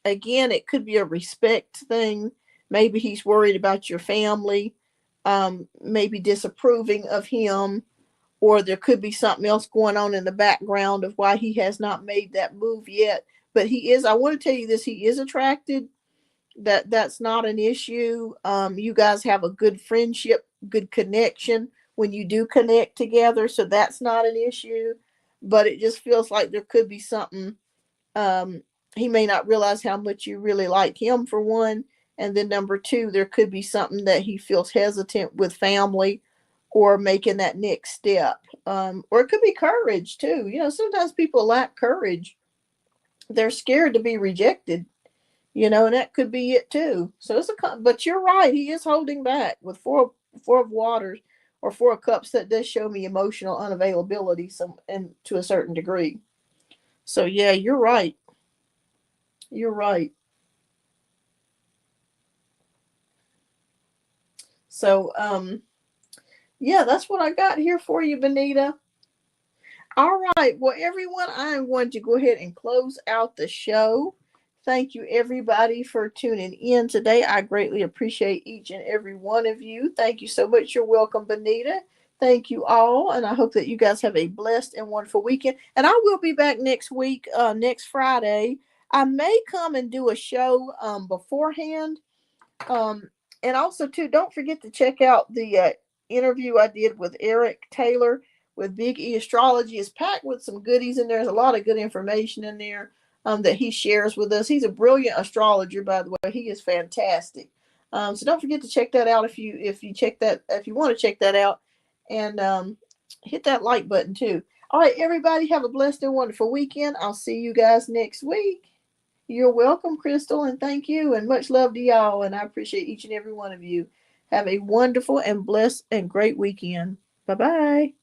again, it could be a respect thing. Maybe he's worried about your family, maybe disapproving of him, or there could be something else going on in the background of why he has not made that move yet. But he is, I want to tell you this, he is attracted. That's not an issue. You guys have a good friendship, good connection when you do connect together. So that's not an issue. But it just feels like there could be something. Um, he may not realize how much you really like him, for one. And then number two, there could be something that he feels hesitant with family or making that next step. Or it could be courage too. Sometimes people lack courage. They're scared to be rejected, and that could be it too. So but you're right. He is holding back with four of waters or Four of Cups. That does show me emotional unavailability, and to a certain degree. So yeah, you're right. You're right. So yeah, that's what I got here for you, Benita. All right. Well, everyone, I am going to go ahead and close out the show. Thank you, everybody, for tuning in today. I greatly appreciate each and every one of you. Thank you so much. You're welcome, Benita. Thank you all. And I hope that you guys have a blessed and wonderful weekend. And I will be back next week, next Friday. I may come and do a show beforehand. Um, and also, too, don't forget to check out the interview I did with Eric Taylor with Big E Astrology. It's packed with some goodies in there. There's a lot of good information in there that he shares with us. He's a brilliant astrologer, by the way. He is fantastic. So don't forget to check that out if you want to check that out, and hit that like button too. All right, everybody, have a blessed and wonderful weekend. I'll see you guys next week. You're welcome, Crystal, and thank you, and much love to y'all. And I appreciate each and every one of you. Have a wonderful and blessed and great weekend. Bye bye.